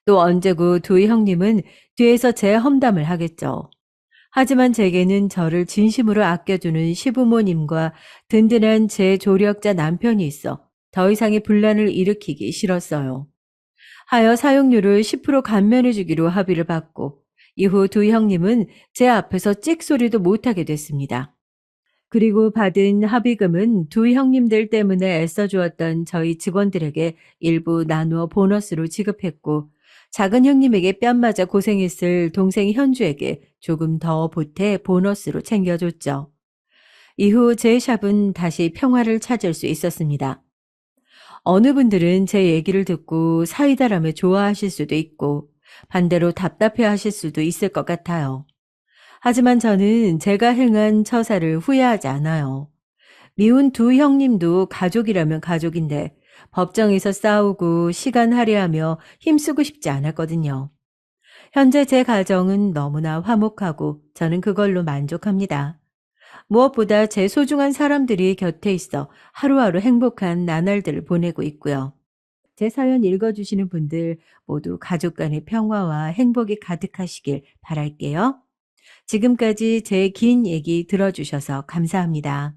또 언제고 두 형님은 뒤에서 제 험담을 하겠죠. 하지만 제게는 저를 진심으로 아껴주는 시부모님과 든든한 제 조력자 남편이 있어 더 이상의 분란을 일으키기 싫었어요. 하여 사용료를 10% 감면해 주기로 합의를 받고 이후 두 형님은 제 앞에서 찍소리도 못하게 됐습니다. 그리고 받은 합의금은 두 형님들 때문에 애써주었던 저희 직원들에게 일부 나누어 보너스로 지급했고 작은 형님에게 뺨 맞아 고생했을 동생 현주에게 조금 더 보태 보너스로 챙겨줬죠. 이후 제 샵은 다시 평화를 찾을 수 있었습니다. 어느 분들은 제 얘기를 듣고 사이다라며 좋아하실 수도 있고 반대로 답답해 하실 수도 있을 것 같아요. 하지만 저는 제가 행한 처사를 후회하지 않아요. 미운 두 형님도 가족이라면 가족인데 법정에서 싸우고 시간 할애하며 힘쓰고 싶지 않았거든요. 현재 제 가정은 너무나 화목하고 저는 그걸로 만족합니다. 무엇보다 제 소중한 사람들이 곁에 있어 하루하루 행복한 나날들을 보내고 있고요. 제 사연 읽어주시는 분들 모두 가족 간의 평화와 행복이 가득하시길 바랄게요. 지금까지 제 긴 얘기 들어주셔서 감사합니다.